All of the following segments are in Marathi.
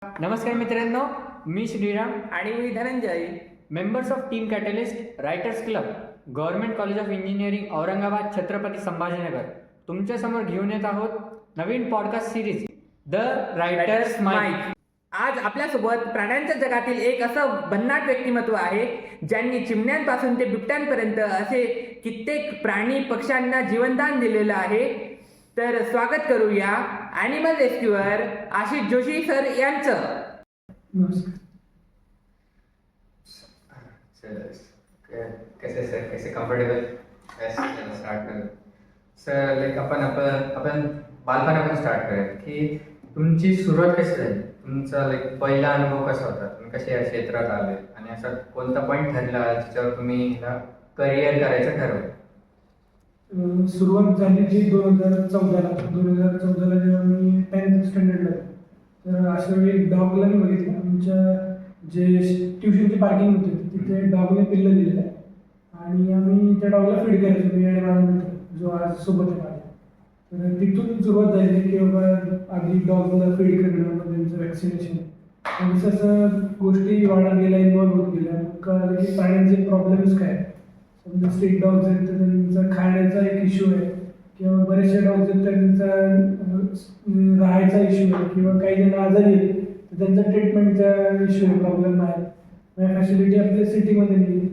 नमस्कार मित्रांनो, मी श्रीराम, आणि मी Dhananjay. Members of team catalyst writers club, government college of engineering, Aurangabad, Chhatrapati Sambhajinagar. तुमच्यासमोर घेऊन येत आहोत नवीन podcast series the writers mic. आज आपल्यासोबत प्राण्यांच्या जगातील एक असं भन्नाट व्यक्तिमत्व आहे ज्यांनी चिमण्यांपासून ते बिबट्यांपर्यंत असे कित्येक प्राणी पक्ष्यांना जीवनदान दिलेलं आहे. तर स्वागत करूया animal rescuer Ashish Joshi sir यांचं. नमस्कार. कैसे सर, कैसे कंफर्टेबल स्टार्ट करें सर. लाईक आपण बालपणापासून स्टार्ट करूया की तुमची सुरुवात कशी झाली, तुमचा लाईक पहिला अनुभव कसा होता, तुम्ही कसे या क्षेत्रात आले आणि असा कोणता पॉईंट ठरला ज्याच्यावर तुम्ही ह्याला करिअर करायचं ठरवलं. सुरुवात झाली की 2014ला जेव्हा मी 10th स्टँडर्डला होतो. तर अशा वेळी एक डॉगला मी बघितलं. आमच्या जे ट्युशनची पार्किंग होती तिथे डॉगने पिल्लं दिलेलं आहे आणि आम्ही त्या डॉगला फीड करायचो, मी आणि माझा मित्र जो आज सोबत आहे माझ्या. तर तिथून सुरुवात झाली की बाबा आधी डॉगला फीड करणं, मग त्यांचं वॅक्सिनेशन आणि जसं गोष्टी वाढत गेल्या, इन्व्हॉल्व होत गेल्या, मग कळालं की प्राण्यांचे प्रॉब्लेम्स काय आहेत. समजा स्ट्रीट डॉग्स आहेत तर त्यांचा खाण्याचा एक इश्यू आहे, किंवा बरेचसे डॉग्स आहेत तर त्यांचा राहायचा इश्यू आहे, किंवा काही जण आजारी आहेत तर त्यांचा ट्रीटमेंटचा इश्यू आहे, प्रॉब्लेम आहे. माझ्या फॅसिलिटी आपल्या सिटीमध्ये नाही.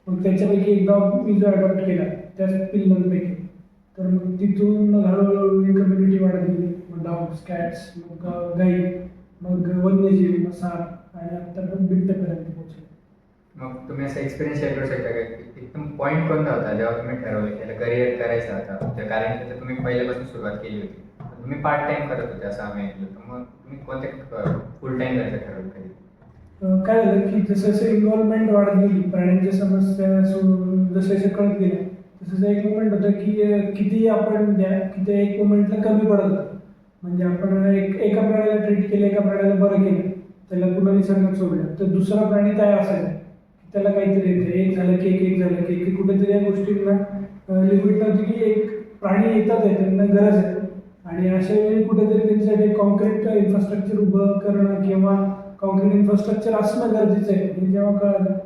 मग त्याच्यापैकी एक डॉग मी जो अडॉप्ट केला त्याच पिल्लांपैकी. तर मग तिथून मग हळूहळू कम्युनिटी वाढत गेली. मग डॉग्स, कॅट्स, मग गाई, मग वन्यजीव, मग साप आणि आता पण बिबट्यापर्यंत पोहोचले. मग तुम्ही असा एक्सपिरियन्स शेअर करू शकता का की एकदम पॉईंट कोणता होता जेव्हा तुम्ही ठरवलं की याला करिअर करायचं आता, कारण की तुम्ही पहिल्यापासून सुरुवात केली होती, तुम्ही पार्ट टाइम करत होते असं आम्ही ऐकलं, तर मग तुम्ही कोणत्या फुल टाइम करायचं ठरवलं कधी. काय झालं की जसं जसं इन्व्हॉल्वमेंट वाढत गेली, प्राण्यांच्या समस्या जसं जसं कळत गेल्या, तसं एक मोमेंट होतं की किती आपण द्या की ते एक मोमेंटला कमी पडत होतं. म्हणजे आपण एका प्राण्याला ट्रीट केलं, एका प्राण्याला बरं केलं, त्याला पुन्हा निसर्गात सोडलं, तर दुसरा प्राणी तयार असायचा, त्याला काहीतरी येतं. एक झालं की एक झालं की कुठेतरी या गोष्टींना लिमिट नव्हती की एक प्राणी येतात आहे, त्यांना गरज आहे. आणि अशा वेळी कुठेतरी त्यांच्यासाठी कॉन्क्रीट इन्फ्रास्ट्रक्चर उभं करणं किंवा कॉन्क्रीट इन्फ्रास्ट्रक्चर असणं गरजेचं आहे. हे जेव्हा कळालं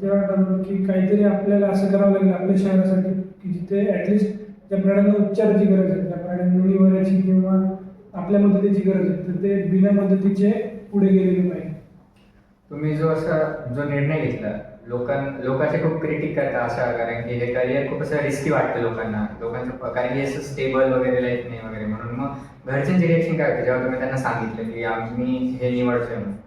तेव्हा ठरवलं की काहीतरी आपल्याला असं करावं लागेल आपल्या शहरासाठी की जिथे ॲटलिस्ट त्या प्राण्यांना उपचाराची गरज आहे, त्या प्राण्यांना निवाऱ्याची किंवा आपल्या मदतीची गरज आहे, तर ते बिना मदतीचे पुढे गेलेले पाहिजे. तुम्ही जो निर्णय घेतला, लोकांचे खूप क्रिटिक करतात अशा, कारण की हे करिअर खूप असं रिस्की वाटतं लोकांचं, कारण की असं स्टेबल वगैरे लाईफ नाही वगैरे, म्हणून मग घरच्यांचे रिएक्शन काय होते जेव्हा तुम्ही त्यांना सांगितलं की आम्ही हे निवडतोय म्हणून.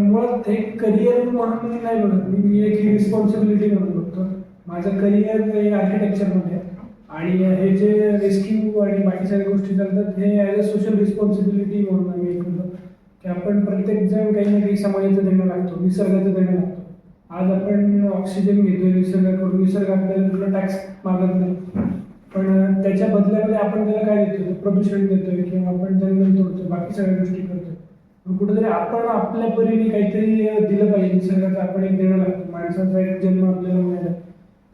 मुळात हे करिअर म्हणून नाही बघत मी एक ही रिस्पॉन्सिबिलिटी म्हणून बघतो. माझं करिअर हे आर्किटेक्चरमध्ये आहे आणि हे जे रेस्क्यू आणि बाकी सगळ्या गोष्टी चालतात हे ॲज अ सोशल रिस्पॉन्सिबिलिटी म्हणून आम्ही एक म्हणतो की आपण प्रत्येकजण काही ना काही समाजाचं देणं लागतो, निसर्गाचं देणं लागतो. आज आपण ऑक्सिजन घेतोय निसर्गाकडून, निसर्ग आपल्याला कुठला टॅक्स मागत नाही, पण त्याच्या बदल्यामध्ये आपण त्याला काय देतोय, प्रदूषण देतोय किंवा आपण जंगल तोडतोय, बाकी सगळ्या गोष्टी करतोय. कुठेतरी आपण आपल्या परीने काहीतरी दिलं पाहिजे निसर्गाचं, आपण एक देणं लागतो. माणसाचा एक जन्म आपल्याला मिळाला,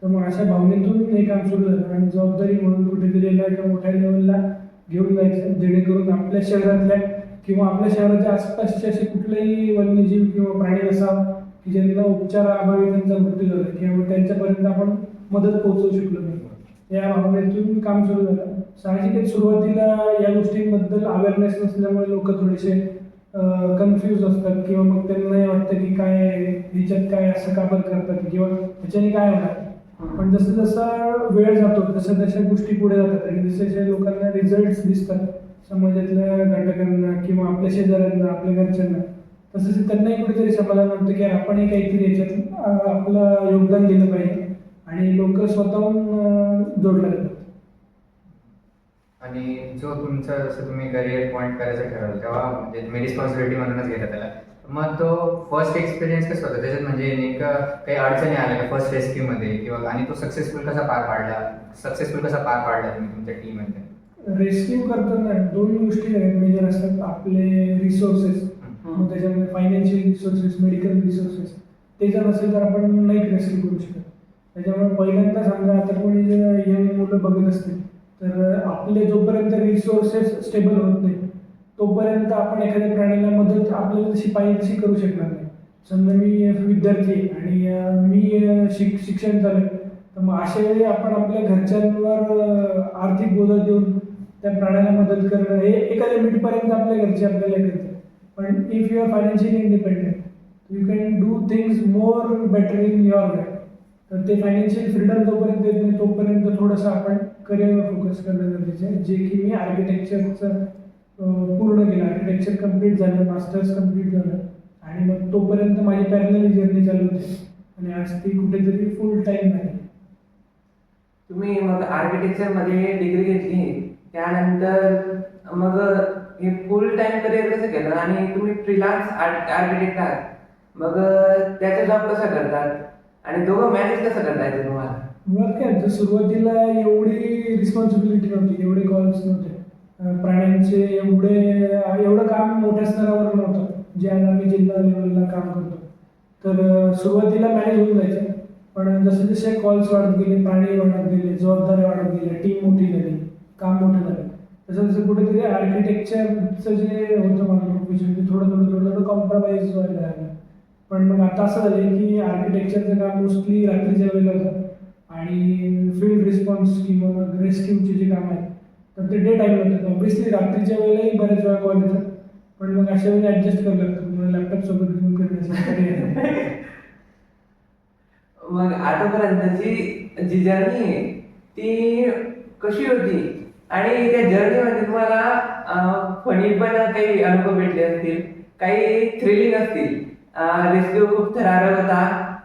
तर मग अशा भावनेतून हे काम सुरू झालं आणि जबाबदारी म्हणून कुठेतरी याला एका मोठ्या लेवलला घेऊन जायचं, जेणेकरून आपल्या शहरातल्या किंवा आपल्या शहराच्या आसपासचे असे कुठलेही वन्यजीव किंवा प्राणी नसावं की ज्यांना उपचाराअभावी त्यांचा मृत्यू झाला किंवा त्यांच्यापर्यंत आपण मदत पोहोचवू शकलो नाही. या भावनेतून काम सुरू झालं. साहजिकच सुरुवातीला या गोष्टींबद्दल अवेअरनेस नसल्यामुळे लोक थोडेसे कन्फ्यूज असतात किंवा मग त्यांना वाटतं की काय ह्याच्यात काय असं का बरं करतात किंवा ह्याच्याने काय होणार. पण जसं जसं वेळ जातो तसं तशा गोष्टी पुढे जातात आणि जसे जसे लोकांना रिझल्ट्स दिसतात समाजातल्या घटकांना किंवा आपल्या शेजाऱ्यांना, आपल्या घरच्यांना, तसं त्यांनाही कुठेतरी समाधान वाटतं की आपणही काहीतरी याच्यात आपलं योगदान दिलं पाहिजे आणि लोक स्वतःहून जोडले जातात. आणि जो तुमचं जसं तुम्ही करिअर पॉईंट करायचं ठरवलं तेव्हा म्हणजे तुम्ही रिस्पॉन्सिबिलिटी म्हणूनच घेता त्याला, मग तो फर्स्ट एक्सपिरियन्स कसं होता त्याच्यात, म्हणजे नेमकं काही अडचणी आल्या का फर्स्ट रेस्क्यूमध्ये, किंवा आणि तो सक्सेसफुल कसा पार पाडला तुम्ही तुमच्या टीममध्ये. रेस्क्यू करताना दोन गोष्टी मेजर असतात. आपले रिसोर्सेस, मग त्याच्यामध्ये फायनान्शियल रिसोर्सेस, मेडिकल रिसोर्सेस, ते जर नसेल तर आपण नाही रेस्क्यू करू शकत. त्याच्यामुळे पहिल्यांदा समजा आता कोणी जर यंग मुलं बघत असतील तर आपले जोपर्यंत रिसोर्सेस स्टेबल होत नाही तोपर्यंत आपण एखाद्या प्राण्याला मदत आपल्याला जशी पाहिजे तशी करू शकणार नाही. समजा मी विद्यार्थी आहे आणि मी शिक्षण चालू आहे, तर मग अशा वेळी आपण आपल्या घरच्यांवर आर्थिक बोजा देऊन त्या प्राण्याला मदत करणं हे एका लिमिटपर्यंत आपल्या घरचे आपल्याला करतात. पण if you are financially independent you can do things more better in your way. तर ते फायनान्शियल फ्रीडम जोपर्यंत येत नाही तोपर्यंत थोडंसं आपण करिअरवर फोकस करणं गरजेचं आहे. जे की मी आर्किटेक्चरचं पूर्ण केलं, आर्किटेक्चर कम्प्लीट झालं, मास्टर्स कम्प्लीट झालं आणि मग तोपर्यंत माझी पॅरलल जर्नी चालू होती आणि आज ती कुठेतरी फुल टाईम आहे. तुम्ही मग आर्किटेक्चरमध्ये डिग्री घेतली, त्यानंतर मग हे फुल टाइम करिअर कसं केलं आणि तुम्ही फ्रीलान्स आर्किटेक्ट आहात, मग त्याचा जॉब कसा करतात आणि दोघं मॅनेज कसं करता येते तुम्हाला? मुळात काय होतं, सुरुवातीला एवढी रिस्पॉन्सिबिलिटी नव्हती, एवढे कॉल्स नव्हते, प्राण्यांचे एवढं काम मोठ्या स्तरावर नव्हतं जे आज आम्ही जिल्हा लेवलला काम करतो. तर सुरुवातीला मॅनेज होऊन जायचं, पण जसे जसे कॉल्स वाढत गेले, प्राणी वाढत गेले, जबाबदाऱ्या वाढत गेल्या, टीम मोठी झाली, काम मोठं झालं, तसं तसं कुठेतरी आर्किटेक्चरचं जे होतं माझं प्रोफेशन ते थोडं कॉम्प्रोमाइज व्हायला लागलं. पण मग आता असं झालं की आर्किटेक्चरचं काम मोस्टली रात्रीच्या वेळेला होतं आणि फील्ड रिस्पॉन्स किंवा मग रेस्क्यूचे जे काम आहेत तर ते डे टाईमला होतं. ऑब्व्हियसली रात्रीच्या वेळेलाही बऱ्याच वेळा कॉल येतात, पण मग अशा वेळी ॲडजस्ट करावं लागतं, तुम्हाला लॅपटॉप सोबत घेऊन करण्यासाठी. मग आतापर्यंतची जी जर्नी आहे ती कशी होती आणि त्या जर्नीमध्ये तुम्हाला फनी पण काही अनुभव भेटले असतील, काही थ्रिलिंग असतील, रेस्क्यू खूप थरारक होता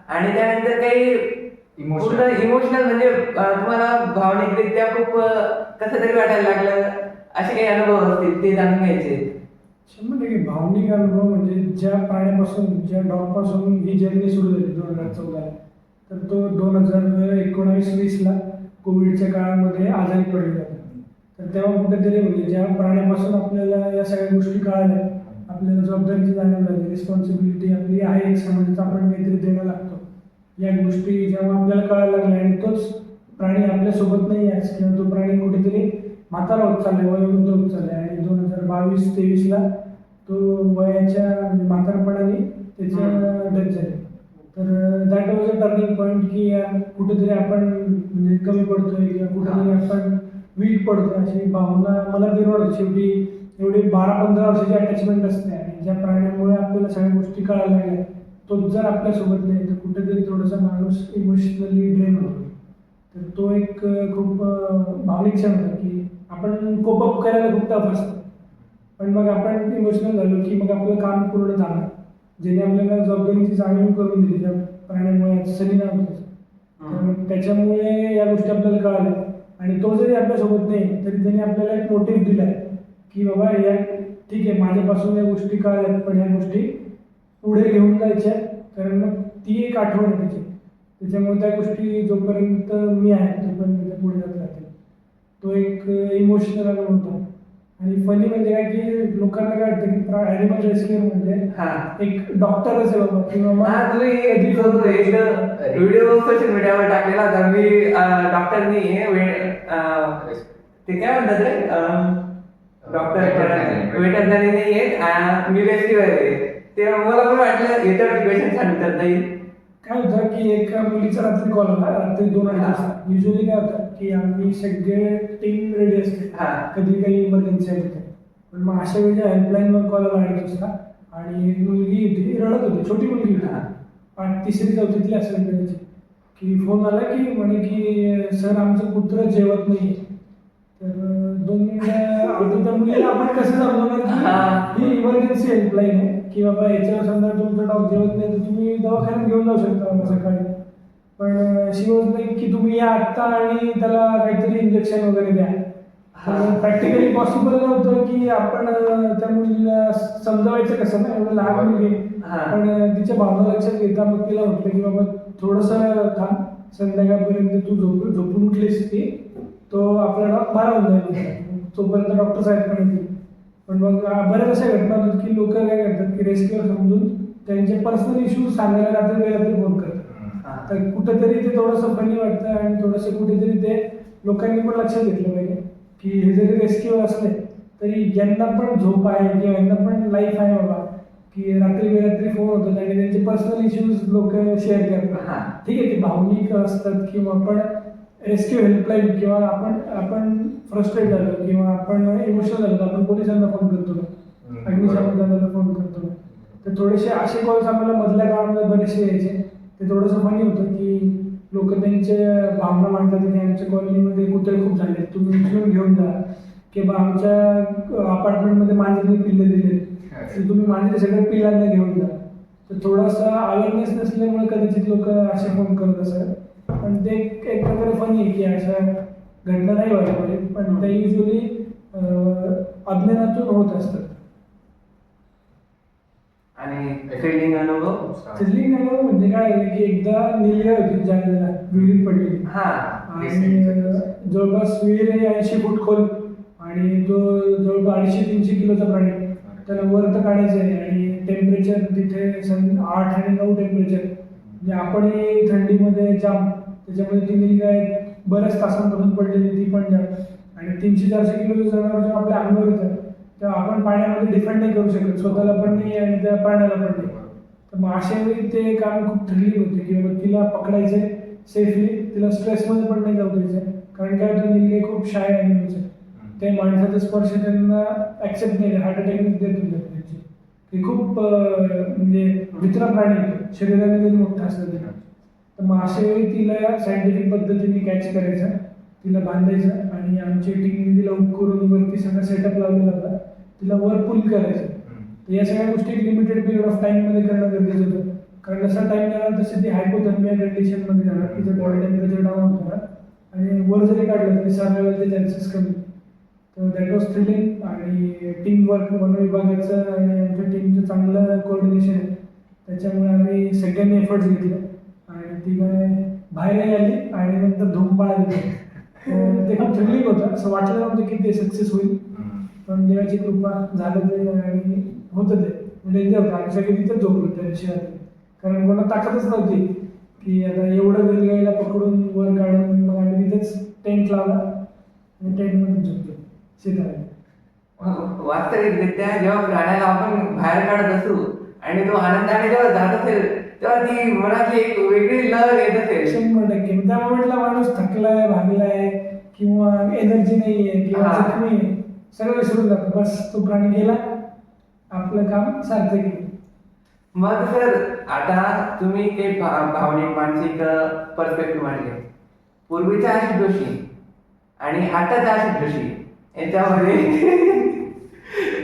आणि त्यानंतर काही इमोशनल म्हणजे तुम्हाला भावनिकरित्या खूप कसं तरी वाटायला लागलं, असे काही अनुभव असतील ते जाणून घ्यायचे. 100% भावनिक अनुभव म्हणजे ज्या प्राण्यापासून, ज्या डॉगपासून ही जर्नी सुरू झाली 2014 तर तो 2019-20ला कोविडच्या काळामध्ये आजारी पडलेला होता. तर तेव्हा कुठेतरी म्हणजे ज्या प्राण्यापासून आपल्याला या सगळ्या गोष्टी कळाल्या, आपल्याला जबाबदारीची जाणीव झाली, रिस्पॉन्सिबिलिटी आपली आहे एक समाजाचा, आपण काहीतरी देणं लागतो, या गोष्टी जेव्हा आपल्याला कळायला लागल्या आणि तोच प्राणी आपल्यासोबत नाही आहे किंवा तो प्राणी कुठेतरी म्हातारा होत चाललाय, वयोवृद्ध होत चाललाय आणि 2022-23ला तो वयाच्या म्हणजे म्हातारपणाने त्याच्या डेथ झाली. तर that was a turning point की कुठेतरी आपण म्हणजे कमी पडतोय किंवा कुठेतरी आपण वीक पडतोय अशी भावना मला निर्माण. शेवटी एवढी 12-15 वर्षाची अटॅचमेंट असते आणि ज्या प्राण्यामुळे आपल्याला सगळ्या गोष्टी कळायला लागल्या तोच जर आपल्यासोबत नाही तर कुठेतरी थोडासा माणूस इमोशनली ड्रेन होतो. तर तो एक खूप भावनिक क्षण होता की आपण कोपअप करायला खूप टफ असतं, पण मग आपण इमोशनल झालो की मग आपलं काम पूर्ण झालं, ज्याने आपल्याला जबाबदारीची जाणीव करून दिली, ज्या प्राण्यामुळे सनी नाव होतं. तर मग त्याच्यामुळे या गोष्टी आपल्याला कळाल्या आणि तो जरी आपल्यासोबत नाही तरी त्याने आपल्याला एक मोटिव्ह दिला की बाबा या ठीक आहे माझ्यापासून या गोष्टी कळाल्यात पण या गोष्टी पुढे घेऊन जायच्या, कारण मग ती एक आठवण आहे त्याची. त्याच्यामुळे त्या गोष्टी जोपर्यंत मी आहे तोपर्यंत त्या पुढे जात राहतील. तो एक इमोशनल अनुभव होता. आणि फनी म्हणजे काय की लोकांना काय वाटतं की ॲनिमल रेस्क्यू म्हणजे एक डॉक्टरच आहे बाबा किंवा व्हिडिओ सोशल मीडियावर टाकलेला तर मी डॉक्टरनी ते काय म्हणतात रे डॉक्टर वेटरनरी नाही आहे, मी रेस्क्यू आहे. ते मला पण वाटलं याच्यावर क्वेश्चन छान करता येईल. काय होतं की एका मुलीचा रात्री कॉल आला, रात्री 2-2:30 वाजता. युजली काय होतं की आम्ही सगळे टीम रेडी असते, कधी काही इमर्जन्सी आली तर. पण मग अशा वेळेच्या हेल्पलाईनवर कॉल आला 2:30 वाजता आणि एक मुलगी होती, रडत होती, छोटी मुलगी होती, 3री-4थीतली असेल त्याची, की फोन आला की म्हणे की सर आमचं कुत्रं जेवत नाही. तर 2 मिनिटं त्या मुलीला आपण कसं समजवणार की ही इमर्जन्सी हेल्पलाईन आहे की बाबा याच्यावर समजा तुमचं डॉग जेवत नाही तर तुम्ही दवाखान्यात घेऊन जाऊ शकता सकाळी. पण शिवच नाही की तुम्ही या आत्ता आणि त्याला काहीतरी इंजेक्शन वगैरे द्या. प्रॅक्टिकली पॉसिबल नव्हतं की आपण त्या मुलीला समजावायचं कसं ना, एवढं लहान मुलगी. पण तिच्या भावना लक्षात घेता मग तिला म्हटलं की बाबा थोडंसं थांब, संध्याकाळपर्यंत तू झोपून उठलीस की तो आपला डॉग बरा होऊन जाईल, तोपर्यंत डॉक्टर साहेब पण येतील. पण मग बऱ्याच अशा घटना होतात की लोक काय करतात की रेस्क्यूअर समजून त्यांचे पर्सनल इश्यूज सांगायला रात्री फोन करतात. तर कुठेतरी ते थोडंसं फनी वाटतं आणि थोडंसं कुठेतरी ते लोकांनी पण लक्षात घेतलं पाहिजे की हे जरी रेस्क्यू असले तरी यांना पण झोप आहे किंवा यांना पण लाईफ आहे बाबा, की रात्री बेरात्री फोन होतात आणि त्यांचे पर्सनल इश्यूज लोक शेअर हा. करतात. ठीक आहे, ते भावनिक असतात किंवा आपण रेस्क्यू हेल्पलाईन किंवा आपण फ्रस्ट्रेट झालो किंवा आपण इमोशनल झालो तर आपण पोलिसांना फोन करतो ना, अग्निशमन दलाला फोन करतो ना. तर थोडेसे असे कॉल्स आम्हाला मधल्या काळामध्ये बरेचसे यायचे. ते थोडंसं फनी होतं की लोक त्यांचे भावना मांडतात की आमच्या कॉलनीमध्ये कुत्रे खूप झाले, तुम्ही उचलून घेऊन जा, किंवा आमच्या अपार्टमेंटमध्ये मांजरीने पिल्ले दिले, तर तुम्ही मांजरी सगळ्या पिल्लांना घेऊन जा. तर थोडासा अवेअरनेस नसल्यामुळे कदाचित लोक असे फोन करत असतात. पण ते एक प्रकारे फनी आहे की अशा घटना नाही व्हायला पाहिजे, पण त्या युजली अज्ञानातून होत असतात. आणि थ्रिलिंग अनुभव. थ्रिलिंग अनुभव म्हणजे काय आहे की एकदा निलगाय होती जालन्याला, विहिरीत पडलेली. हा. आणि जवळपास विहीर आहे 80 फूट खोल आणि तो जवळपास 250-300 किलोचा प्राणी. त्याला वर तर काढायचं आहे आणि टेम्परेचर तिथे 8 आणि 9 टेम्परेचर, म्हणजे आपणही थंडीमध्ये जाम, त्याच्यामध्ये ती निलगाय बऱ्याच तासांपासून पडलेली ती पण जाम. आणि 300-400 किलोचं जनावर जेव्हा आपल्या अंगावर येतं तेव्हा आपण पाण्यामध्ये डिफेंड नाही करू शकत, स्वतःला पण नाही आणि त्या प्राण्याला पण नाही. तर मग अशा वेळी ते काम खूप थ्रिलिंग होते की बाबा तिला पकडायचंय सेफली, तिला स्ट्रेसमध्ये पण नाही जाऊ द्यायचं. कारण काय होतं, निलगाई खूप शाय ॲनिमल्स आहे, ते माणसाचा स्पर्श त्यांना ॲक्सेप्ट नाही, हार्ट अटॅकनेच देत होते त्यांची. ते खूप म्हणजे मित्र प्राणी येतो, शरीराने जरी मोठं असलं तरी. तर मग अशा वेळी तिला सायंटिफिक पद्धतीने कॅच करायचं, तिला बांधायचं आणि आमची टीमने तिला हुक करून वरती सगळा सेटअप लावलेला होता, तिला वर पुल करायचं. तर या सगळ्या गोष्टी लिमिटेड पिरियड ऑफ टाईममध्ये करणं गरजेचं होतं. कारण जसा टाईम जाणार तसे ती हायपोथर्मिया कंडिशनमध्ये जाणार, तिचं बॉडी टेम्परेचर डाऊन होणार आणि वर जरी काढलं तरी सर्वायवलचे चान्सेस कमी. तर दॅट वॉज थ्रिलिंग. आणि टीम वर्क वन विभागाचं आणि आमच्या टीमचं चांगलं कोऑर्डिनेशन आहे, त्याच्यामुळे आम्ही सगळ्यांनी एफर्ट्स घेतले आणि ती काय बाहेरही आली आणि नंतर धूम पाळली. ते खूप थ्रिलिंग होतं, असं वाटलं नव्हतं की ते सक्सेस होईल, पण देवाची कृपा झालं ते आणि होतं ते म्हणजे होतं. आम्ही सगळे तिथंच झोपलो त्या दिवशी रात्री, कारण कोणा ताकदच नव्हती की आता एवढं निलगाईला पकडून वर काढून. मग आम्ही तिथंच टेंट लावला आणि टेंटमध्ये झोपलो शेतामध्ये. वास्तविकरित्या जेव्हा प्राण्याला आपण बाहेर काढत असू आणि तो आनंदाने जेव्हा जात असेल तेव्हा ती मनातली एक वेगळी लहर येत असेल. 100%. त्या मोमेंटला माणूस थकलाय, भागलाय किंवा एनर्जी नाहीये किंवा हा. जखमी आहे, सगळं विसरून जातो. बस तो प्राणी गेला, आपलं काम सार्थक केलं. मग सर आता तुम्ही ते भावनिक मानसिक पर्स्पेक्टिव्ह मांडले. पूर्वीच्या आशिष जोशी आणि आताच्या आशिष जोशी याच्यामध्ये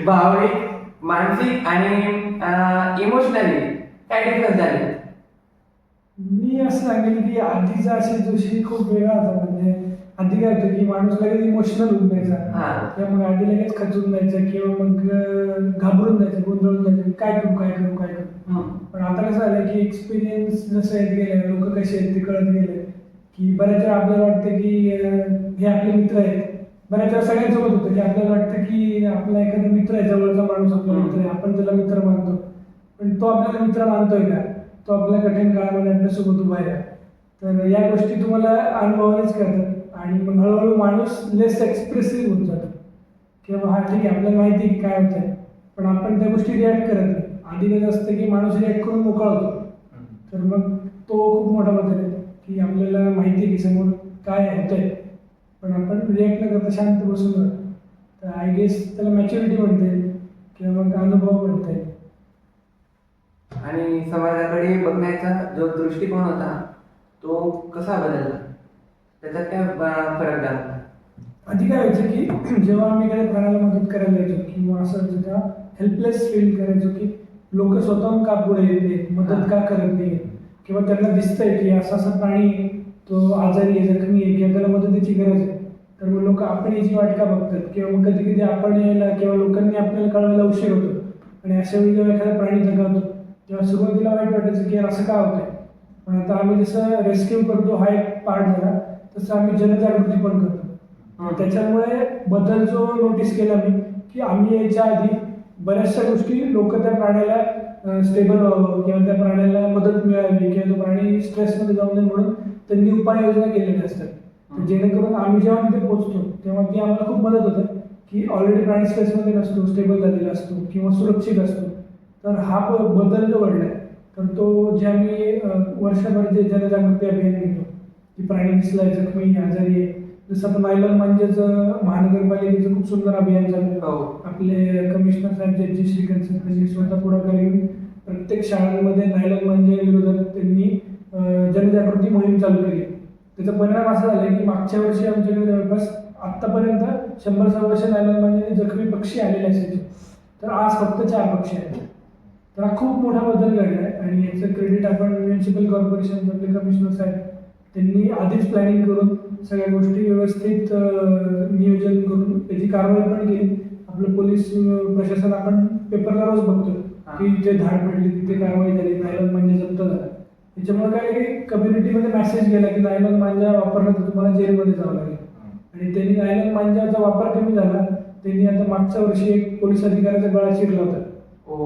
भावनिक, मानसिक आणि इमोशनली काय डिफरन्स झाले? मी असं सांगेन की आधीचा आशिष जोशी खूप वेगळा होता. म्हणजे आधी काय होतं की माणूस लगेच इमोशनल होऊन हा. जायचा किंवा मग आधी लगेच खचून जायचं किंवा मग घाबरून जायचं, गोंधळून जायचं, काय करू काय करू काय करू. पण आता कसं झालं की एक्सपिरियन्स जसं येत गेलं, लोक कसे आहेत ते कळत गेले की बऱ्याच वेळा आपल्याला वाटतं की हे आपले मित्र आहेत. बऱ्याच वेळा सगळ्यांसोबत होतं की आपल्याला वाटतं की आपला एखादा मित्र आहे, जवळचा माणूस आपला मित्र आहे, आपण त्याला मित्र मानतो, पण तो आपल्याला मित्र मानतोय का, तो आपल्या कठीण काळामध्ये आपल्यासोबत उभा आहे. तर या गोष्टी तुम्हाला अनुभवानेच करतात आणि मग हळूहळू माणूस लेस एक्सप्रेसिव्ह होत जातो की बाबा हा ठीक आहे, आपल्याला माहिती आहे की काय होत आहे, पण आपण त्या गोष्टी रिॲक्ट करत नाही. आधी कसं असतं की माणूस रिॲक्ट करून मोकळा होतो, तर मग तो खूप मोठा बदल आहे की आपल्याला माहिती आहे की समोर काय होतंय, पण आपण रिॲक्ट न करता शांत बसून राहतो. तर आय गेस त्याला मॅच्युरिटी म्हणता येईल किंवा मग अनुभव म्हणता येईल. आणि समाजाकडे बघण्याचा जो दृष्टिकोन होता तो कसा बदलला, त्याच्यात काय फरक जाणवला? आधी काय व्हायचं की जेव्हा आम्ही काही प्राण्याला मदत करायला यायचो किंवा असं जेव्हा हेल्पलेस फील करायचो की लोक स्वतःहून का पुढे येते, मदत का करत नाही, किंवा त्यांना दिसतंय की असा असा प्राणी तो आजारी आहे, जखमी आहे किंवा त्याला मदतीची गरज आहे, तर मग लोक आपण याची वाट का बघतात किंवा मग कधी कधी आपण यायला किंवा लोकांनी आपल्याला कळवायला उशीर होतो. आणि अशा वेळी जेव्हा एखादा प्राणी जगावतो तेव्हा सुरुवातीला वाईट वाटायचं की असं का होतंय. पण आता आम्ही जसं रेस्क्यू करतो हा एक पार्ट झाला, तसं आम्ही जनजागृती पण करतो. त्याच्यामुळे बदल जो नोटीस केला मी की आम्ही यायच्या आधी बऱ्याचशा गोष्टी लोक त्या प्राण्याला स्टेबल व्हावं किंवा त्या प्राण्याला मदत मिळावी किंवा तो प्राणी स्ट्रेसमध्ये जाऊ नये म्हणून त्यांनी उपाययोजना केलेल्या असतात. तर जेणेकरून आम्ही जेव्हा तिथे पोहोचतो तेव्हा ती आम्हाला खूप मदत होते की ऑलरेडी प्राणी स्पेसमध्ये नसतो, स्टेबल झालेला असतो किंवा सुरक्षित असतो. तर हा बदल जो घडला आहे, तर तो जे आम्ही वर्षभर जे जनजागृती अभियान घेतो की प्राणी दिसलाय, जखमी, आजारी आहे, जसं आता नायलॉन मांजेचं महानगरपालिकेचं खूप सुंदर अभियान चालू आहे. हो. आपले कमिशनर साहेब जे श्रीकांत सर त्यांनी स्वतः पुढाकार घेऊन प्रत्येक शाळांमध्ये नायलॉन मांजे विरोधात त्यांनी जनजागृती मोहीम चालू केली. त्याचा परिणाम असा झाला की मागच्या वर्षी आमच्याकडे जवळपास आत्तापर्यंत 100-125 नायलॉन मांजे जखमी पक्षी आलेले असायचे, तर आज फक्त 4 पक्षी आहेत. तर हा खूप मोठा बदल घडला आहे आणि याचं क्रेडिट आपण म्युन्सिपल कॉर्पोरेशन आपले कमिशनर साहेब त्यांनी आधीच प्लॅनिंग करून सगळ्या गोष्टी व्यवस्थित नियोजन करून त्याची कारवाई पण केली. आपलं पोलीस प्रशासन आपण पेपरला रोज बघतो की इथे धाड पडली, तिथे कारवाई झाली, नायलॉन मांजा जप्त झाला. त्याच्यामुळे काय की कम्युनिटीमध्ये मेसेज गेला की नायलॉन मांजा वापरला तर तुम्हाला जेलमध्ये जावं लागेल. आणि त्यांनी नायलॉन मांजाचा वापर कमी झाला. त्यांनी आता मागच्या वर्षी एक पोलीस अधिकाऱ्याचा गळा चिरला होता.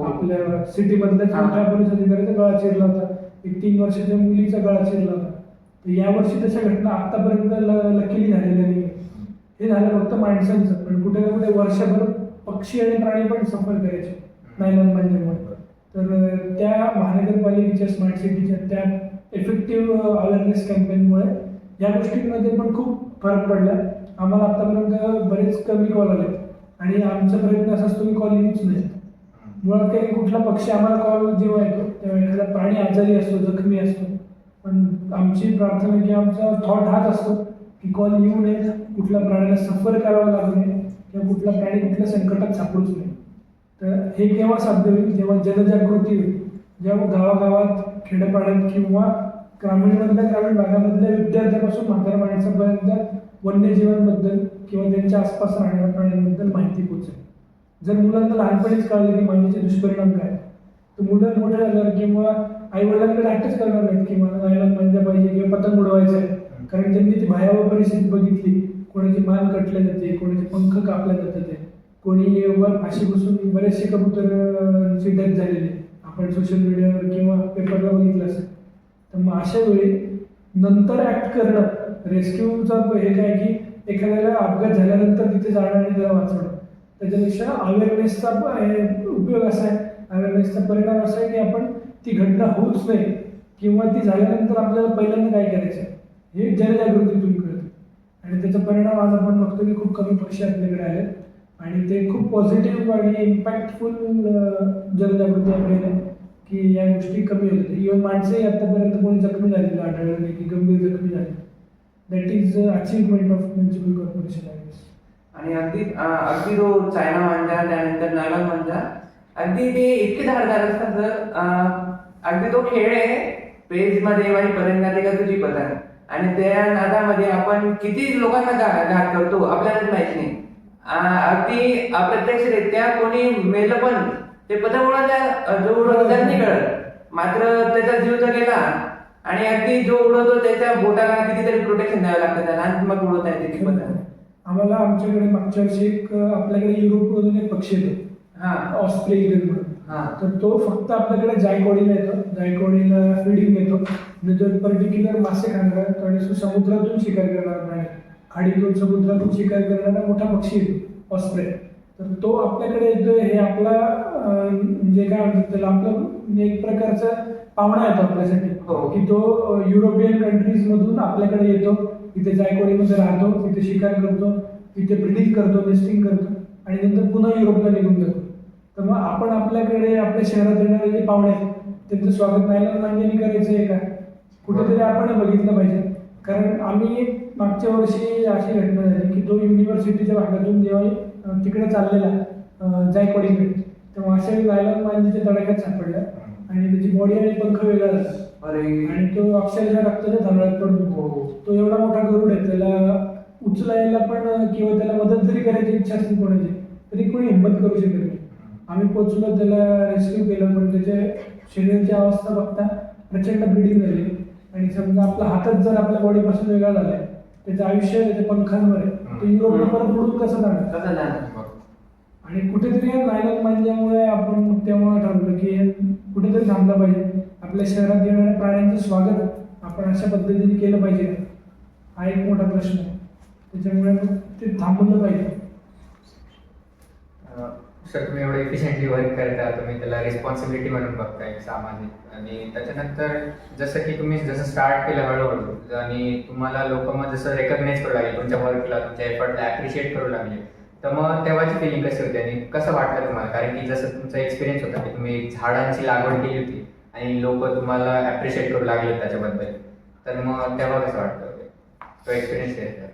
आपल्या सिटीमधल्या मोठ्या पोलीस अधिकाऱ्याचा गळा चिरला होता. एक 3 वर्षाच्या मुलीचा गळा चिरला होता. तर यावर्षी तशा घटना आतापर्यंत लकीली झालेल्या नाही. हे झालं फक्त माणसांचं, पण कुठे ना कुठे वर्षभर पक्षी आणि प्राणी पण सफर करायचे नायलॉन मांजामुळे. तर त्या महानगरपालिकेच्या स्मार्ट सिटीच्या त्या इफेक्टिव्ह अवेअरनेस कॅम्पेनमुळे या गोष्टींमध्ये पण खूप फरक पडला. आम्हाला आतापर्यंत बरेच कमी कॉल आले आणि आमचा प्रयत्न असा असतो की कॉल येऊच नाही. मुळात काही कुठला पक्षी आम्हाला कॉल जेव्हा येतो तेव्हा एखादा प्राणी आजारी असतो, जखमी असतो, पण आमची प्रार्थना की आमचा थॉट हाच असतो की कॉल येऊ नये, कुठल्या प्राण्याला सफर करावं लागू नये किंवा कुठला प्राणी कुठल्या संकटात सापडूच नये. तर हे केव्हा साध्य होईल, जेव्हा जनजागृती होईल, जेव्हा गावागावात, खेड्यापाड्यात किंवा ग्रामीण भागामधल्या विद्यार्थ्यापासून म्हाताऱ्या माणसापर्यंत वन्यजीवांबद्दल किंवा त्यांच्या आसपास राहणाऱ्या प्राण्यांबद्दल माहिती पोहोचेल. जर मुलांना लहानपणीच कळलं की मांजेचे दुष्परिणाम काय, तर मुलं मोठे झाल्यावर किंवा आई वडिलांकडे ऍक्टच करणार नाहीत की मला नायलॉन मांजा पाहिजे किंवा पतंग उडवायचं आहे. कारण त्यांनी ती भयावह परिस्थिती बघितली. कोणाची मान कटल्या जाते, कोणाचे पंख कापल्या जातात, कोणी वर फाशी बसून बरेचसे कबूतरची डेथ झालेली आपण सोशल मीडियावर किंवा पेपरला बघितलं असेल. तर मग अशा वेळी नंतर ऍक्ट करणं, रेस्क्यूचा हे काय की एखाद्याला अपघात झाल्यानंतर तिथे जाणं आणि त्याला वाचवणं, त्याच्यापेक्षा अवेअरनेसचा उपयोग असा आहे, अवेअरनेसचा परिणाम असा आहे की आपण ती घटना होऊच नाही किंवा ती झाल्यानंतर आपल्याला पहिल्यांदा काय करायचं हे जनजागृतीतून कळतं. आणि त्याचा परिणाम आज आपण बघतो की खूप कमी पक्षी आपल्याकडे आहेत आणि ते खूप पॉझिटिव्ह आणि इम्पॅक्टफुल जनजागृती अभियान आहे की या गोष्टी कमी होतात. इव्हन माणसंही आतापर्यंत कोणी जखमी झालेलं आढळलं नाही की गंभीर जखमी झाले. That is achievement of municipal corporation I guess. आणि अगदी तो चायना मांजा, त्यानंतर नायलॉन मांजा, अगदी ते इतके धारदार असतात. जर अगदी तो खेळ आहे पेजमध्ये माझी पतंगाते का तुझी पतंग, आणि त्या नादामध्ये आपण किती लोकांना घात करतो आपल्यालाच माहित नाही. अगदी अप्रत्यक्षरित्या कोणी मेलं पण ते पतंग उडवायला जो उडवतो त्याला नाही कळत, मात्र त्याचा जीव तर गेला. आणि अगदी जो उडवतो त्याच्या बोटाला कितीतरी प्रोटेक्शन द्यावं लागतं त्याला, आणि मग उडवता येते ती पतंग. आम्हाला आमच्याकडे मागच्या वर्षी एक आपल्याकडे युरोपमधून एक पक्षी येतो ऑस्ट्रे इगल म्हणून. तर तो फक्त आपल्याकडे जायकवाडीला येतो, जायकवाडीला फीडिंग येतो आणि जो पर्टिक्युलर मासे खाणारा तो आणि समुद्रातून शिकार करणारा प्राणी, खाडीतून समुद्रातून शिकार करणारा मोठा पक्षी येतो ऑस्ट्रे. तर तो आपल्याकडे येतोय हे आपला म्हणजे काय म्हणतात त्याला, आपलं एक प्रकारचा पाहुणा येतो आपल्यासाठी की तो युरोपियन कंट्रीज मधून आपल्याकडे येतो, इथे जायकवाडीमध्ये राहतो, इथे शिकार करतो, इथे ब्रीडिंग करतो, नेस्टिंग करतो आणि नंतर पुन्हा युरोपला निघून जातो. तर मग आपण आपल्याकडे आपल्या शहरात येणारे जे पाहुणे आहेत त्यांचं स्वागत नायलॉन मांजाने करायचं आहे का, कुठेतरी आपण बघितलं पाहिजे. कारण आम्ही मागच्या वर्षी अशी घटना झाली की तो युनिव्हर्सिटीच्या भागातून जेव्हा तिकडे चाललेला जायकवाडीकडे, तेव्हा अशा नायलॉन मांजाच्या तडाख्यात सापडला आणि त्याची बॉडी आणि पंख वेगळा झाला आणि तो अक्षरशः रक्ताच्या धारणात पडतो. तो एवढा मोठा गरुड आहे, त्याला उचलायला पण किंवा त्याला मदत जरी करायची इच्छा असली कोणाची तरी कोणी हिंमत करू शकत नाही. आम्ही पोचलो, त्याला रेस्क्यू केलं, पण त्याच्या शरीराची अवस्था बघता प्रचंड ब्लिडिंग झाली आणि समजा आपला हातच जर आपल्या बॉडीपासून वेगळा झालाय, त्याचं आयुष्य त्याच्या पंखांवर आहे, तो युरोपला परत उडून कसं जाणार. आणि कुठेतरी नायलॉन मांजामुळे आपण तेव्हा ठरवलं की कुठेतरी थांबलं पाहिजे, आपल्या शहरात येणाऱ्या प्राण्यांचं स्वागत आपण अशा पद्धतीने केलं पाहिजे. हा एक मोठा प्रश्न आहे, त्याच्यामुळे ते थांबवलं पाहिजे. सर तुम्ही एवढं इफिशियंटली वर्क करता, तुम्ही त्याला रिस्पॉन्सिबिलिटी म्हणून बघता एक सामाजिक, आणि त्याच्यानंतर जसं की तुम्ही जसं स्टार्ट केलं हळूहळू आणि तुम्हाला लोक मग जसं रेकग्नाईज करू लागले तुमच्या वर्कला, तुमच्या एफर्टला ॲप्रिशिएट करू लागले, तर मग तेव्हाची फिलिंग कशी होती आणि कसं वाटलं तुम्हाला? कारण की जसं तुमचा एक्सपिरियन्स होता की तुम्ही झाडांची लागवड केली होती आणि लोक तुम्हाला ॲप्रिशिएट करू लागले त्याच्याबद्दल, तर मग तेव्हा कसं वाटतं तो एक्सपिरियन्स आहे?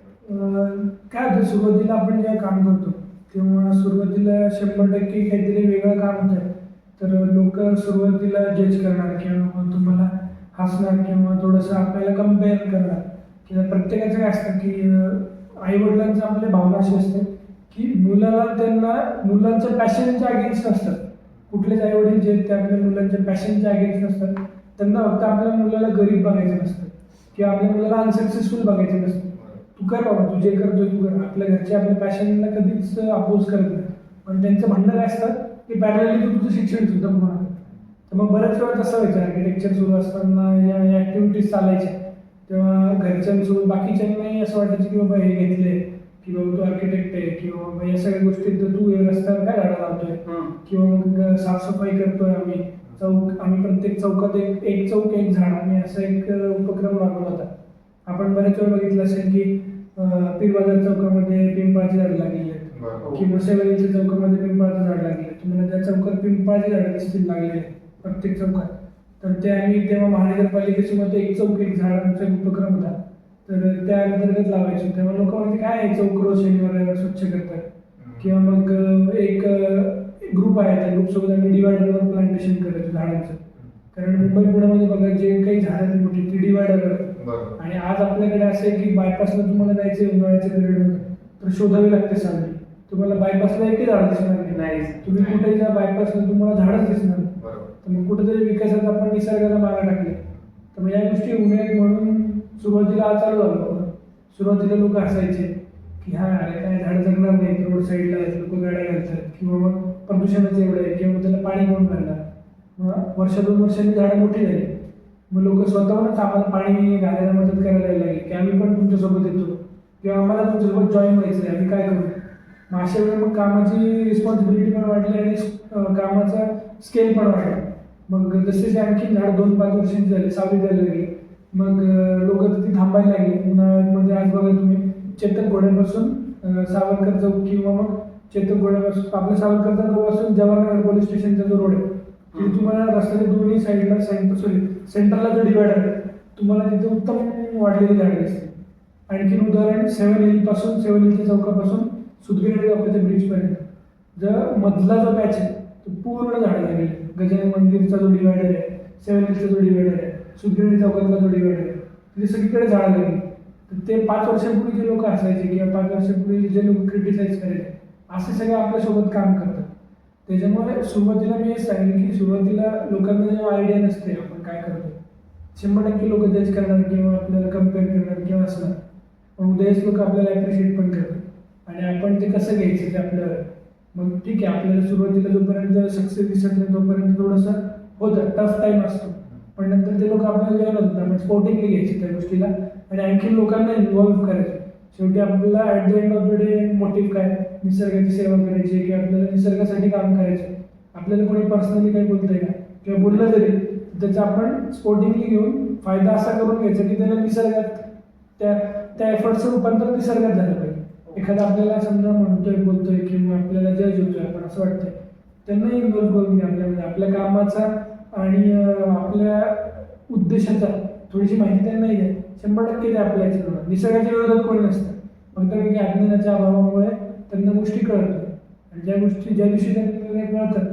काय होतं, सुरुवातीला आपण जेव्हा काम करतो तेव्हा सुरुवातीला 100% काहीतरी वेगळं काम होतं, तर लोक सुरुवातीला जज करणार किंवा मग तुम्हाला हसणार किंवा थोडंसं आपल्याला कम्पेअर करणार. किंवा प्रत्येकाचं काय असतं की आईवडिलांचं आपल्या भावना अशी असते की मुलांच्या पॅशनच्या अगेन्स्ट नसतात. कुठलेच आईवडील जे आहेत ते आपल्या मुलांच्या पॅशनच्या अगेन्स्ट नसतात. त्यांना फक्त आपल्या मुलाला गरीब बघायचं नसतं किंवा आपल्या मुलाला अनसक्सेसफुल बघायचं नसतं. तू कर बाबा, तू जे करतोय तू कर. आपल्या घरचे आपल्या पॅशनला कधीच अपोज करत नाही, पण त्यांचं म्हणणं काय असतं की पॅरलली तू तुझं शिक्षण सुद्धा पूर्ण कर. तर मग बऱ्याच वेळा कसं व्हायचं, आर्किटेक्चर सुरू असताना या ॲक्टिव्हिटीज चालायच्या तेव्हा घरच्यांसोबत बाकीच्यांनाही असं वाटायचं की बाबा हे घेतले की बाबा तू आर्किटेक्ट आहे किंवा बाबा या सगळ्या गोष्टीत तर तू रस्त्यावर काय झाडं लावतोय किंवा मग साफसफाई करतोय आम्ही प्रत्येक चौकात एक चौक एक झाड, आम्ही असा एक उपक्रम राबवला होता. आपण बऱ्याच वेळ बघितलं असेल की पीरबाजार चौकामध्ये पिंपळाची झाडं लागलेली आहेत किंवा सेवरीच्या चौकामध्ये पिंपळाचं झाड लागले. तुम्हाला त्या चौकात पिंपळाची झाडं दिसतील लागलेले प्रत्येक चौकात. तर ते आम्ही तेव्हा महानगरपालिकेसोबत एक चौक एक झाड आमचा उपक्रम होता, तर त्या अंतर्गत लावायचो. तेव्हा लोक म्हणजे काय चौक रोज शनिवार स्वच्छ करतात किंवा मग एक ग्रुप आहे, त्या ग्रुपसोबत आम्ही डिवायडरवर प्लांटेशन करायचो झाडांचं. कारण मुंबई पुण्यामध्ये बघा जे काही झाडं मोठी ती डिवायडर करतात. आणि आज आपल्याकडे असं आहे की बायपासला तुम्हाला जायचं उन्हाळ्याच्या पिरियडमध्ये तर शोधावी लागते सावली. तुम्हाला बायपासला एकही झाड दिसणार नाही. तुम्ही कुठेही जा बायपासला तुम्हाला झाडच दिसणार नाही. तर मग कुठेतरी विकासात आपण निसर्गाला मागे टाकले. तर मग या गोष्टी होऊ नयेत म्हणून सुरुवातीला आज चालू झालं. सुरुवातीला लोक असायचे की हा अरे काय झाड जगणार नाही, रोड साईडला लोक गाड्या घालतात किंवा मग प्रदूषणाचं एवढं आहे किंवा मग त्याला पाणी कोण घालणार. मग वर्ष 2 वर्षांनी झाडं मोठी झाली, मग लोक स्वतःहूनच आम्हाला पाणी घालायला मदत करायला लागले की आम्ही पण तुमच्यासोबत येतो किंवा आम्हाला तुमच्यासोबत जॉईन व्हायचं आहे, आम्ही काय करू. मग अशा वेळी मग कामाची रिस्पॉन्सिबिलिटी पण वाढली आणि कामाचा स्केल पण वाढला. मग जसे आणखी झाड 2-5 वर्षांची झाली, सावली द्यायला लागली, मग लोक तिथे थांबायला लागले. उन्हाळ्यामध्ये आज बघा तुम्ही चेतक घोड्यापासून सावरकर चौक किंवा मग चेतक घोड्यापासून आपल्या सावरकर चौकापासून जवाहरनगर पोलीस स्टेशनचा जो रोड आहे तिथे तुम्हाला रस्त्याच्या दोन्ही साईडला सेंटरला जो डिवायडर आहे तुम्हाला तिथे उत्तम वाढलेली झाडं दिसते. आणखीन उदाहरण 7 हिलच्या चौकापासून सुदगिरडी चौकाच्या ब्रिजपर्यंत जर मधला जो पॅच आहे तो पूर्ण झाडं लागेल. गजानन मंदिरचा जो डिवायडर आहे, 7 हिलचा जो डिवायडर आहे, सुदगिरडी चौकातला जो डिवायडर आहे तिथे सगळीकडे झाडं लागली. तर ते 5 वर्षांपूर्वी जे लोक असायचे किंवा 5 वर्षांपूर्वी जे लोक क्रिटिसाइज करायचे असे सगळे आपल्यासोबत काम करतात. त्याच्यामुळे सुरुवातीला मी हे सांगेन की सुरुवातीला लोकांना जेव्हा आयडिया नसते आपण काय करतो 100% लोक जज करणार किंवा आपल्याला कम्पेअर करणार किंवा असणार, पण उद्याच लोक आपल्याला ॲप्रिशिएट पण करतात आणि आपण ते कसं घ्यायचं ते आपल्याला. मग ठीक आहे, आपल्याला सुरुवातीला जोपर्यंत सक्सेस दिसत नाही तोपर्यंत थोडंसं होतं, टफ टाईम असतो, पण नंतर ते लोक आपल्याला जॉईन होतात. आपण स्पोर्टिंगली घ्यायचे त्या गोष्टीला आणि आणखी लोकांना इन्व्हॉल्व्ह करायचं. शेवटी आपल्याला at the end of the day motive काय, निसर्गाची सेवा करायची किंवा आपल्याला निसर्गासाठी काम करायचं. आपल्याला कोणी पर्सनली काही बोलतंय का किंवा बोललं तरी त्याचा आपण स्पोर्टिंगली घेऊन फायदा असा करून घ्यायचा की त्याला निसर्गात त्या एफर्टचं रूपांतर निसर्गात झालं पाहिजे. एखादा आपल्याला समजा म्हणतोय बोलतोय किंवा आपल्याला जज होतोय आपण असं वाटतंय त्यांनाही इन्व्हॉल्व्ह करून घ्या आपल्यामध्ये. आपल्या कामाचा आणि आपल्या उद्देशाचा थोडीशी माहिती त्यांनाही द्या. 100% ते आपल्या याच्यावर निसर्गाच्या विरोधात कोणी नसतं, फक्त काही अज्ञानाच्या अभावामुळे त्यांना गोष्टी कळत नाही. आणि ज्या दिवशी त्यांना कळतात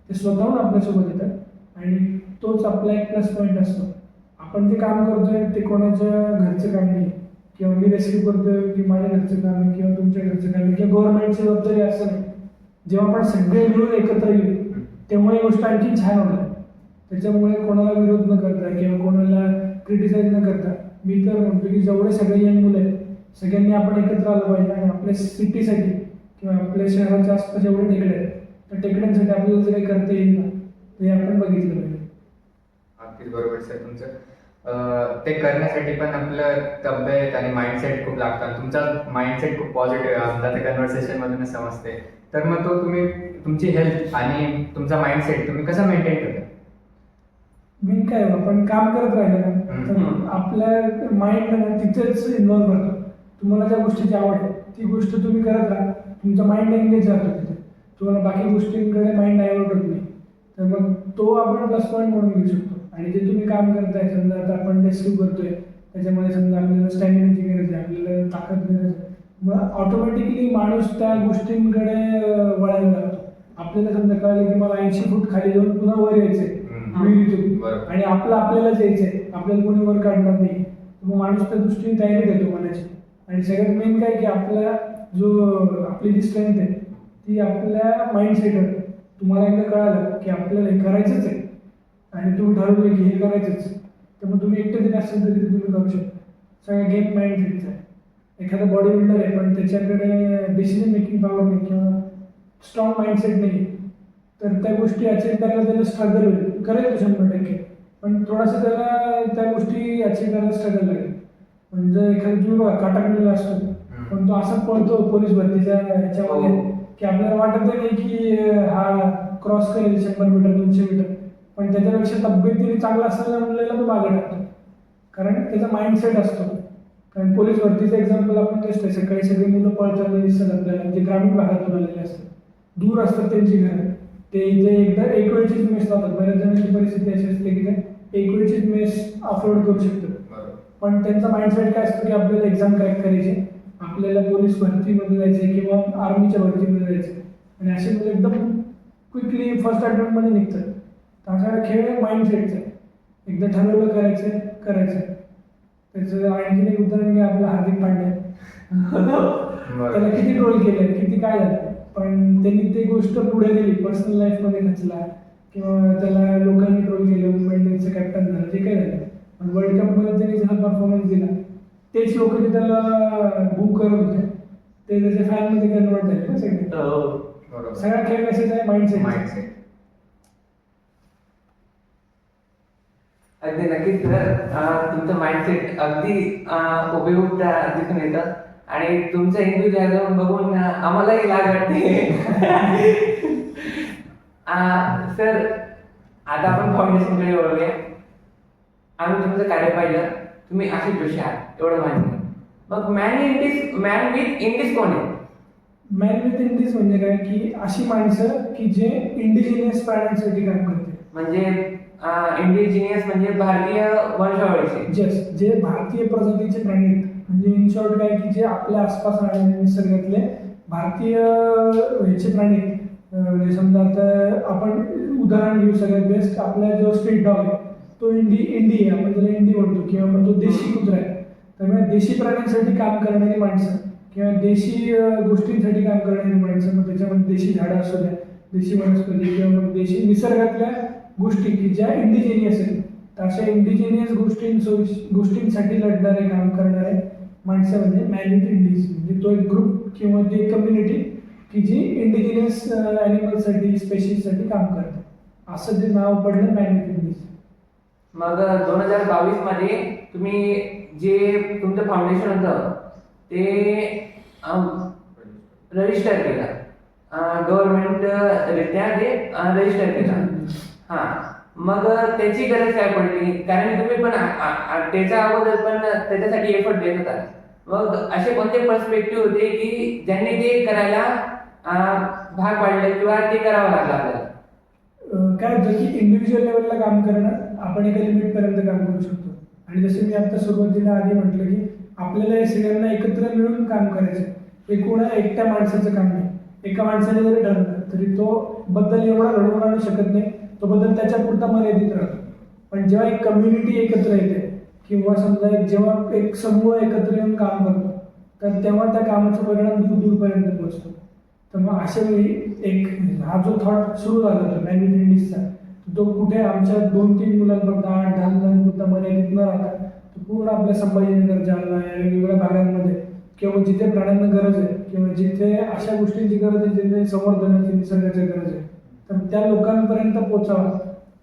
ते स्वतःहून आपल्यासोबत येतात आणि तोच आपला एक प्लस पॉईंट असतो. आपण जे काम करतोय ते कोणाच्या घरचं काम नाही किंवा मी रेस्क्यू करतोय की माझ्या घरचं काम आहे किंवा तुमच्या घरचं काम आहे किंवा गव्हर्नमेंटची जबाबदारी असं नाही. जेव्हा आपण सगळे मिळून एकत्र येऊ तेव्हा ही गोष्ट आणखी छान होणार. त्याच्यामुळे कोणाला विरोध न करता किंवा कोणाला क्रिटिसाइज न करता मी तर म्हणतो की जेवढे सगळे यंग मुलं आहेत सगळ्यांनी आपण एकत्र आलं पाहिजे आणि आपल्या सिटीसाठी किंवा आपल्या शहराच्या आसपास जेवढे टेकडे आहेत त्या टेकड्यांसाठी आपल्याला जे काही करता येईल ना ते आपण बघितलं पाहिजे. अगदी बरोबर सर तुमचं. ते करण्यासाठी पण आपलं तब्येत आणि माइंडसेट खूप लागतात. तुमचा माइंडसेट खूप पॉझिटिव्ह आहे, आमचा त्या कन्व्हर्सेशन मधूनच समजते. तर मग तो तुम्ही तुमची हेल्थ आणि तुमचा माइंडसेट तुम्ही कसं मेंटेन करता? मी काय आपण काम करत राहिलं ना तर आपल्या माइंड ना तिथेच इन्व्हॉल्व राहतो. तुम्हाला ज्या गोष्टीची आवड आहे ती गोष्ट तुम्ही करत राहा, तुमचा माइंड एंगेज राहतो तिथे, तुम्हाला बाकी गोष्टींकडे माइंड डायव्हर्ट होत नाही. तर मग तो आपण प्लस पॉईंट म्हणून घेऊ शकतो. आणि जे तुम्ही काम करताय, समजा आता आपण रेस्क्यू करतोय, त्याच्यामध्ये समजा आपल्याला स्टॅमिनाची गरज आहे, आपल्याला ताकद गरज आहे, मग ऑटोमॅटिकली माणूस त्या गोष्टींकडे वळायला लागतो. आपल्याला समजा कळलं की मला 80 फूट खाली जाऊन पुन्हा वर यायचंय विहिरीतून, बरोबर. आणि आपल्यालाच यायचंय, आपल्याला कोणी वर काढणार नाही, तर मग माणूस त्या दृष्टीने तयारी देतो मनाची. आणि सगळ्यात मेन काय की आपला जो आपली जी स्ट्रेंथ आहे ती आपल्या माइंडसेटवर. तुम्हाला एकदा कळालं की आपल्याला हे करायचंच आहे आणि तुम्ही ठरवलं की हे करायचंच, तर मग तुम्ही एकटं जरी असेल तरी ते तुम्ही करू शकता. सगळ्या गेम माइंडसेटचा आहे. एखादा बॉडी बिल्डर आहे पण त्याच्याकडे डिसिजन मेकिंग पॉवर नाही किंवा स्ट्रॉंग माइंडसेट नाही, तर त्या गोष्टी अचीव करायला त्याला स्ट्रगल होईल. करेल तो 100%, पण थोडासा त्याला त्या गोष्टी अचीव करायला स्ट्रगल लागेल. म्हणजे एखादा तुम्ही बघा काटाकलेला असतो, पण तो असा पळतो पोलीस भरतीच्या ह्याच्यामध्ये की आपल्याला वाटत नाही की हा क्रॉस करेल 100 मीटर 200 मीटर, पण त्याच्यापेक्षा तब्येतीने चांगला असलेला म्हणलेला तो मागे टाकतो, कारण त्याचा माइंडसेट असतो. कारण पोलीस भरतीचं एक्झाम्पल आपण तेच आहे, सकाळी सगळी मुलं पळताना दिसतात आपल्याला, जे ग्रामीण भागातून आलेले असतात, दूर असतात त्यांची घरं, ते जे एकदा एक वेळचीच मेस लावतात. बऱ्याच जणांची परिस्थिती अशी असते की ते एक वेळचीच मेस अफोर्ड करू शकतात, पण त्यांचा माइंडसेट काय असतो की आपल्याला एक्झाम क्रॅक करायची, आपल्याला पोलीस भरतीमध्ये जायचे किंवा आर्मीच्या भरतीमध्ये जायचे, आणि असे मुलं एकदम क्विकली फर्स्ट अटेम्प्टमध्ये निघतात. तर असा खेळ माइंडसेटचा आहे. एकदा ठरवलं करायचं करायचं. त्याचं आणखीन एक उदाहरण घ्या, आपला हार्दिक पांड्या. त्याला किती ट्रोल केलं, किती काय झालं, पण त्यांनी ती गोष्ट पुढे गेली, पर्सनल लाईफमध्ये खचला किंवा त्याला लोकांनी ट्रोल केलं, मुंबई इंडियन्सचं कॅप्टन झालं, जे काय झालं, पण वर्ल्ड कपमध्ये त्यांनी जसा परफॉर्मन्स दिला तेच लोक जे त्याला बुक करत होते ते त्याच्या फॅनमध्ये कन्वर्ट झाले ना सगळे. सगळा खेळ कशाचा आहे, माइंडसेट. अगदी नक्कीच सर, तुमचं माइंडसेट अगदी उपयुक्त दिसून येतं आणि तुमचं एन्थुझियाझम बघून आम्हालाही लाज वाटते. सर, आता आपण फाउंडेशनकडे वळूया. आम्ही तुमचं कार्य पाहिलं, तुम्ही आशिष जोशी आहात एवढं माहिती आहे. मग मॅन विथ इंडिज कोण आहे? मॅन विथ इंडिज म्हणजे काय की अशी माणसं की जे इंडिजिनियस प्राण्यांसाठी काम करते. म्हणजे इंडिजिनियस म्हणजे भारतीय वंशावळीचे. जे भारतीय प्रजातीचे प्राणी आहेत, म्हणजे इन शॉर्ट काय की जे आपल्या आसपास राहणारे निसर्गातले भारतीय ह्याचे प्राणी आहेत. म्हणजे समजा आता आपण उदाहरण घेऊ सगळ्यात बेस्ट, आपला जो स्ट्रीट डॉग आहे तो इंडी आहे, आपण त्याला इंडी म्हणतो, किंवा मग तो देशी कुत्रा आहे. त्यामुळे देशी प्राण्यांसाठी काम करणारी माणसं किंवा देशी गोष्टींसाठी काम करणारी माणसं, मग त्याच्यामध्ये देशी झाडं असू द्या, देशी वनस्पती किंवा मग देशी निसर्गातल्या गोष्टी की ज्या इंडिजिनियस आहेत, तर अशा इंडिजिनियस गोष्टींसाठी लढणारे काम करणारे माणसं म्हणजे मॅन विथ इंडिज. म्हणजे तो एक ग्रुप किंवा ती एक कम्युनिटी की जी इंडिजिनियस ॲनिमल्ससाठी स्पेशीजसाठी काम करते, असं जे नाव पडलं मॅन विथ इंडिज. मग 2022 मध्ये तुम्ही जे तुमचं फाउंडेशन होतं ते रजिस्टर केलं, गव्हर्नमेंट रित्या ते रजिस्टर केलं. हां, मग त्याची गरज काय पडली? कारण तुम्ही पण त्याच्या अगोदर पण त्याच्यासाठी एफर्ट देत होता. मग असे कोणते पर्स्पेक्टिव्ह होते की ज्यांनी ते करायला भाग पाडलं किंवा ते करावं लागलं आपल्याला? काय होतं की इंडिव्हिज्युअल लेवलला काम करणं आपण एका लिमिटपर्यंत काम करू शकतो. आणि जसं मी आता सुरुवातीला आधी म्हटलं की आपल्याला हे सगळ्यांना एकत्र मिळून काम करायचं. हे कोणा एकट्या माणसाचं काम नाही. एका माणसाने जरी ठरवलं तरी तो बदल एवढा घडवून आणू शकत नाही, तो बदल त्याच्या पुरता मर्यादित राहतो. पण जेव्हा एक कम्युनिटी एकत्र येते किंवा समजा जेव्हा एक समूह एकत्र येऊन काम करतो, तर तेव्हा त्या कामाचा परिणाम दूरपर्यंत पोहोचतो. तर मग अशा वेळी एक हा जो थॉट सुरू झाला होता मॅन विथ इंडिजचा, तो कुठे आमच्या 2-3 मुलांपुरता 8-10 मुलांपुरता मर्यादित न राहता तो पूर्ण आपल्या संभाजीनगर, जालना या वेगवेगळ्या भागांमध्ये किंवा जिथे प्राण्यांना गरज आहे किंवा जिथे अशा गोष्टींची गरज आहे, जिथे संवर्धनाची निसर्गाची गरज आहे, तर त्या लोकांपर्यंत पोचावा.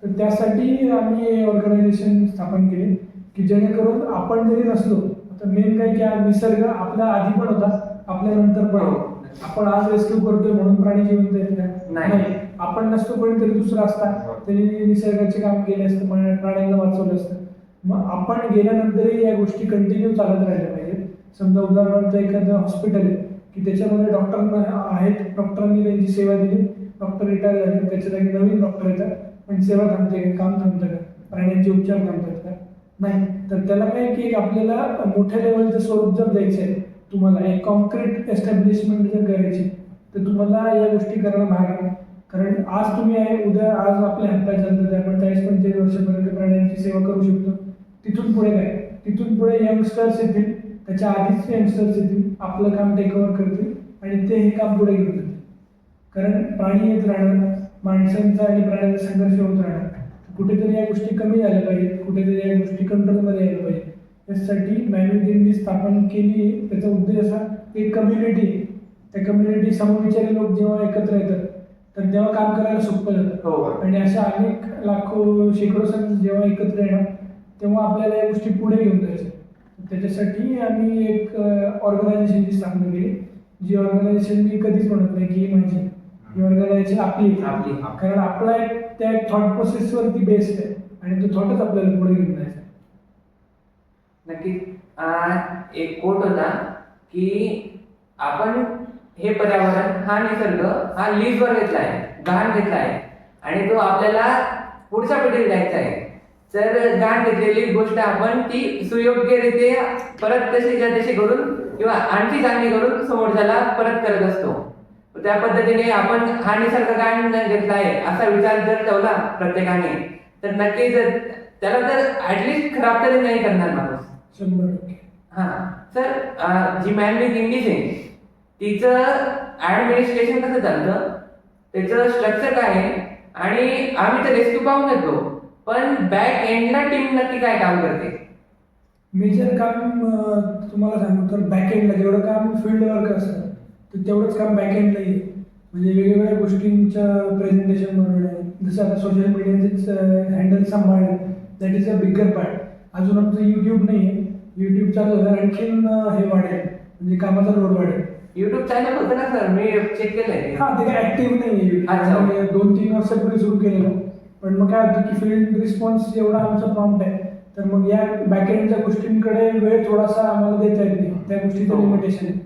तर त्यासाठी आम्ही ऑर्गनायझेशन स्थापन केली की जेणेकरून आपण जरी नसलो तर मेन काय की हा निसर्ग आपल्या आधी पण होता, आपल्या नंतर पण होता. आपण आज रेस्क्यू करतोय म्हणून प्राणी जिवंत आहेत का? नाही. आपण नसतो पण तरी दुसरा असता त्यांनी निसर्गाचे काम केले असतं, प्राण्यांना वाचवलं असतं. मग आपण गेल्यानंतरही या गोष्टी कंटिन्यू चालत राहिल्या पाहिजेत. समजा उदाहरणार्थ एखादं हॉस्पिटल आहे की त्याच्यामध्ये डॉक्टर आहेत, डॉक्टरांनी त्यांची सेवा दिली, डॉक्टर रिटायर झाले, त्याच्या जागी नवीन डॉक्टर येतात, पण सेवा थांबते का, काम थांबतं का, प्राण्यांचे उपचार थांबतात का? नाही. तर त्याला काय की आपल्याला मोठ्या लेवलचं स्वरूप जर द्यायचं आहे, तुम्हाला एक कॉन्क्रीट एस्टॅब्लिशमेंट जर करायची तर तुम्हाला या गोष्टी करणं भाग आहे. कारण आज तुम्ही आहे, उद्या आज आपले हातपाय चालतात, आपण 40-45 वर्षापर्यंत प्राण्यांची सेवा करू शकतो. तिथून पुढे काय, तिथून पुढे यंगस्टर्स येतील, त्याच्या आधीच यंगस्टर्स येतील, आपलं काम टेक ओव्हर करतील आणि ते हे काम पुढे घेऊन जातील. कारण प्राणी येत राहणार, माणसांचा आणि प्राण्यांचा संघर्ष होत राहणार. कुठेतरी या गोष्टी कमी झाल्या पाहिजेत, कुठेतरी या गोष्टी कंट्रोलमध्ये यायला पाहिजे. यासाठी मॅनेजमेंटनी स्थापन केली. त्याचा उद्देश असा की कम्युनिटी, त्या कम्युनिटी समविचारी लोक जेव्हा एकत्र येतात तर तेव्हा काम करायला सोपं जातं. आणि अशा अनेक लाखो शेकडो जण जेव्हा एकत्र येणार तेव्हा आपल्याला या गोष्टी पुढे घेऊन जायच्या. त्याच्यासाठी आम्ही एक ऑर्गनायझेशनची स्थापना केली, जी ऑर्गनायझेशन मी कधीच म्हणत नाही की ही माझी, ही ऑर्गनायझेशन आपली. कारण आपला एक त्या थॉट प्रोसेसवरती बेस्ड आहे आणि तो थॉटच आपल्याला पुढे घेऊन जायचा. नक्कीच एक कोट होता की आपण हे पर्यावरण, हा निसर्ग हा लीजवर घेतला आहे, गहाण घेतला आहे आणि तो आपल्याला पुढच्या पिढीला द्यायचा आहे. तर गहाण घेतलेली गोष्ट आपण ती सुयोग्यरित्या परत तशीच्या तशी करून किंवा आणखी चांगली करून समोरच्याला परत करत असतो. त्या पद्धतीने आपण हा निसर्ग गहाण घेतला आहे असा विचार जर ठेवला प्रत्येकाने तर नक्कीच त्याला तर ऍटलिस्ट खराब तरी नाही करणार माणूस. 100%. हा सर, जी मॅन विथ इंग्लिश आहे तिचं ऍडमिनिस्ट्रेशन कसं चालतं, त्याचं स्ट्रक्चर काय आहे आणि आम्ही तर रेस्क्यू पाहून येतो पण बॅक एंडला टीम नक्की काय काम करते? मेजर काम तुम्हाला सांगू तर बॅकएंडला जेवढं काम फील्ड वर्क असतं तर तेवढंच काम बॅकएंडला येईल. म्हणजे वेगवेगळ्या गोष्टींचं प्रेझेंटेशन बनवणे, जसं आता सोशल मीडियाचेच हँडल सांभाळणे, that is a bigger part. अजून आमचं यूट्यूब नाही आहे, यूट्यूब चालू झालं आणखीन हे वाढेल, म्हणजे कामाचा लोड वाढेल. युट्यूब चॅनल होतं ना सर, मी चेक केलंय. हां, ते काय ऍक्टिव्ह नाही आहे, 2-3 वर्षापूर्वी सुरू केलेलं. पण मग काय होतं की फील्ड रिस्पॉन्स एवढा आमचा प्रॉम्प्ट आहे तर मग या बॅकएंडच्या गोष्टींकडे वेळ थोडासा आम्हाला देता येत नाही, त्या गोष्टीचं लिमिटेशन आहे.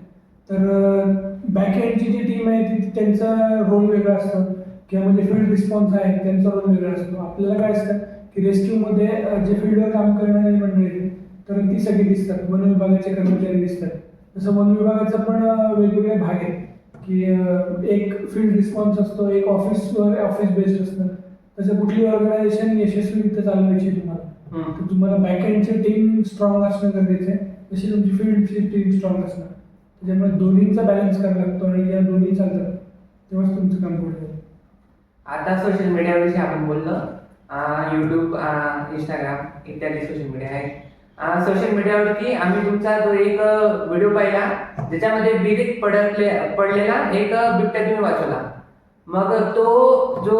तर बॅकएंडची जी टीम आहे ती त्यांचा रोल वेगळा असतो किंवा म्हणजे फील्ड रिस्पॉन्स आहे त्यांचा रोल वेगळा असतो. आपल्याला काय असतं की रेस्क्यूमध्ये जे फील्डवर काम करणारी मंडळी आहेत तर ती सगळी दिसतात, वन विभागाचे कर्मचारी दिसतात. तसं वन विभागाचा पण वेगवेगळे भाग आहेत की एक फील्ड रिस्पॉन्स असतो, एक ऑफिस बेस्ड असतं. तसं कुठली ऑर्गनायझेशन यशस्वीरित्या चालवायची तुम्हाला तर तुम्हाला बॅकएंडची टीम स्ट्रॉंग असणं गरजेचं आहे, तशी तुमची फील्डची टीम स्ट्रॉंग असणं. त्याच्यामुळे दोन्हींचा बॅलन्स करावा लागतो आणि या दोन्ही चालतात तेव्हाच तुमचं काम पुढे जाईल. आता सोशल मीडियाविषयी आपण बोललो, यूट्यूब, इंस्टाग्राम इत्यादी सोशल मीडिया आहेत. सोशल मीडियावरती आम्ही तुमचा जो एक व्हिडिओ पाहिला ज्याच्यामध्ये विहिरीत पडलेला एक बिबट्या तुम्ही वाचवला. मग तो जो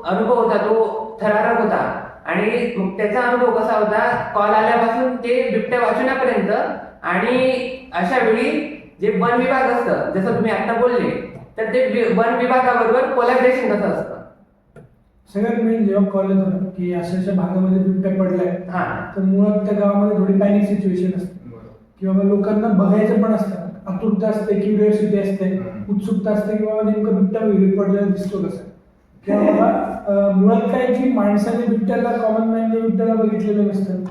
अनुभव होता तो थरारक होता आणि मग त्याचा अनुभव कसा होता, कॉल आल्यापासून ते बिबट्या वाचवण्यापर्यंत. आणि अशा वेळी जे वन विभाग असतं, जसं तुम्ही आता बोलले, तर ते वन विभागाबरोबर कोलॅबरेशन कसं असतं? सगळ्यात मेन जेव्हा कॉल येतो ना की अशा भागामध्ये बिबट्या पडलाय तर मुळात त्या गावामध्ये थोडी पॅनिक सिच्युएशन असते किंवा लोकांना बघायचं पण असतं, आतुरता असते, क्युरिओसिटी असते, उत्सुकता असते की बाबा नेमकं बिबट्या विहिरीत पडलेला दिसतो कसं. किंवा बाबा मुळात काय की माणसाने बिबट्याला, कॉमन मॅनने बिबट्याला बघितलेलं नसतं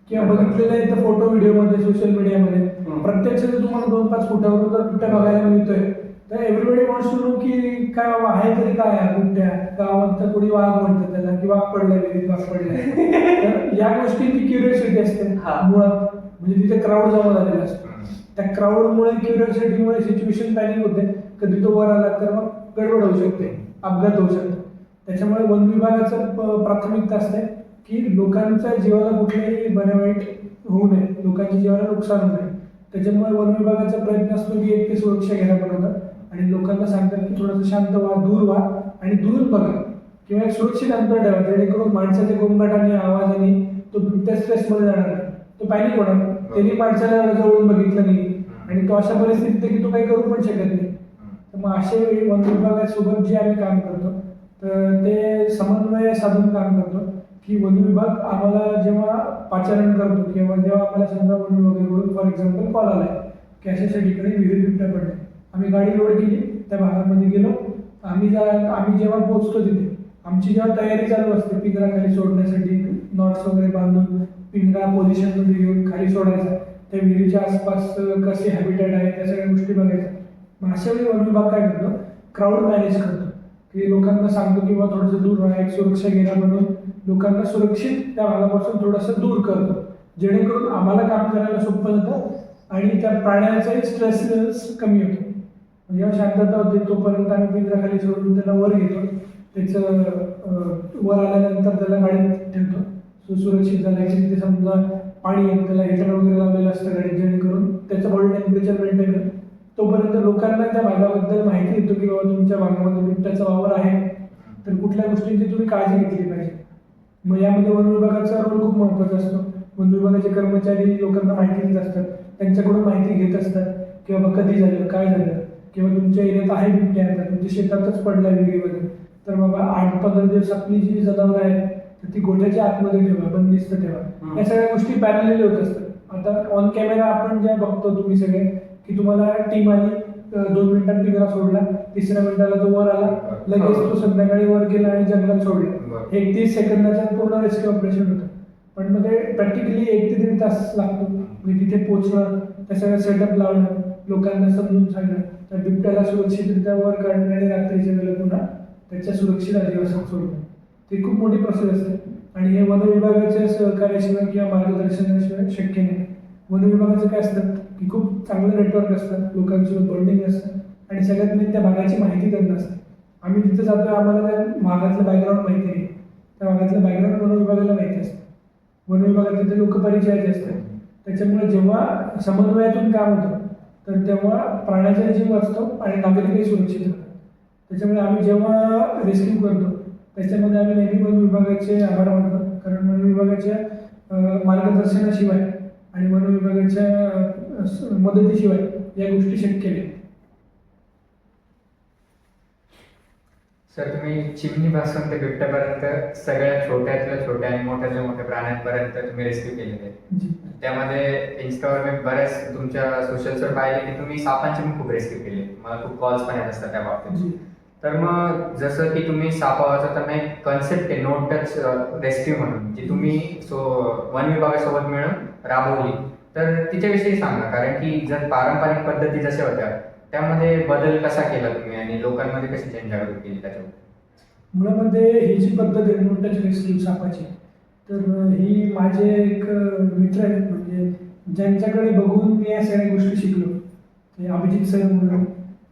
किंवा बघितलेलं आहे तर फोटो व्हिडिओमध्ये सोशल मीडियामध्ये. प्रत्यक्ष जर तुम्हाला 2-5 फुटावरून जर बिबट्या बघायला मिळतोय तर एव्हरीबडी वॉन्ट्स टू नो की काय बाबा आहे तरी काय आहे बिबट्या. गावात तर कोणी वाघ म्हणतं त्याला की वाघ पडलाय विहिरीत, वाघ पडलाय. तर या गोष्टींची क्युरिओसिटी असते मुळात, म्हणजे तिथे क्राऊड जमा झालेला असतो. त्या क्राऊडमुळे, क्युरिओसिटीमुळे सिच्युएशन पॅनिक होते. कधी तो वर आला तर मग गडबड होऊ शकते, अपघात होऊ शकतो. त्याच्यामुळे वन विभागाचं प्राथमिकता असते की लोकांच्या जीवाला कुठल्याही बऱ्या वाईट होऊ नये, लोकांच्या जीवाला नुकसान होऊ नये. त्याच्यामुळे वन विभागाचा प्रयत्न असतो की एक ते सुरक्षा घ्यायला बनवतात आणि लोकांना सांगतात की थोडंसं शांत व्हा, दूर व्हा आणि दुरून बघा किंवा एक सुरक्षित अंतर ठेवा जेणेकरून माणसाच्या गोंगाटाने, आवाजाने तो बिबट्या स्ट्रेसमध्ये जाणार नाही, तो पॅनिक होणार, त्यांनी माणसाला जवळून बघितलं नाही आणि तो अशा परिस्थितीत आहे की तो काही करू पण शकत नाही. तर मग अशा वेळी वन विभागासोबत जे आम्ही काम करतो तर ते समन्वय साधून काम करतो की वन विभाग आम्हाला जेव्हा पाचारण करतो किंवा जेव्हा आम्हाला समजा वन विभागाकडून फॉर एक्झाम्पल कॉल आला की अशा ठिकाणी विहिरीत बिबट्या पडले, आम्ही गाडी लोड केली, त्या भागामध्ये गेलो, आम्ही जेव्हा पोहोचतो तिथे आमची जेव्हा तयारी चालू असते पिंजरा खाली सोडण्यासाठी, नॉट्स वगैरे बांधून पिंजरा पोझिशनमध्ये घेऊन खाली सोडायचा, त्या विहिरीच्या आसपास कसे हॅबिटेट आहे त्या सगळ्या गोष्टी बघायच्या. मग अशा वेळी वन विभाग काय करतो, क्राऊड मॅनेज करतो की लोकांना सांगतो किंवा थोडंसं दूर राहा, एक सुरक्षा घेणं म्हणून लोकांना सुरक्षित त्या भागापासून थोडंसं दूर करतो, जेणेकरून आम्हाला काम करायला सोपं जातं आणि त्या प्राण्याचाही स्ट्रेस कमी होतो. जेव्हा शांतता होते तोपर्यंत आम्ही पिंजरा खाली सोडून त्याला वर घेतो, त्याचं वर आल्यानंतर त्याला गाडीत ठेवतो, सुरक्षित झालं की तिथे समजा पाणी आहे त्याला हिटर वगैरे लावलेलं असतं गाडीत, जेणेकरून त्याचं बॉडी टेम्परेचर मेंटेन होईल. तोपर्यंत लोकांना त्या भागाबद्दल माहिती येतो की बाबा तुमच्या भागामध्ये बिबट्याचा वावर आहे, तर कुठल्या गोष्टींची तुम्ही काळजी घेतली पाहिजे. मग यामध्ये वन विभागाचा रोल खूप महत्त्वाचा असतो. वन विभागाचे कर्मचारी लोकांना माहिती देत असतात, त्यांच्याकडून माहिती घेत असतात की बाबा कधी झालं, काय झालं, किंवा तुमच्या एरियात आहे बिबट्या, तुमच्या शेतातच पडला विहिरीमध्ये, तर बाबा 8-15 दिवस आपली जी जनावरं आहेत तर ती गोठ्याच्या आतमध्ये ठेवा, बंदिस्त ठेवा. या सगळ्या गोष्टी पॅरलली होत असतात. आता ऑन कॅमेरा आपण ज्या बघतो तुम्ही सगळे की तुम्हाला टीम आली, 2 मिनिटात पिंजरा सोडला, 3ऱ्या मिनिटाला तो वर आला, लगेच तो संध्याकाळी वर गेला आणि जंगलात सोडला. 31 सेकंदाच्या पूर्ण रेस्क्यू ऑपरेशन होतं. पण मग ते प्रॅक्टिकली 1 ते 1.5 तास लागतो. म्हणजे तिथे पोहोचणं, त्या सगळं सेटअप लावणं, लोकांना समजून सांगणं, त्या बिबट्याला सुरक्षितरित्या वर काढणं आणि रात्रीच्या वेळेला पुन्हा त्याच्या सुरक्षित अधिवासात सोडणं, ते खूप मोठी प्रोसेस असते आणि हे वन विभागाच्या सहकार्याशिवाय किंवा मार्गदर्शनाशिवाय शक्य नाही. वन विभागाचं काय असतं की खूप चांगलं नेटवर्क असतं, लोकांसोबत बॉन्डिंग असतं आणि सगळ्यात मेन त्या भागाची माहिती त्यांना असते. आम्ही तिथे जातो, आम्हाला त्या भागातलं बॅकग्राऊंड माहिती नाही, त्या भागातलं बॅकग्राऊंड वन विभागाला माहिती असतं. वन विभागात तिथे लोकपरिचयाचे असतात. त्याच्यामुळे जेव्हा समन्वयातून काम होतं तर तेव्हा प्राण्याचा जीव वाचतो आणि नागरिकही सुरक्षित राहतात. त्याच्यामुळे आम्ही जेव्हा रेस्क्यू करतो त्याच्यामध्ये आम्ही नेहमी वन विभागाचे आभार मानतो, कारण वन विभागाच्या मार्गदर्शनाशिवाय आणि वन विभागाच्या मदतीशिवाय या गोष्टी शक्य नाही. सर, तुम्ही चिमणीपासून ते बिबट्यापर्यंत सगळ्या छोट्यातल्या छोट्या आणि मोठ्यातल्या मोठ्या प्राण्यांपर्यंत तुम्ही रेस्क्यू केलेले आहे. त्यामध्ये इन्स्टावर मी बऱ्याच तुमच्या सोशल्सवर पाहिले की तुम्ही सापांचे पण खूप रेस्क्यू केले. मला खूप कॉल्स पण येत असतात त्या बाबतीत. तर मग जसं की तुम्ही सापाचं तर एक कन्सेप्ट आहे नो टच रेस्क्यू म्हणून, जी तुम्ही वन विभागासोबत मिळून राबवली, तर तिच्याविषयी सांगा. कारण की जर पारंपरिक पद्धती जशा होत्या त्यामध्ये बदल कसा केला तुम्ही आणि लोकांमध्ये कशी जनजागृती केली त्याच्यावर? मुळामध्ये ही जी पद्धत आहे नो टच रेस्क्यू सापाची, तर ही माझे एक मित्र आहेत, म्हणजे ज्यांच्याकडे बघून मी या सगळ्या गोष्टी शिकलो, ते अभिजित सर म्हणून.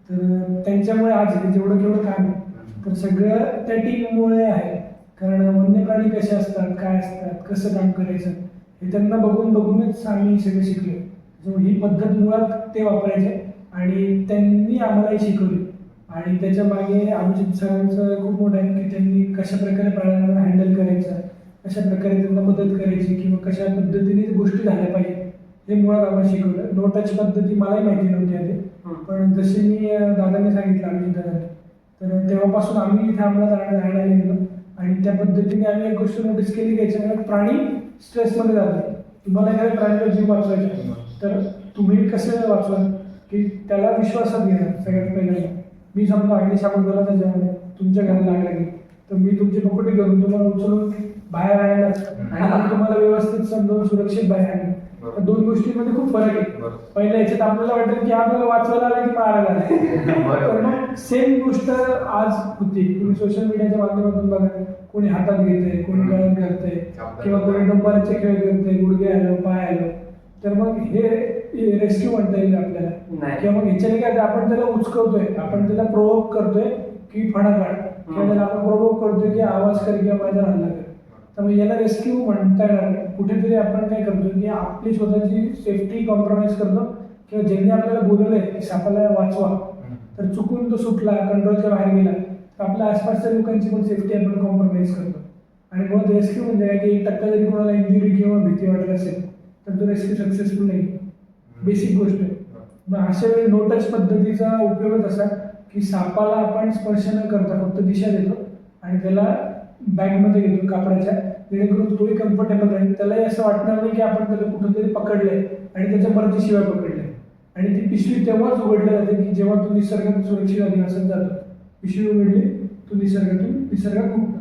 तर त्यांच्यामुळे आज जेवढं केवढं काम आहे तर सगळं त्या टीममुळे आहे. कारण वन्य प्राणी कसे असतात, काय असतात, कसं काम करायचं हे त्यांना बघूनच आम्ही सगळं शिकलो. त्यामुळे ही पद्धत मुळात ते वापरायचे आणि त्यांनी आम्हालाही शिकवली. आणि त्याच्या मागे अभिजित सरांचं खूप मोठं आहे की त्यांनी कशा प्रकारे प्राण्यांना हँडल करायचं, कशा प्रकारे त्यांना मदत करायची किंवा कशा पद्धतीने गोष्टी झाल्या पाहिजे हे मुळात आम्हाला शिकवलं. नो टच पद्धती मलाही माहिती नव्हती आधी, पण जसे मी दादांनी सांगितलं अभिजित दादांनी, तर तेव्हापासून आम्ही इथे आम्हाला राहायला गेलो आणि त्या पद्धतीने आम्ही एक गोष्ट नोटीस केली की याच्यामुळे प्राणी स्ट्रेसमध्ये जातात. तुम्हाला एखाद्या प्राण्याचा जीव वाचवायचा तर तुम्ही कसं वाचवाल की त्याला विश्वासात घेणार. सगळ्यात पहिल्यांदा मी समजा अग्निशामक दलाचा जवान आहे, तुमच्या घराला आग लागली तर मी तुमची पकोटी करून तुम्हाला उचलून बाहेर आणायला आणि तुम्हाला व्यवस्थित समजावून सुरक्षित बाहेर आणलं. तर 2 गोष्टींमध्ये खूप फरक आहे. पहिल्या याच्यात आपल्याला वाटेल की आपल्याला वाचवायला आलं की मारायला आलं, तर मग सेम गोष्ट आज होती. तुम्ही सोशल मीडियाच्या माध्यमातून बघा, कोणी हातात घेतंय, कोणी गळण करतंय किंवा कोणी डंबराचे खेळ करतंय, गुडघे आलं, पाय आलं, तर मग हे रेस्क्यू म्हणता येईल आपल्याला. किंवा मग ह्याच्याने काय आपण त्याला उचकवतोय, आपण त्याला प्रोवोक करतोय की फणा काढ, किंवा त्याला आपण प्रोवोक करतोय की आवाज कर किंवा माझ्या हल्ला कर. त्यामुळे याला रेस्क्यू म्हणता येणार नाही. कुठेतरी आपण काय करतो की आपली स्वतःची सेफ्टी कॉम्प्रोमाइज करतो किंवा ज्यांनी आपल्याला बोलवलंय की सापाला वाचवा, तर चुकून तो सुटला, कंट्रोलच्या बाहेर गेला तर आपल्या आसपासच्या लोकांची पण सेफ्टी आपण कॉम्प्रोमाइज करतो. आणि मुळात रेस्क्यू म्हणजे काय की 1% जरी कोणाला इंजुरी किंवा भीती वाटत असेल तर तो रेस्क्यू सक्सेसफुल नाही. बेसिक गोष्ट आहे. मग अशा वेळी नो टच पद्धतीचा उपयोगच असा की सापाला आपण स्पर्श न करता फक्त दिशा देतो आणि त्याला बॅगमध्ये घेतो कापडाच्या, जेणेकरून तोही कम्फर्टेबल राहील. त्यालाही असं वाटणार नाही की आपण त्याला कुठंतरी पकडलंय आणि त्याच्या मर्जीशिवाय पकडलंय. आणि ती पिशवी तेव्हाच उघडली जाते की जेव्हा तू निसर्गात सुरक्षित अधिवासात जातो. पिशवी उघडली, तू निसर्गात मुक्त.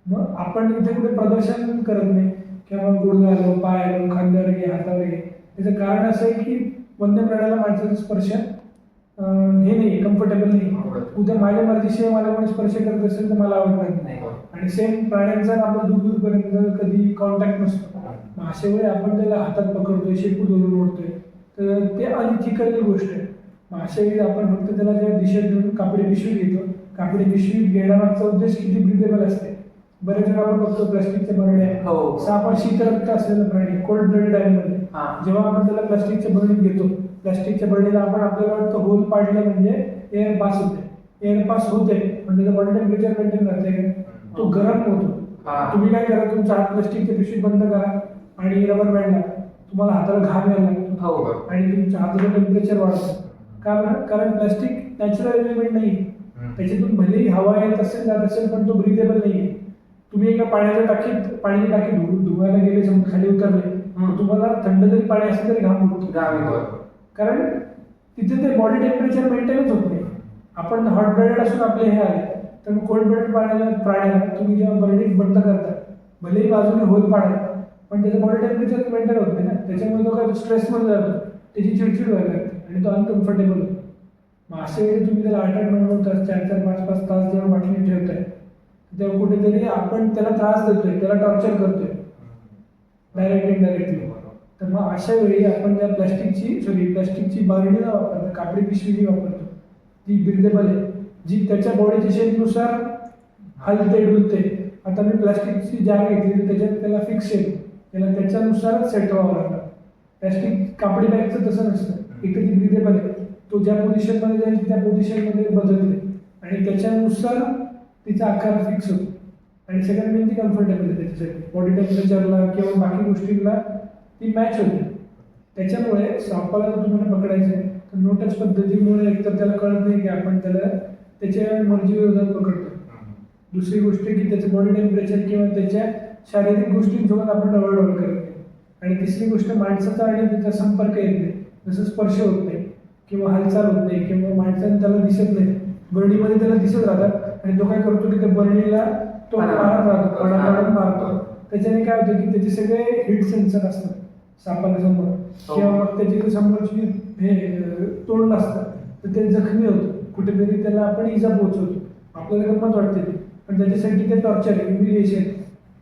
मग आपण इथे कुठे प्रदर्शन करत नाही किंवा गुडघा आलो, पाय आलो, खांद्यावर घे, हातावर घे. त्याचं कारण असं आहे की वन्य प्राण्याला माणसाचा स्पर्श हे नाही, कम्फर्टेबल नाही. उद्या माझ्या मर्जीशिवाय मला कोणी स्पर्श करत असेल तर मला आवडणार नाही. आणि सेम प्राण्यांचा आपला दूरपर्यंत कधी कॉन्टॅक्ट नसतो. मग अशा वेळी आपण त्याला हातात पकडतोय, शेपू धरून ओढतोय, तर ते अनइथिकल गोष्ट आहे. मग अशा वेळी आपण फक्त त्याला जेव्हा दिशा देऊन कापडी पिशवी घेतो. कापडी पिशवी घेण्यामागचा उद्देश किती ब्रिदेबल असते. बरेच वेळा आपण बघतो प्लास्टिकच्या बरड्या, साप शीतरक्त असलेला प्राणी, कोल्ड ब्लडेड मध्ये जेव्हा आपण त्याला प्लास्टिकच्या बरणीत घेतो, प्लास्टिकच्या बरणीला आपण आपल्याला वाटतं होल पाडलं म्हणजे एअर पास होते. एअर पास होते म्हणजे त्याचं बॉडी टेम्परेचर मेंटेन राहते, तो गरम होतो. तुम्ही काय करा, तुमचा हात प्लास्टिकच्या पिशवीत बंद करा आणि रबर बँड लावा. तुम्हाला हाताला घाम यायला लागतो आणि तुमच्या हाताचं टेम्परेचर वाढतं. का बरं? कारण प्लास्टिक नॅचरल एलिमेंट नाही. त्याच्यातून भलेही हवा येत असेल जात असेल पण तो ब्रिदेबल नाही. तुम्ही एका पाण्याची टाकी धुवायला गेले, समजा खाली उतरले, तुम्हाला थंड जरी पाणी असेल तरी घाम उडतो. कारण तिथे ते बॉडी टेम्परेचर मेंटेनच होत नाही. आपण हॉट ब्लडेड असून आपले हे आले तर मग कोल्ड ब्लडेड प्राण्याला तुम्ही जेव्हा बरणीत बंद करता, भलेही बाजूने होल पाडा पण त्याचं बॉडी टेम्परेचर मेंटेन होत नाही ना. त्याच्यामुळे तो काय स्ट्रेसमध्ये जातो, त्याची चिडचिड व्हायला लागते आणि तो अनकम्फर्टेबल होतो. मग अशा वेळी तुम्ही त्याला 8-8, 9-9 तास, 4-4, 5-5 तास जेव्हा बाटलीत ठेवताय तेव्हा कुठेतरी आपण त्याला त्रास देतोय, त्याला टॉर्चर करतोय डायरेक्ट इनडायरेक्टली. तर मग अशा वेळी आपण ज्या प्लास्टिकची बरणी न वापरता कापडी पिशवी जी वापरतो ती ब्रिदेबल आहे, जी त्याच्या बॉडीच्या शेपनुसार हलते डुलते. आता मी प्लास्टिकची जार घेतली तर त्याच्यात त्याला फिक्स शेप, त्याला त्याच्यानुसारच सेट व्हावं लागतं. प्लास्टिक कापडी बॅगचं तसं नसतं. इथे ती ब्रिदेबल आहे, तो ज्या पोझिशनमध्ये जाईल त्या पोझिशनमध्ये बदलते आणि त्याच्यानुसार तिचा आकार फिक्स होतो. आणि सगळ्यात मेन ती कम्फर्टेबल आहे त्याच्यासाठी, बॉडी टेम्परेचरला किंवा बाकी गोष्टींना ती मॅच होते. त्याच्यामुळे सापाला जर तुम्हाला पकडायचं आहे तर नो टच पद्धतीमुळे एकतर त्याला कळत नाही की आपण त्याला त्याच्या मर्जीविरोधात पकडतो. दुसरी गोष्ट की त्याचं बॉडी टेम्परेचर किंवा त्याच्या शारीरिक गोष्टींसोबत आपण डवळडवळ करत नाही. आणि तिसरी गोष्ट माणसाचा आणि त्याचा संपर्क येत नाही, जसं स्पर्श होत नाही किंवा हालचाल होत नाही किंवा माणसाने त्याला दिसत नाही. बरणीमध्ये त्याला दिसत राहतात आणि तो काय करतो की त्या बरणीला तो मारत राहतो, पडापडत मारतो. त्याच्याने काय होतं की त्याचे सगळे हिट सेन्सर असतात सापाला समोर किंवा मग त्याची समोरची हे तोंड असतं तर ते जखमी होतं, कुठेतरी त्याला आपण इजा पोहोचवतो. आपल्याला गंमत वाटते ती, पण त्याच्यासाठी ते टॉर्चर आहे, ह्युमिलिएशन.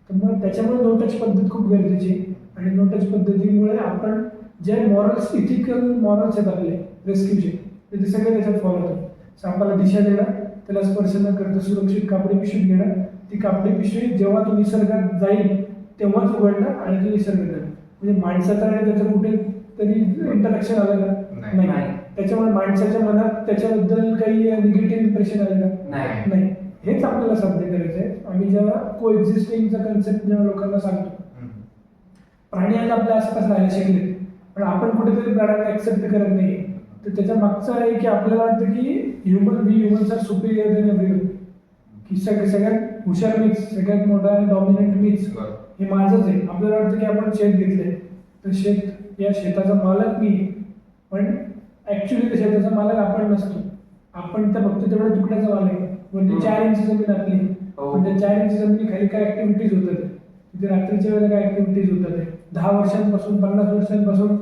तर मग त्याच्यामुळे नो टच पद्धत खूप गरजेची. आणि नो टच पद्धतीमुळे आपण जे मॉरल्स, इथिकल मॉरल्स आहेत आपले रेस्क्यूचे, ते सगळे त्याच्यात फॉलो होतात. सापाला दिशा देणं, त्याला स्पर्श न करता सुरक्षित कापडी पिशवीत घेणं, ती कापडी पिशवी जेव्हा तो निसर्गात जाईल तेव्हाच उघडणं आणि तो निसर्गात जाणं. म्हणजे माणसाचं आणि त्याचं कुठेतरी इंटरॅक्शन आलं का? नाही. त्याच्यामुळे माणसाच्या मनात त्याच्याबद्दल काही निगेटिव्ह इम्प्रेशन आलं का? नाही. हेच आपल्याला साध्य करायचं आहे. आम्ही जेव्हा को एक्झिस्टिंगचा कन्सेप्ट जेव्हा लोकांना सांगतो, प्राणी आज आपल्या आसपास राहायला शिकले पण आपण कुठेतरी प्राण्यांना ऍक्सेप्ट करत नाही. तर त्याच्या मागचं आहे की आपल्याला वाटतं की humans are superior than everyone, की सगळ्यात हुशार मीच, सगळ्यात मोठा डॉमिनंट मीच, हे माझंच आहे. आपल्याला वाटतं की आपण शेत घेतलंय तर या शेताचा मालक मी, पण ऍक्च्युली त्या शेताचा मालक आपण नसतो. आपण तर फक्त तेवढ्या तुकड्याचा मालक आहे. म्हणजे 4 इंच जमीन आपली, पण त्या 4 इंच जमिनीखाली काय ऍक्टिव्हिटीज होतात, तिथे रात्रीच्या वेळेला काय ऍक्टिव्हिटीज होतात. 10 वर्षांपासून 50 वर्षांपासून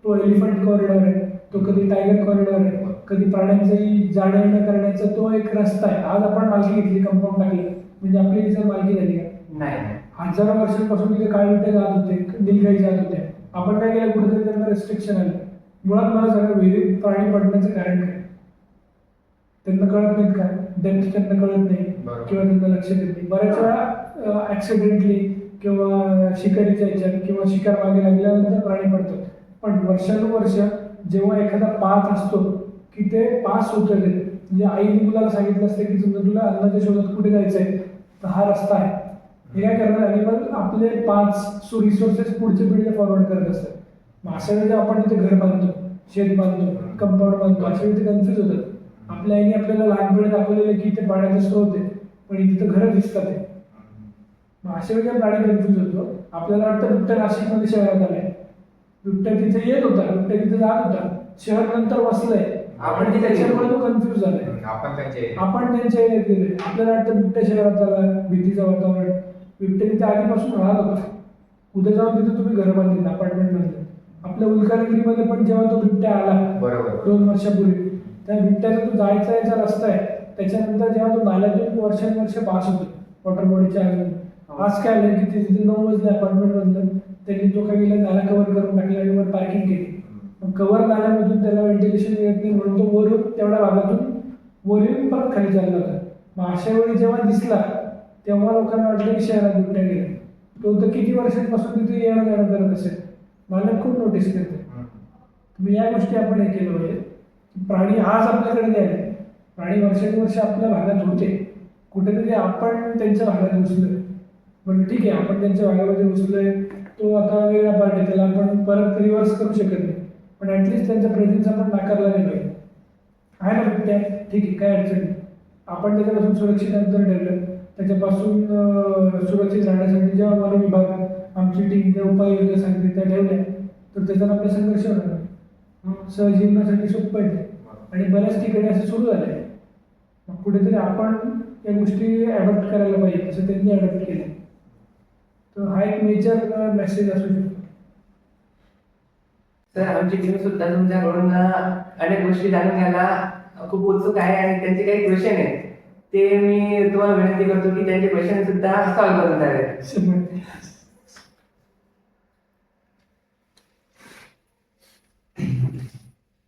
तो एलिफंट कॉरिडॉर आहे, तो कधी टायगर कॉरिडॉर आहे, कधी प्राण्यांचंही जाणं येणं करण्याचा तो एक रस्ता आहे. आज आपण मालकी घेतली, कंपाऊंड टाकली म्हणजे आपली तिथे मालकी झाली का? नाही. हजारो वर्षांपासून तिथे काळे बिटे जात होते, नीलगाई जात होते. आपण काय केलं, कुठेतरी त्यांना रेस्ट्रिक्शन आलं. मुळात मला सगळं विहिरीत प्राणी पडण्याचं कारण काय? त्यांना कळत नाहीत का? डेप्थ त्यांना कळत नाही किंवा त्यांना लक्ष देत नाही. बऱ्याच वेळा ऍक्सिडेंटली किंवा शिकारीच्या ह्याच्यात किंवा शिकार मागे लागल्यानंतर प्राणी पडतात. पण वर्षानुवर्ष जेव्हा एखादा पाथ असतो की ते पास होतं, म्हणजे आईने मुलाला सांगितलं असतं की समजा तुला अन्नाच्या शोधात कुठे जायचंय तर हा रस्ता आहे, हे काय करणार ॲनिमल आपले 5 रिसोर्सेस पुढच्या पिढीला फॉरवर्ड करत असतात. मग अशा वेळी जेव्हा आपण तिथे घर बांधतो, शेत बांधतो, कंपाऊंड बांधतो, अशा वेळी ते कन्फ्यूज होतात. आपल्या आईने आपल्याला लहानपणी दाखवलेलं की इथे पाण्याचा स्रोत आहे, पण इथे तर घरं दिसतात आहे. मग अशा वेळी प्राणी कन्फ्यूज होतो. आपल्याला वाटतं बिबट्या नाशिकमध्ये शहरात आलाय, बिबट्या तिथे येत होता, बिबट्या तिथे जात होता, शहर नंतर वसलंय, आपण तिथे त्याच्यामुळे तो कन्फ्यूज झालाय. आपण त्यांच्या एरियात गेले. आपल्याला वाटतं बिबट्या शहरात आला, भीतीचं वातावरण. बिबट्या तिथे आधीपासून राहत होता. उद्या जाऊन तिथे तुम्ही घर बांधले, अपार्टमेंट बांधले. आपल्या उल्कागिरीमध्ये पण जेव्हा तो बिबट्या आला बरोबर 2 वर्षापूर्वी, त्या बिबट्याचा तो जायचा याचा रस्ता आहे, त्याच्यानंतर जेव्हा तो नाल्यातून वर्षानुवर्ष पास होतो वॉटर बॉडीच्या अजून, आज काय आलं की तिथे 9 मजले अपार्टमेंट बांधलं, त्यांनी तो काय केला, नाला कव्हर करून टाकला आणि वर पार्किंग केली. मग कव्हर नाल्यामधून त्याला व्हेंटिलेशन मिळत नाही म्हणून तो वरून तेवढ्या भागातून वरून परत खाली चालला होता. मग अशा वेळी जेव्हा दिसला तेव्हा लोकांना वाटलं की शहरात बिबट्या गेला. तो तर किती वर्षांपासून तिथे येणं जाणं करत असेल, मला खूप नोटीस करते. मग या गोष्टी आपण हे केलं पाहिजे. प्राणी आज आपल्याकडे नाही आले, प्राणी वर्षानुवर्ष आपल्या भागात होते, कुठेतरी आपण त्यांच्या भागात घुसलोय. म्हणजे ठीक आहे, आपण त्यांच्या भागामध्ये घुसलोय, तो आता वेगळा पार्ट आहे, त्याला आपण परत रिव्हर्स करू शकत नाही, पण ॲटलिस्ट त्यांचा प्रेझेन्स आपण नाकारला नाही पाहिजे. आहे ना बिबट्या, ठीक आहे, काय अडचण नाही. आपण त्याच्यापासून सुरक्षित अंतर ठेवलं, त्याच्यापासून सुरक्षित राहण्यासाठी जेव्हा वन विभाग आमची टीम ज्या उपाययोजना सांगते त्या ठेवल्या, तर त्याच्यानं आपला संघर्ष होणार नाही. सहजीवनासाठी सोपं आहे आणि बऱ्याच ठिकाणी असं सुरू झालं आहे. मग कुठेतरी आपण या गोष्टी ॲडॉप्ट करायला पाहिजे, असं त्यांनी ॲडॉप्ट केलं. तर हा एक मेजर मेसेज असू शकतो. तर आमची टीम सुद्धा तुमच्याकडून अनेक गोष्टी जाणून घ्यायला खूप उत्सुक आहे आणि त्यांचे काही क्वेश्चन आहेत ते मी तुम्हाला विनंती करतो की त्यांचे क्वेश्चन सुद्धा सॉल्व्ह करून द्यावे.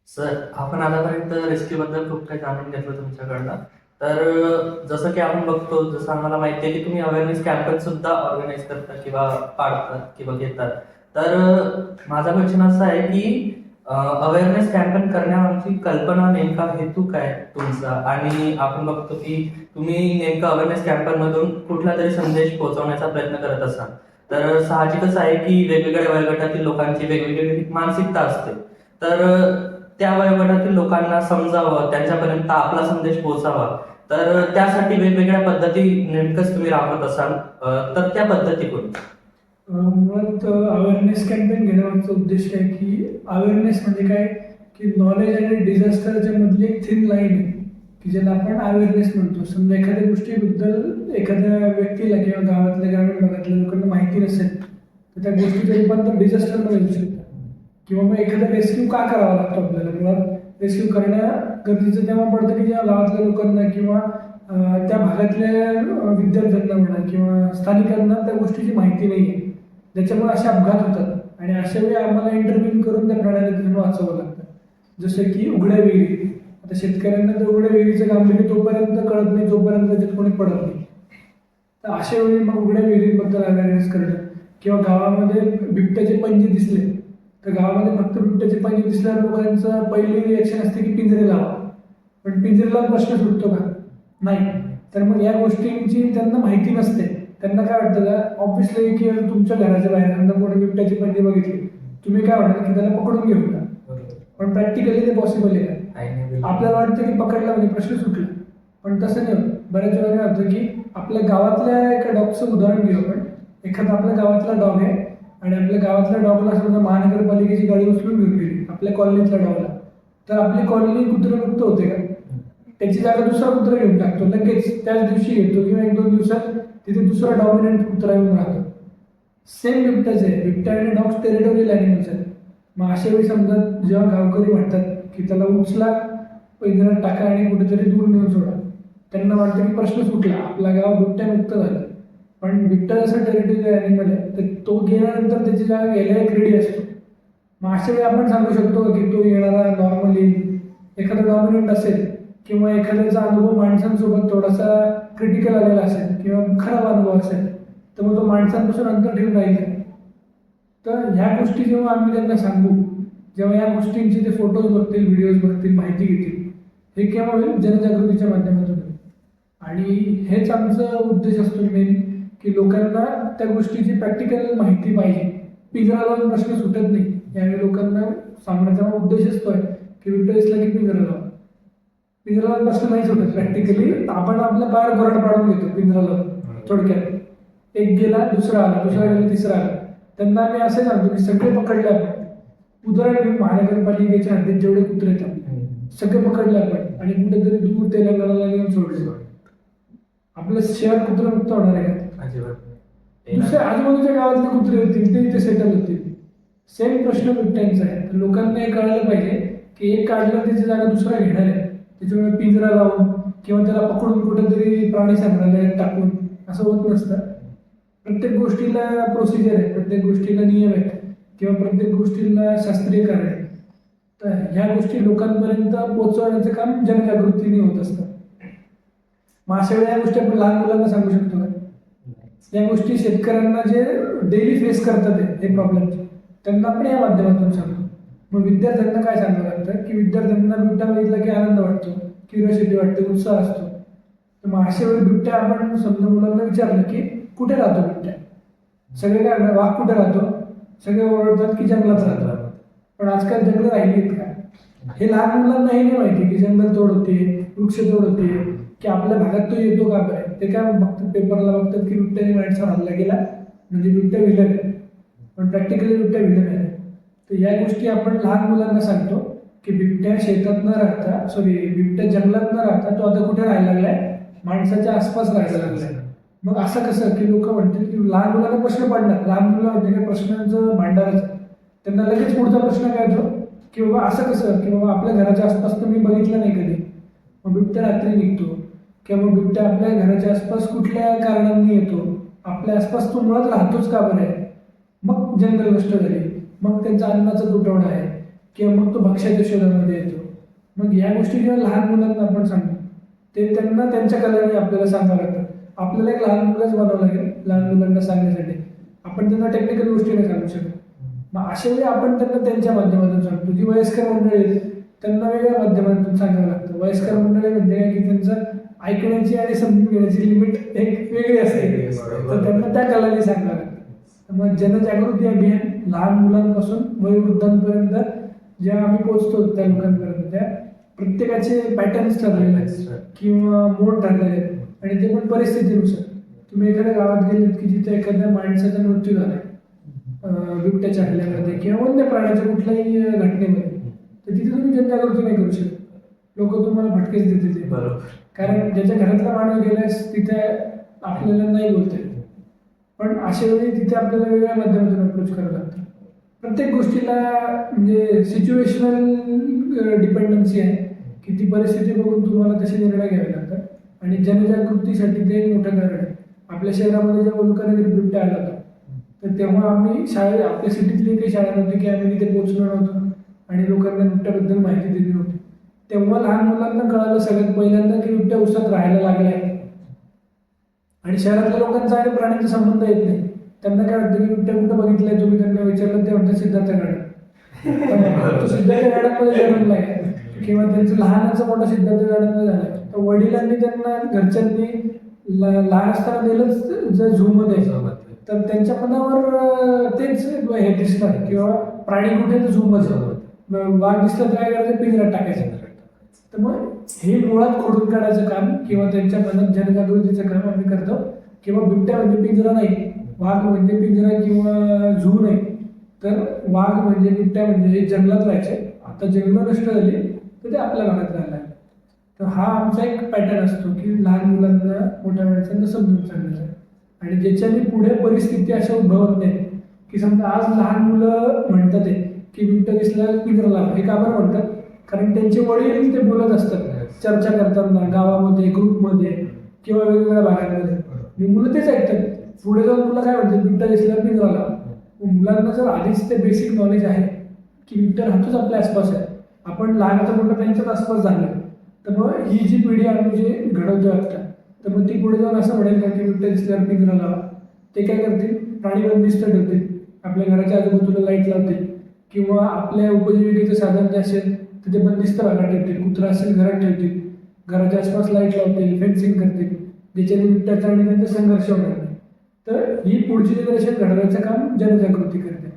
सर, आपण आतापर्यंत रेस्क्यू बद्दल खूप काही जाणून घेतलं तुमच्याकडनं. तर जसं की आपण बघतो, जसं आम्हाला माहिती आहे की तुम्ही अवेअरनेस कॅम्पेन सुद्धा ऑर्गनाईज करता किंवा पाडतात किंवा घेतात. तर माझा क्वेश्चन असा आहे की अवेअरनेस कॅम्पेन करण्यामागची कल्पना, नेमका हेतू काय तुमचा, आणि आपण बघतो की तुम्ही नेमका अवेअरनेस कॅम्पेनमधून कुठला तरी संदेश पोहोचवण्याचा प्रयत्न करत असाल. तर साहजिकच आहे की वेगवेगळ्या वयोगटातील लोकांची वेगवेगळी मानसिकता असते. तर त्या वयोगटातील लोकांना समजावं, त्यांच्यापर्यंत आपला संदेश पोहोचावा, तर त्यासाठी वेगवेगळ्या पद्धती नेमकंच तुम्ही राबवत असाल, तर त्या पद्धती कोणत्या? मुळात अवेअरनेस कॅम्पेन घेण्यामागचा उद्देश काय की अवेअरनेस म्हणजे काय की नॉलेज आणि डिझास्टरच्या मधली एक थिन लाईन आहे की ज्याला आपण अवेअरनेस म्हणतो. समजा एखाद्या गोष्टीबद्दल एखाद्या व्यक्तीला किंवा गावातल्या ग्रामीण भागातल्या लोकांना माहिती नसेल तर त्या गोष्टीचं रूपांतर डिझास्टरमध्ये होऊ शकतं. किंवा मग एखादा रेस्क्यू का करावा लागतो आपल्याला, मुळात रेस्क्यू करणं गरजेचं तेव्हा पडतं की जेव्हा गावातल्या लोकांना किंवा त्या भागातल्या विद्यार्थ्यांना म्हणा किंवा स्थानिकांना त्या गोष्टीची माहिती नाही आहे, ज्याच्यामुळे असे अपघात होतात. आणि अशा वेळी आम्हाला इंटरव्ह्यू करून त्या प्राण्याला तिथून वाचवावं लागतं. जसं की उघड्या विहिरी, आता शेतकऱ्यांना तर उघड्या विहिरीचं गांभीर्य तोपर्यंत कळत नाही जोपर्यंत त्याच्यात कोणी पडत नाही. तर अशा वेळी मग उघड्या विहिरींबद्दल अवेअरनेस करणं, किंवा गावामध्ये बिबट्याचे पंजे दिसले तर गावामध्ये फक्त बिबट्याचे पंजे दिसल्यावर लोकांचं पहिली रिॲक्शन असते की पिंजरे लावा, पण पिंजरे लावून प्रश्न सुटतो का? नाही. तर मग या गोष्टींची त्यांना माहिती नसते. त्यांना काय वाटतं का ऑब्व्हियसली की तुमच्या घराच्या बाहेर समजा कोणी बिबट्याचे पंजे बघितले, तुम्ही काय म्हणता की त्याला पकडून घेऊ का? पण प्रॅक्टिकली ते पॉसिबल आहे का? आपल्याला वाटतं की पकडला म्हणजे प्रश्न सुटला, पण तसं नाही होत. बऱ्याच वेळा काय होतं की आपल्या गावातल्या एका डॉगचं उदाहरण घेऊ आपण. एखादा आपल्या गावातला डॉग आहे आणि आपल्या गावातल्या डॉगला समजा महानगरपालिकेची गाडी उचलून घेऊन गेली आपल्या कॉलनीतल्या डॉगला, तर आपली कॉलनी कुत्रेमुक्त होते का? त्याची जागा दुसरा कुत्रा घेऊन टाकतो, लगेच त्याच दिवशी घेतो किंवा 1-2 दिवसात तिथे दुसरा डॉमिनंट कुत्रा येऊन राहतो. सेम बिबट्याच आहे. बिबट्या आणि डॉग्स टेरिटोरियल ॲनिमल्स आहेत. मग अशा वेळी समजा जेव्हा गावकरी म्हणतात की त्याला उचला, पिंजऱ्यात टाका आणि कुठेतरी दूर नेऊन सोडा, त्यांना वाटतं की प्रश्न सुटला, आपला गाव बिबट्यामुक्त झालं. पण बिबट्या जसं टेरिटोरियल ॲनिमल आहे तर तो गेल्यानंतर त्याची जागा घ्यायला एक रेडी असतो. मग अशा वेळी आपण सांगू शकतो की तो येणारा नॉर्मली एखादा डॉमिनंट असेल किंवा एखाद्याचा अनुभव माणसांसोबत थोडासा क्रिटिकल आलेला असेल किंवा खराब अनुभव असेल तर मग तो माणसांपासून अंतर ठेवून राहील का? तर ह्या गोष्टी जेव्हा आम्ही त्यांना सांगू, जेव्हा या गोष्टींचे ते फोटोज बघतील, व्हिडिओज बघतील, माहिती घेतील, हे केव्हा होईल? जनजागृतीच्या माध्यमातून. आणि हेच आमचा उद्देश असतो मेन की लोकांना त्या गोष्टीची प्रॅक्टिकल माहिती पाहिजे. पिंजरा लावून प्रश्न सुटत नाही. यावेळी लोकांना सांगण्याचा उद्देशच तो आहे की बिबट्या दिसला की पिंजरा लावा. पिंजरा लावून प्रश्न नाही सुटत प्रॅक्टिकली. आपण आपल्या बाहेर घोरड पाडून घेतो पिंजरा लावून. थोडक्यात एक गेला, दुसरा आला, दुसरा गेला, तिसरा आला. त्यांना आम्ही असे सांगतो की सगळे पकडले आपण. उदाहरण घेऊन महानगरपालिकेच्या हद्दीत जेवढे कुत्रे आहेत आपले, सगळे पकडले आपण आणि कुठेतरी दूर तेलंगणाला घेऊन सोडले. आपलं शहर कुत्रेमुक्त होणार आहे का? अजिबात. दुसऱ्या आजूबाजूच्या गावातले कुत्रे होतील ते इथे सेटल होतील. सेम प्रश्न बिबट्यांचा आहे. तर लोकांना हे कळायला पाहिजे की एक काढलं त्याची जागा दुसरा घेणार आहे. त्याच्यामुळे पिंजरा लावून किंवा त्याला पकडून कुठेतरी प्राणी संग्रहालयात टाकून असं होत नसतं. प्रत्येक गोष्टीला प्रोसिजर आहे, प्रत्येक गोष्टीला नियम आहेत किंवा प्रत्येक गोष्टीला शास्त्रीय कारण आहे. तर ह्या गोष्टी लोकांपर्यंत पोहोचवण्याचं काम जनजागृतीने होत असतं. मग अशा वेळी या गोष्टी आपण लहान मुलांना सांगू शकतो का? या गोष्टी शेतकऱ्यांना जे डेली फेस करतात हे प्रॉब्लेम, त्यांना आपण या माध्यमातून सांगतो. मग विद्यार्थ्यांना काय सांगावं लागतं की विद्यार्थ्यांना बिबट्या बघितला की आनंद वाटतो, क्युरिओसिटी वाटते, उत्साह असतो. तर मग अशा वेळी बिबट्या आपण समजा मुलांना विचारलं की कुठे राहतो बिबट्या, सगळे काय म्हणतात वाघ कुठे राहतो, सगळे ओरडतात की जंगलात राहतो. पण आजकाल जंगल राहिली आहेत का? हे लहान मुलांना हे नाही माहिती की जंगल तोड होते, वृक्ष तोड होते, की आपल्या भागात तो येतो का बरं. ते काय बघतात पेपरला बघतात की बिबट्याने माणसावर हल्ला केला म्हणजे बिबट्या विलन आहे. पण प्रॅक्टिकली बिबट्या विलन आहे. तर या गोष्टी आपण लहान मुलांना सांगतो की बिबट्या शेतात न राहता, बिबट्या जंगलात न राहता तो आता कुठे राहायला लागलाय, माणसाच्या आसपास राहायला लागलाय. मग असं कसं की लोक म्हणतील की लहान मुलांना प्रश्न पडणार, लहान मुलं म्हणजे काय प्रश्नांचं भांडारच. त्यांना लगेच पुढचा प्रश्न काय येतो की बाबा असं कसं की बाबा आपल्या घराच्या आसपास तर मी बघितलं नाही कधी. मग बिबट्या रात्री निघतो किंवा मग बिबट्या आपल्या घराच्या आसपास कुठल्या कारणांनी येतो, आपल्या आसपास तो मुळात राहतोच का बरं आहे. मग जंगल नष्ट झाली, मग त्यांचा अन्नाचा तुटवडा आहे किंवा मग तो भक्ष्याच्या शोधामध्ये येतो. मग या गोष्टी जेव्हा लहान मुलांना आपण सांगतो ते त्यांना त्यांच्या कलाने आपल्याला सांगावं लागतं. आपल्याला एक लहान मुलंच बनावं लागेल लहान मुलांना सांगण्यासाठी. आपण त्यांना टेक्निकल गोष्टी नाही सांगू शकत. मग अशा वेळी आपण त्यांना त्यांच्या माध्यमातून सांगतो. जी वयस्कर मंडळी आहेत त्यांना वेगळ्या माध्यमातून सांगावं लागतं. वयस्कर मंडळी म्हणजे काय की त्यांचं ऐकण्याची आणि समजून घेण्याची लिमिट एक वेगळी असते, तर त्यांना त्या कलाने सांगावं लागतं. मग जनजागृती अभियान लहान मुलांपासून वयोवृद्धांपर्यंत जेव्हा आम्ही पोहोचतो त्या लोकांपर्यंत, त्या प्रत्येकाचे पॅटर्न्स ठरलेले आहेत किंवा मोड ठरलेले आहेत आणि ते पण परिस्थितीनुसार. तुम्ही एखाद्या गावात गेलेत की जिथे एखाद्या माणसाचा मृत्यू झाला बिबट्याच्या हल्ल्यामध्ये किंवा वन्य प्राण्याच्या कुठल्याही घटनेमध्ये, तर तिथे तुम्ही जनजागृती नाही करू शकत. लोक तुम्हाला फटकेच देतील ते. बरोबर. कारण ज्याच्या घरातला माणूस गेल्यास तिथे आपल्याला नाही बोलता येत. पण अशा वेळी तिथे आपल्याला वेगळ्या माध्यमातून अप्रोच करावं लागतं. प्रत्येक गोष्टीला म्हणजे सिच्युएशनल डिपेंडन्सी आहे की ती परिस्थिती बघून तुम्हाला तसे निर्णय घ्यावे लागतात. आणि जनजागृतीसाठी ते एक मोठं कारण आहे. आपल्या शहरामध्ये जेव्हा उल्कानगरी बिबट्या आला होता तर तेव्हा आम्ही आपल्या सिटीतली काही शाळा नव्हती की आम्ही तिथे पोहोचलो नव्हतो आणि लोकांना बिबट्याबद्दल माहिती दिली नव्हती. तेव्हा लहान मुलांना कळालं सगळ्यात पहिल्यांदा की बिबट्या उसात राहायला लागलाय. आणि शहरातल्या लोकांचा आणि प्राण्यांचा संबंध येत नाही. त्यांना काय वाटतं की बिबट्या कुठं बघितलंय, तुम्ही त्यांना विचारलं ते म्हणतात सिद्धार्थ गार्डन. तो सिद्धार्थ गार्डनमध्ये जन्मलाय किंवा त्यांचं लहानाचा मोठा सिद्धार्थ गार्डनमध्ये झालाय. तर वडिलांनी त्यांना घरच्यांनी लहान असताना दिलंच जर झूमध्ये तर त्यांच्या मनावर तेच हे दिसणार किंवा प्राणी कुठे तर झूमध्ये वाघ दिसला तर काय करायचं, पिंजऱ्यात टाकायचं. तर मग हे मुळात खोडून काढायचं काम किंवा त्यांच्या मनात जनजागृतीचं काम आम्ही करतो. किंवा बिबट्या म्हणजे पिंजरा नाही, वाघ म्हणजे पिंजरा किंवा झू नाही, तर वाघ म्हणजे बिबट्या म्हणजे हे जंगलात राहायचे. आता जंगलं नष्ट झाली तर ते आपल्या भागात राहायला लागले. तर हा आमचा एक पॅटर्न असतो की लहान मुलांना मोठ्या माणसांना समजून सांगायचं आणि ज्याच्याने पुढे परिस्थिती अशा उद्भवत नाही की समजा आज लहान मुलं म्हणतात की बिबट्या दिसला पिंजरा लावा. हे का बरं म्हणतात? कारण त्यांचे वडील ते बोलत असतात चर्चा करताना गावामध्ये, ग्रुपमध्ये किंवा वेगवेगळ्या भागांमध्ये. मुलं तेच ऐकतात. पुढे जाऊन मुलं काय म्हणतात, बिबट्या दिसला पिंजरा लावा. मुलांना जर आधीच ते बेसिक नॉलेज आहे की बिबट्या राहतोच आपल्या आसपास आहे, आपण लहानाचं मोठं त्यांच्याच आसपास झालं, तर मग ही जी पिढी आम्ही जे घडवतो आता, तर मग ती पुढे जाऊन असं म्हणेल का की बिबट्या दिसल्यावर पिंजरा लावा. ते काय करतील, प्राणी बंदिस्त ठेवतील, आपल्या घराच्या आजूबाजूला लाईट लावतील किंवा आपल्या उपजीविकेचं साधन जे असेल तर ते बंदिस्त भागात ठेवतील. कुत्रा असेल घरात ठेवतील, घराच्या आसपास लाईट लावतील, फेन्सिंग करतील, ज्याच्याने बिबट्याचा आणि त्यांचा संघर्ष होणार नाही. तर ही पुढची जनरेशन घडवायचं काम जनजागृती करते.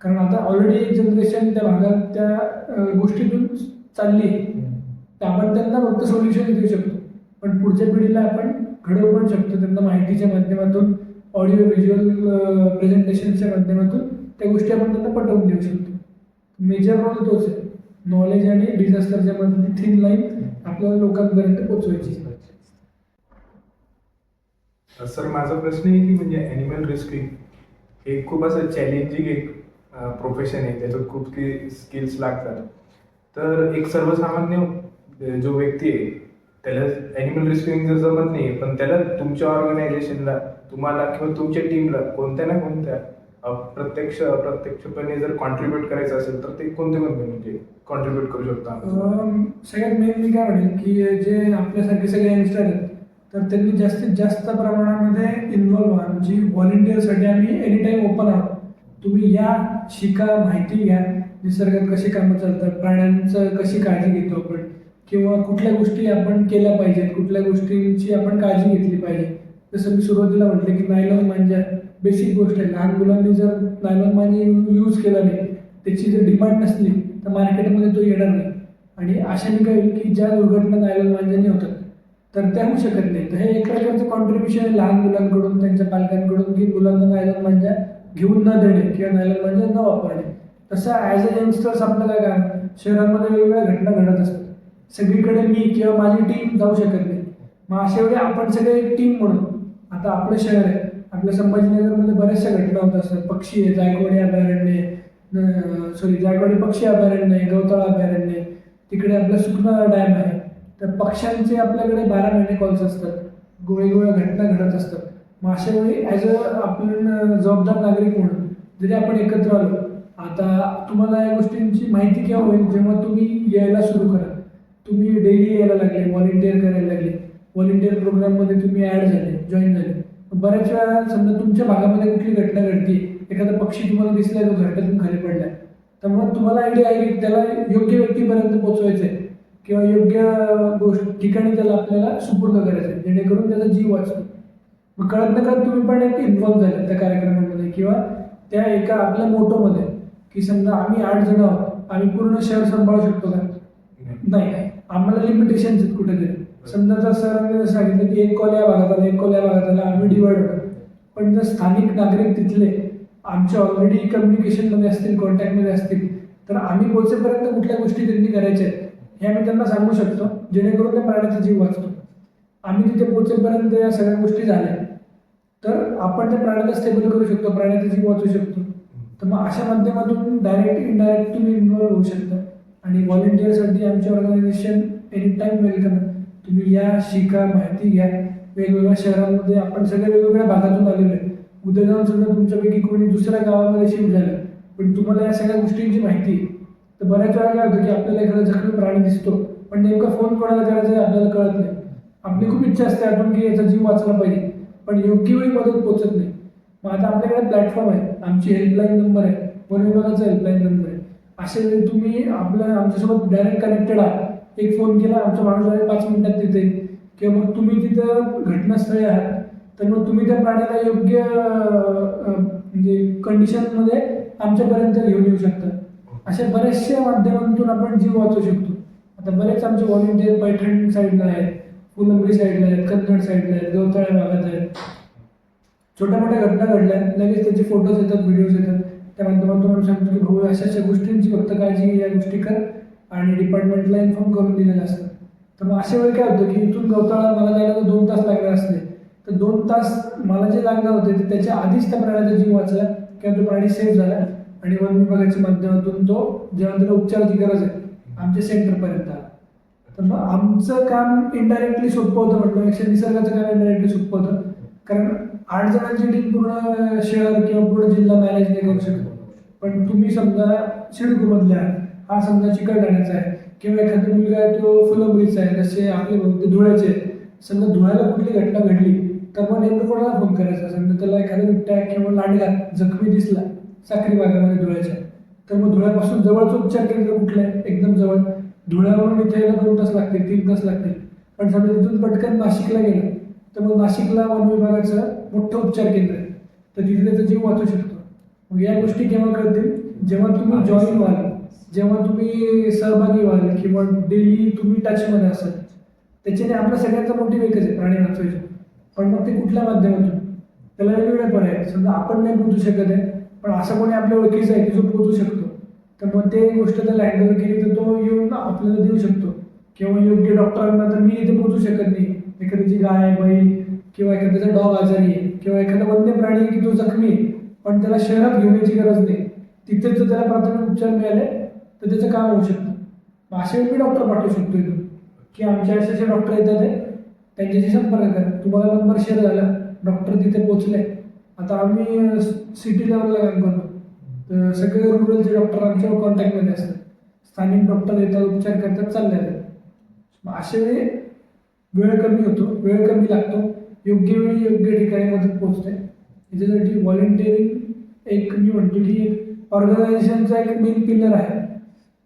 कारण आता ऑलरेडी एक जनरेशन त्या भागात त्या गोष्टीतून चालली आहे, तर आपण त्यांना फक्त सोल्युशन देऊ शकतो, पण पुढच्या पिढीला आपण घडवू पण शकतो. त्यांना माहितीच्या माध्यमातून, ऑडिओ व्हिज्युअल प्रेझेंटेशनच्या माध्यमातून त्या गोष्टी आपण त्यांना पटवून देऊ शकतो. मेजर रोल तोच आहे, नॉलेज आणि डिझास्टरच्या मध्ये थिन लाईन आपल्याला लोकांपर्यंत पोहोचवायची. सर माझा प्रश्न आहे की म्हणजे ॲनिमल रेस्क्यू हे खूप असं चॅलेंजिंग एक प्रोफेशन आहे, त्याच्यात खूप स्किल्स लागतात. तर एक सर्वसामान्य जो व्यक्ती आहे त्याला ॲनिमल रेस्क्यूइंग जर जमत नाही, पण त्याला तुमच्या ऑर्गनायझेशनला, तुम्हाला किंवा तुमच्या टीमला कोणत्या ना कोणत्या अप्रत्यक्षपणे जर कॉन्ट्रीब्युट करायचं असेल तर ते कोणते म्हणजे कॉन्ट्रीब्युट करू शकतो आपण? सगळ्यात मेन मी काय म्हणेल की जे आपल्यासारखे सगळे यंगस्टर आहेत तर त्यांनी जास्तीत जास्त प्रमाणामध्ये इन्व्हॉल्व्ह व्हा. म्हणजे व्हॉलेंटिअरसाठी आम्ही एनी टाईम ओपन आहोत. तुम्ही या, शिका, माहिती घ्या, निसर्गात कशी कामं चालतात, प्राण्यांचं कशी काळजी घेतो आपण, किंवा कुठल्या गोष्टी आपण केल्या पाहिजेत, कुठल्या गोष्टींची आपण काळजी घेतली पाहिजे. जसं मी सुरुवातीला म्हटलं की नायलॉन मांजा बेसिक गोष्ट आहे. लहान मुलांनी जर नायलॉन मांजा यूज केला नाही, त्याची जर डिमांड नसली तर मार्केटमध्ये तो येणार नाही. आणि अशाने काय होईल की ज्या दुर्घटना नायलॉन मांजाने होतात तर त्या होऊ शकत नाही. तर हे एक प्रकारचं कॉन्ट्रीब्युशन आहे लहान मुलांकडून, त्यांच्या पालकांकडून, की मुलांना नायलॉन मांजा घेऊन न देणे किंवा नायलॉन मांजा न वापरणे. तसं ॲज अ यंगस्टर्स आपलं काय काम, शहरामध्ये वेगवेगळ्या घटना घडत असतात. सगळीकडे मी किंवा माझी टीम जाऊ शकत नाही. मग अशा वेळी आपण सगळे टीम म्हणून, आता आपलं शहर आहे, आपल्या संभाजीनगरमध्ये बऱ्याचशा घटना होत असतात. पक्षी आहे, जायकवाडी अभयारण्य, जायकवाडी पक्षी अभयारण्य आहे, गवताळा अभयारण्य आहे, तिकडे आपला सुकना डॅम आहे. तर पक्ष्यांचे आपल्याकडे 12 महिने कॉल्स असतात, वेगवेगळ्या घटना घडत असतात. मग अशा वेळी ॲज अ आपण जबाबदार नागरिक म्हणून जरी आपण एकत्र आलो, आता तुम्हाला या गोष्टींची माहिती केव्हा होईल, जेव्हा तुम्ही यायला सुरू करा, तुम्ही डेली यायला लागले, व्हॉलेंटिअर करायला लागले, व्हॉलेंटिअर प्रोग्राममध्ये तुम्ही ॲड झाले, जॉईन झाले. बऱ्याच वेळा समजा तुमच्या भागामध्ये कुठली घटना घडते, एखादा पक्षी तुम्हाला दिसलाय, तो घरट्यातून खाली पडलाय, तर मग तुम्हाला आयडिया आहे की त्याला योग्य व्यक्तीपर्यंत पोहोचवायचं आहे किंवा योग्य ठिकाणी त्याला आपल्याला सुपूर्द करायचं आहे, जेणेकरून त्याचा जीव वाचतो. मग कळत न कळत तुम्ही पण एक इन्व्हॉल्व झाले त्या कार्यक्रमामध्ये किंवा त्या एका आपल्या मोटोमध्ये, की समजा आम्ही 8 जण आहोत, आम्ही पूर्ण शहर सांभाळू शकतो का? नाही, आम्हाला लिमिटेशन्स आहेत कुठेतरी. समजा जर सरांनी सांगितलं की एक कॉल या भागात आला, एक कॉल या भागात आला, आम्ही डिवाइड होतो. पण जर स्थानिक नागरिक तिथले आमच्या ऑलरेडी कम्युनिकेशनमध्ये असतील, कॉन्टॅक्टमध्ये असतील, तर आम्ही पोहोचेपर्यंत कुठल्या गोष्टी त्यांनी करायच्या आहेत हे आम्ही त्यांना सांगू शकतो, जेणेकरून त्या प्राण्याचा जीव वाचतो. आम्ही तिथे पोहोचेपर्यंत या सगळ्या गोष्टी झाल्या तर आपण त्या प्राण्याला स्टेबल करू शकतो, प्राण्याचा जीव वाचू शकतो. तर मग अशा माध्यमातून डायरेक्ट इनडायरेक्ट तुम्ही इन्व्हॉल्व होऊ शकता. आणि व्हॉलेंटिअरसाठी आमचे ऑर्गनायझेशन एनी टाईम वेलकम आहे. तुम्ही या, शिका, माहिती घ्या. वेगवेगळ्या शहरांमध्ये आपण सगळे वेगवेगळ्या भागातून आलेलो आहे. उद्या जाऊन समजा तुमच्यापैकी कोणी दुसऱ्या गावामध्ये शिफ्ट झालं, पण तुम्हाला या सगळ्या गोष्टींची माहिती आहे, तर बऱ्याच वेळा काय होतं की आपल्याला एखादा जखमी प्राणी दिसतो, पण नेमका फोन कोणाला करायचा आहे आपल्याला कळत नाही. आपली खूप इच्छा असते आपण की याचा जीव वाचला पाहिजे, पण योग्य वेळी मदत पोहोचत नाही. मग आता आपल्याकडे प्लॅटफॉर्म आहे, आमची हेल्पलाईन नंबर आहे, वन विभागाचा हेल्पलाईन नंबर आहे. अशा वेळी तुम्ही आमच्यासोबत डायरेक्ट कनेक्टेड आहात, एक फोन केला, आमचा माणूस 5 मिनिटात तिथे, किंवा मग तुम्ही तिथं घटनास्थळी आहात, तर मग तुम्ही त्या प्राण्याला योग्य म्हणजे कंडिशनमध्ये आमच्यापर्यंत घेऊन येऊ शकता. अशा बऱ्याचशा माध्यमांतून आपण जीव वाचवू शकतो. आता बरेच आमचे व्हॉलेंटिअर पैठण साईडला आहेत, फुलंब्री साईडला आहेत, कन्नड साईडला आहेत, गवताळ्या भागात आहेत. छोट्या मोठ्या घटना घडल्या, लगेच त्याचे फोटोज येतात, व्हिडिओज येतात. त्या माध्यमातून आम्ही सांगतो की भाऊ अशा अशा गोष्टींची फक्त काळजी घे, या गोष्टी कर, आणि डिपार्टमेंटला इन्फॉर्म करून दिलेलं असतं. तर मग अशा वेळी काय होतं की इथून गवताळा मला जायला तर 2 तास लागणार असले, तर 2 तास मला जे लागणार होते ते त्याच्या आधीच त्या प्राण्याचा जीव वाचला किंवा तो प्राणी सेफ झाला, आणि वन विभागाच्या माध्यमातून तो जेव्हा त्याला उपचाराची गरज आहे आमच्या सेंटरपर्यंत आला. तर मग आमचं काम इनडायरेक्टली सोपं होतं, म्हटल्यापेक्षा निसर्गाचं काम इनडायरेक्टली सोपं होतं. कारण 8 जणांची टीम पूर्ण शहर किंवा पूर्ण जिल्हा मॅनेज नाही करू शकत. पण तुम्ही समजा सिडकोमधल्या, हा समजा चिकलठाण्याचा आहे, किंवा एखादा मुलगा आहे तो फुलंब्रीचा आहे, जसे आपले भक्त धुळ्याचे. समजा धुळ्याला कुठली घटना घडली तर मग नेमकं कोणाला फोन करायचा? समजा त्याला एखादा बिबट्या किंवा लांडगा जखमी दिसला साक्री भागामध्ये धुळ्याच्या, तर मग धुळ्यापासून जवळचं उपचार केंद्र कुठलं आहे? एकदम जवळ. धुळ्यावरून इथे यायला 2 तास लागतील, 3 तास लागतील. पण समजा तिथून पटकन नाशिकला गेलं तर मग नाशिकला वन विभागाचं मोठं उपचार केंद्र आहे, तर तिथे त्याचा जीव वाचू शकतो. मग या गोष्टी केव्हा कळतील, जेव्हा तुम्ही जॉईन व्हाल, जेव्हा तुम्ही सहभागी व्हाल किंवा डेली तुम्ही टचमध्ये असाल. त्याच्याने आपल्या सगळ्यांचा मोटिव्ह एकच आहे, प्राणी वाचवायचं. पण मग ते कुठल्या माध्यमातून, त्याला वेगवेगळे पर्याय आहेत. समजा आपण नाही पोहोचू शकत आहे, पण असं कोणी आपल्या ओळखीचं आहे की जो पोहोचू शकतो, तर मग ते गोष्ट त्याला हँडल केली तर तो येऊन आपल्याला देऊ शकतो. किंवा योग्य डॉक्टरांना, तर मी इथे पोहोचू शकत नाही, एखाद्याची गाय, बैल किंवा एखाद्याचा डॉग आजारी आहे किंवा एखादा वन्य प्राणी आहे की तो जखमी आहे, पण त्याला शहरात घेऊन यायची गरज नाही, तिथेच जर त्याला प्राथमिक उपचार मिळाले तर त्याचं काम होऊ शकतं. मग असे मी डॉक्टर पाठवू शकतो इथून की आमच्या असे डॉक्टर येतात आहे, त्यांच्याशी संपर्क करा, तुम्हाला नंबर शेअर झाला, डॉक्टर तिथे पोहोचले. आता आम्ही सिटी लेवलला काम करतो, तर सगळे रुरलचे डॉक्टर आमच्या कॉन्टॅक्टमध्ये असतात. स्थानिक डॉक्टर येतात, उपचार करतात, चालले जातात. मग अशा वेळी वेळ कमी होतो, वेळ कमी लागतो, योग्य वेळी योग्य ठिकाणी मदत पोहोचते. याच्यासाठी व्हॉलेंटिअरिंग एक मी म्हणतो की ऑर्गनायझेशनचा एक मेन पिलर आहे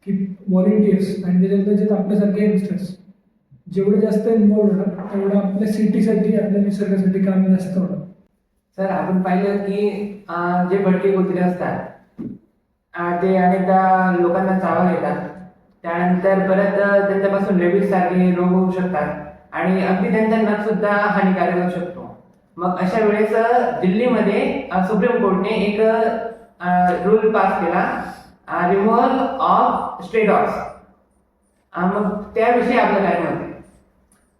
की व्हॉलेंटियर्स, आणि त्याच्यात आपल्यासारखे यंगस्टर्स जेवढे जास्त इन्व्हॉल्व होणार तेवढं आपल्या सिटीसाठी, आपल्या निसर्गासाठी काम जास्त होणार. सर, आपण पाहिलं की जे भटके कुत्रे असतात ते अनेकदा लोकांना चावा घेतात, त्यानंतर परत त्यांच्यापासून रेबीज सारखे रोग होऊ शकतात आणि अगदी त्यांचा नख सुद्धा हानिकारक होऊ शकतो. मग अशा वेळेस दिल्लीमध्ये सुप्रीम कोर्टने एक रूल पास केला, रिमूव्हल ऑफ स्ट्रे डॉग्स. मग त्याविषयी आपलं काय मत आहे?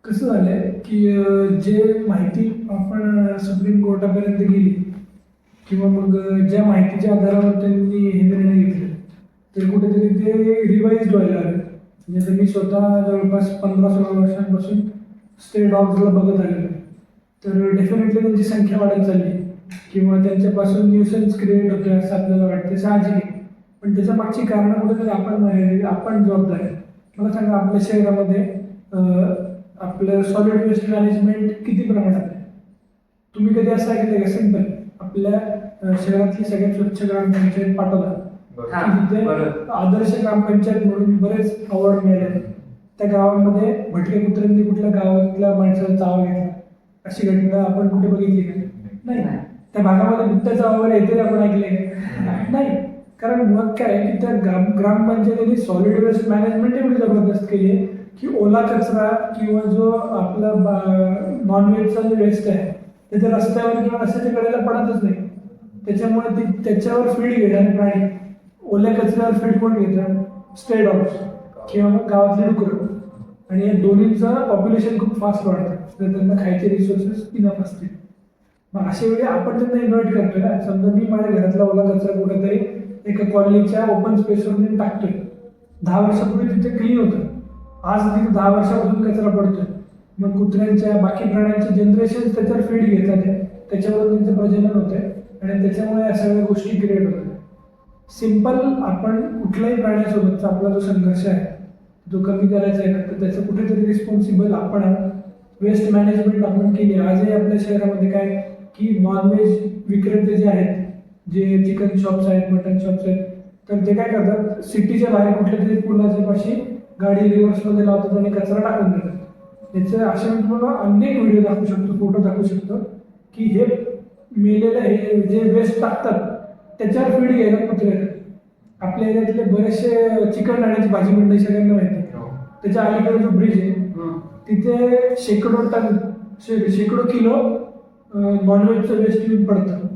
कसं झालंय की जे माहिती आपण सुप्रीम कोर्टापर्यंत गेली किंवा मग ज्या माहितीच्या आधारावर त्यांनी हे निर्णय घेतले, तर कुठेतरी ते रिवाईज व्हायला आले. म्हणजे आता मी स्वतः जवळपास 15-16 वर्षांपासून स्टे डॉग्सला बघत आलेलो, तर डेफिनेटली त्यांची संख्या वाढत चालली किंवा त्यांच्यापासून न्यूसन्स क्रिएट होते असं आपल्याला वाटते, साहजिक आहे. पण त्याच्या मागची कारणं कुठेतरी आपण जबाबदार आहे. मला सांगा, आपल्या शहरामध्ये आपलं सॉलिड वेस्ट मॅनेजमेंट किती प्रमाणात आहे? तुम्ही कधी असं ऐकलं का? सिंपल, आपल्या शहरातली सगळ्यात स्वच्छ ग्रामपंचायत पाठवला की तिथे आदर्श ग्रामपंचायत म्हणून बरेच अवॉर्ड मिळाले. त्या गावामध्ये भटके कुत्र्यांनी कुठल्या गावातल्या माणसाला चावा घेतला अशी घटना आपण कुठे बघितली का? नाही. त्या भागामध्ये बिबट्याचा अवॉर्ड येते आपण ऐकले नाही. कारण मग काय की त्या ग्रामपंचायतीने सॉलिड वेस्ट मॅनेजमेंट एवढी जबरदस्त केली आहे की ओला कचरा किंवा जो आपला नॉनव्हेजचा जो वेस्ट आहे ते त्या रस्त्यावर किंवा रस्त्याच्या कडेला पडतच नाही. त्याच्यामुळे त्याच्यावर फीड घेणारे प्राणी, ओल्या कचऱ्यावर फीड कोण घेतं? स्टे डॉग्स किंवा मग गावातले डुकरं. आणि या दोन्हीचं पॉप्युलेशन खूप फास्ट वाढतं जर त्यांना खायचे रिसोर्सेस इनफ असतील. मग अशा वेळी आपण त्यांना इन्व्हाइट करतोय ना. समजा मी माझ्या घरातला ओला कचरा कुठेतरी एका कॉलनीच्या ओपन स्पेसवर मी टाकतोय. 10 वर्षापूर्वी तिथे क्लीन होतं, आज तिथे 10 वर्षापासून कचरा पडतोय. मग कुत्र्यांच्या, बाकी प्राण्यांचे जनरेशन त्याच्यावर फीड घेतात, त्याच्यावर त्यांचं प्रजनन होतंय आणि त्याच्यामुळे या सगळ्या गोष्टी क्रिएट होतात. सिंपल, आपण कुठल्याही प्राण्यासोबतचा आपला जो संघर्ष आहे जो कमी करायचा आहे ना, तर त्याचं कुठेतरी रिस्पॉन्सिबल आपण आहोत. वेस्ट मॅनेजमेंट आपण केली. आजही आपल्या शहरामध्ये काय की नॉनव्हेज विक्रेते जे आहेत, जे चिकन शॉप्स आहेत, मटन शॉप्स आहेत, तर ते काय करतात, सिटीच्या बाहेर कुठल्या तरी पुलाच्या पाशी गाडी रिव्हर्समध्ये लावतात आणि कचरा टाकून देतात. याचे असे मी तुम्हाला अनेक व्हिडिओ दाखवू शकतो, फोटो दाखवू शकतो की हे मेलेलं हे जे वेस्ट टाकतात त्याच्यावर फीड घ्यायला कुत्रे येतात. आपल्या एरियातले बरेचसे चिकन राहण्याची भाजी मंडई सगळ्यांना माहिती आहे. त्याच्या अलीकडे जो ब्रिज आहे तिथे शेकडो किलो नॉनव्हेजचं वेस्ट येऊन पडतं.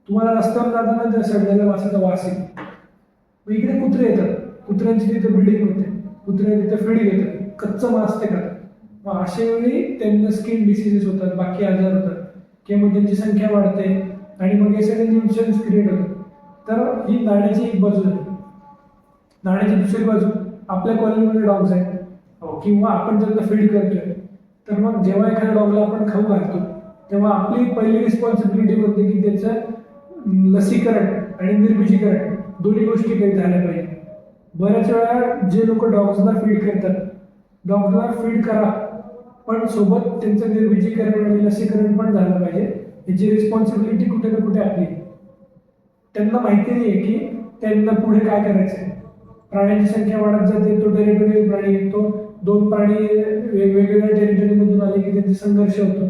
तुम्हाला रस्त्यावर जाताना त्या सडलेल्या वासाचा वास येईल. मग इकडे कुत्रे येतात, कुत्र्यांची तिथे ब्रिडिंग होते, कुत्रे तिथे फीड घेतात, कच्चं मांस ते खातात. मग अशा वेळी त्यांना स्किन डिसिजेस होतात, बाकी आजार होतात किंवा मग त्यांची संख्या वाढते आणि मग हे सगळे न्यूट्रिशन्स क्रिएट होतात. तर ही नाण्याची एक बाजू आहे. नाण्याची दुसरी बाजू, आपल्या कॉलनीमध्ये डॉग्स आहेत किंवा आपण त्यांना फीड करतोय, तर मग जेव्हा एखाद्या डॉगला आपण खाऊ घालतो तेव्हा आपली पहिली रिस्पॉन्सिबिलिटी बनते की त्याचं लसीकरण आणि निर्बीजीकरण दोन्ही गोष्टी काही झाल्या पाहिजे. बऱ्याच वेळा जे लोक डॉग्सला फीड करतात, डॉग्सला फीड करा पण सोबत त्यांचं निर्बीजीकरण आणि लसीकरण पण झालं पाहिजे. याची रिस्पॉन्सिबिलिटी कुठे ना कुठे आपली. त्यांना माहिती नाही आहे की त्यांना पुढे काय करायचं आहे. प्राण्यांची संख्या वाढत जाते, तो टेरिटोरियल प्राणी येतो, 2 प्राणी वेगवेगळ्या टेरिटोरीमधून आले की त्यांचे संघर्ष होतो.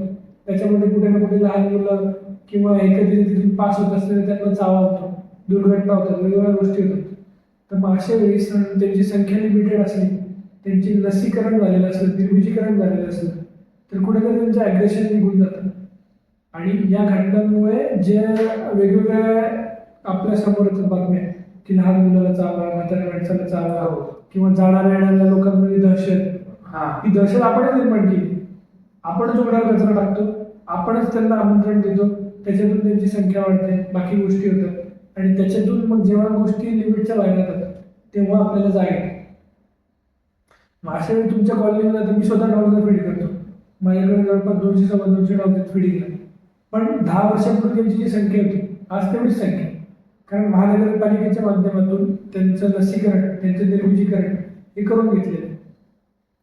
त्याच्यामध्ये कुठे ना कुठे लहान मुलं किंवा एखादी तिथून पास होत असलेले त्यांना चावा होतो, दुर्घटना होतात, वेगवेगळ्या गोष्टी होतात. तर मग अशा वेळेस त्यांची संख्या लिमिटेड असली, त्यांची लसीकरण झालेलं असलं, निर्मितीकरण झालेलं असलं, तर कुठेतरी त्यांचं ॲग्रेशन निघून जातं. आणि या घटनांमुळे जे वेगवेगळ्या आपल्या समोर येतात बातम्या की लहान मुलाला चावा, म्हाताऱ्या माणसाला चावा किंवा जाणाऱ्या येणाऱ्या लोकांमध्ये दहशत, ही दहशत आपणच निर्माण केली. आपणच उघड्यावर कचरा टाकतो, आपणच त्यांना आमंत्रण देतो, त्याच्यातून त्यांची संख्या वाढते, बाकी गोष्टी होतात. आणि त्याच्यातून मग जेव्हा गोष्टी लिमिटच्या बाहेर जातात तेव्हा आपल्याला जाग येते. मग अशा वेळी तुमच्या कॉलनीमध्ये आता मी स्वतः डॉगला फीड करतो, माझ्याकडे जवळपास 200-250 डॉग आहेत फीडिंगला. पण 10 वर्षापूर्वी त्यांची जी संख्या होती आज तेवढीच संख्या आहे. कारण महानगरपालिकेच्या माध्यमातून त्यांचं लसीकरण, त्यांचं निर्मितीकरण हे करून घेतलेलं आहे.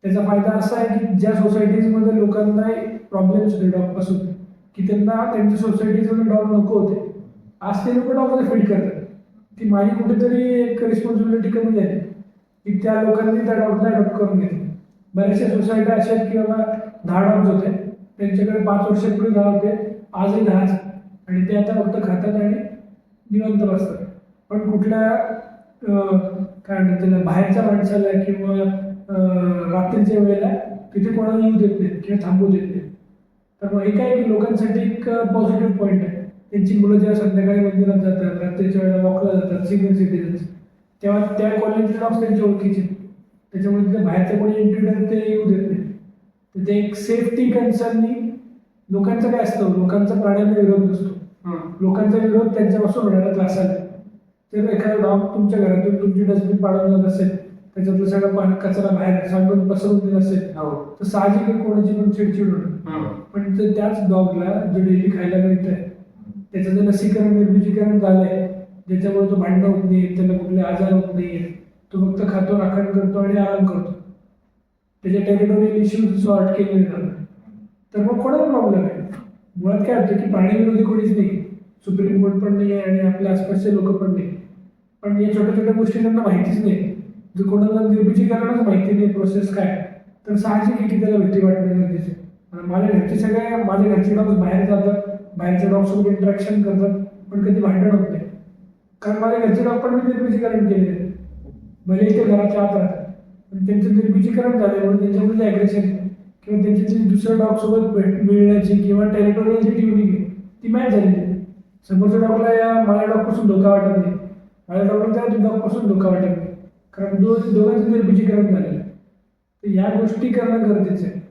त्याचा फायदा असा आहे की ज्या सोसायटीजमध्ये लोकांना प्रॉब्लेम्स होते डॉगपासून, की त्यांना त्यांच्या सोसायटीजमध्ये डॉग नको होते, आज ते लोक डॉगला फीड करतात. ती माझी कुठेतरी एक रिस्पॉन्सिबिलिटी कमी झाली की त्या लोकांनी त्या डॉगला अडॉप्ट करून घेतलं. बऱ्याचशा सोसायट्या अशा आहेत की बाबा 10 डॉग्स होते, त्यांच्याकडे 5 वर्षापूर्वी 10 होते, आजही 10च, आणि ते आता फक्त खातात आणि निवांत बसतात. पण कुठल्या काय म्हणतात त्याला, बाहेरच्या माणसाला किंवा रात्रीच्या वेळेला तिथे कोणाला येऊ देत नाहीत किंवा थांबू देत नाहीत. तर मग हे काय की लोकांसाठी एक पॉझिटिव्ह पॉईंट आहे. त्यांची मुलं जेव्हा संध्याकाळी मंदिरात जातात, रात्रीच्या वेळेला वॉकला जातात, सिनियर सिटीजन्स, तेव्हा त्या कॉलनीचे डॉग्स त्यांच्या ओळखीचे, त्याच्यामुळे तिथे बाहेरच्या कोणी इंट्रुडर ते येऊ देत नाही. तर ते एक सेफ्टी कन्सर्ननी लोकांचं काय असतं, लोकांचा प्राण्यांना विरोध नसतो, लोकांचा विरोध त्यांच्यापासून होणाऱ्या त्रासाला. तर एखादा डॉग तुमच्या घरातून तुमची डस्टबिन पाडून जात असेल, त्याच्यातलं सगळं कचरा बाहेर सांडून पसरून देत असेल, तर साहजिक आहे कोणाची पण चिडचिड होणार. पण त्याच डॉगला जे डेली खायला मिळत आहे, त्याचं जे लसीकरण निर्मितीकरण झालंय, ज्याच्यामुळे तो भांडणं होत नाही, त्याला कुठले आजार होत नाही, तो फक्त खातो, राखण करतो आणि आराम करतो, त्याचे टेरिटोरियल इश्यूज सॉर्ट केले जातात. तर मग कोणाला प्रॉब्लेम आहे. मुळात काय होतं की प्राणीविरोधी कोणीच नाही, सुप्रीम कोर्ट पण नाही आहे आणि आपल्या आसपासचे लोक पण नाही. पण या छोट्या छोट्या गोष्टी त्यांना माहितीच नाही. जर कोणाला निर्मितीकरणच माहिती नाही प्रोसेस काय, तर साहजिक आहे की त्याला भीती वाटणं गरजेचं आहे. माझ्या घरचे डॉग्स बाहेर जातात, बाहेरच्या डॉगसोबत इंटरॅक्शन करतात, पण कधी भांडण होत नाही. कारण माझ्या घरचे डॉग पण मी निर्मितीकरण केलेले आहे, भले ते घराच्या आत राहतात, पण त्यांचं निर्मितीकरण झाल्यामुळे त्यांच्यामध्ये ॲग्रेशन किंवा त्यांची दुसऱ्या डॉगसोबत मिळण्याची किंवा टेरिटोरियलची ट्युनिंग आहे ती मॅच झालेली आहे. समोरच्या डॉगला या माझ्या डॉगपासून धोका वाटत नाही, माझ्या डॉगला त्या डॉगपासून धोका वाटत नाही, कारण दोघांचं निर्मितीकरण झालेलं आहे. तर या गोष्टी करणं गरजेचं आहे.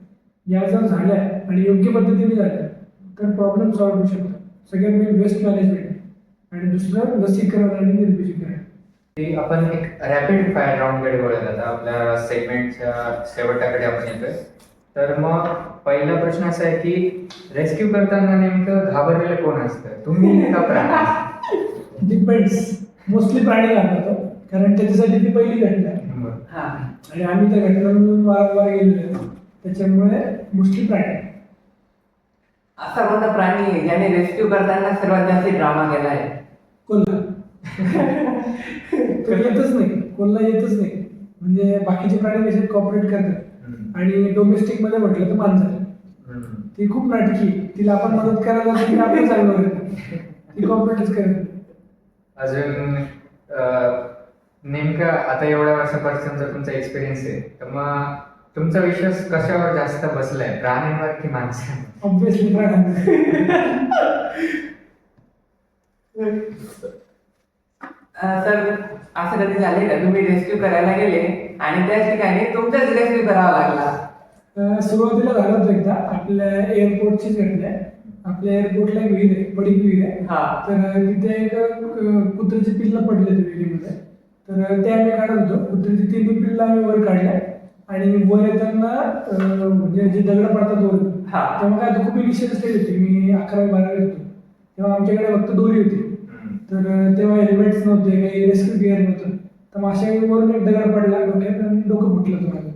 या जर झाल्या आणि योग्य पद्धतीने झाल्या तर प्रॉब्लेम सॉल्व्ह होऊ शकतात. सगळ्यात मेन वेस्ट मॅनेजमेंट आणि दुसरं लसीकरण आणि निर्मितीकरण. की आपण एक रॅपिड फायर राऊंडकडे बोलत आता आपल्या सेगमेंटच्या शेवटाकडे आपण येतोय. तर मग पहिला प्रश्न असा आहे की रेस्क्यू करताना नेमकं घाबरलेलं कोण असतं, तुम्ही का प्राणी? डिपेंड्स. मोस्टली प्राणी घाबरतो, कारण त्याच्यासाठी ती पहिली घटना आहे आणि आम्ही त्या घटनांमधून वारंवार गेलेलो, त्याच्यामुळे मोस्टली प्राणी. असा कोणता प्राणी आहे ज्याने रेस्क्यू करताना सर्वात जास्त ड्रामा केला आहे? कोल्हा. तो येतच नाही, कोल्हा येतच नाही. म्हणजे बाकीचे प्राणी कसे कॉपरेट करतात, आणि डोमेस्टिक मध्ये म्हटलं तर मांजर, ती खूप नाटकी, तिला आपण मदत करायला लागली आपण चांगलं करतो, ती कॉपरेटच करत. अजून नेमकं आता एवढ्या वर्षापासूनचा तुमचा एक्सपिरियन्स आहे, तर मग तुमचा विश्वास कशावर जास्त बसलाय, प्राण्यांवर की माणसांवर? ऑब्विसली प्राण्यांवर. सर, असं कधी झाले का तुम्ही रेस्क्यू करायला गेले आणि त्याच ठिकाणी तुमचाच रेस्क्यू करावा लागला? सुरुवातीला झालं होतं एकदा, आपल्या एअरपोर्टचीच घटना आहे. आपल्या एअरपोर्टला एक विहीर आहे, पडीक विहीर आहे. तर तिथे एक कुत्र्याची पिल्लं पडले होते विहिरीमध्ये. तर ते आम्ही काढत होतो. कुत्र्याची 3 पिल्लं आम्ही वर काढल्या आणि वर येताना म्हणजे जे दगड पडतात वर, तेव्हा काय खूप इनिशियल स्टेज होती, मी 11वी-12वी होतो, तेव्हा आमच्याकडे फक्त दोरी होती. तर तेव्हा हेल्मेट्स नव्हते, काही रेस्क्यू गिअर नव्हतं. तर मग अशा वेळी वरून एक दगड पडला डोक्यात आणि डोकं फुटलं तुम्हाला.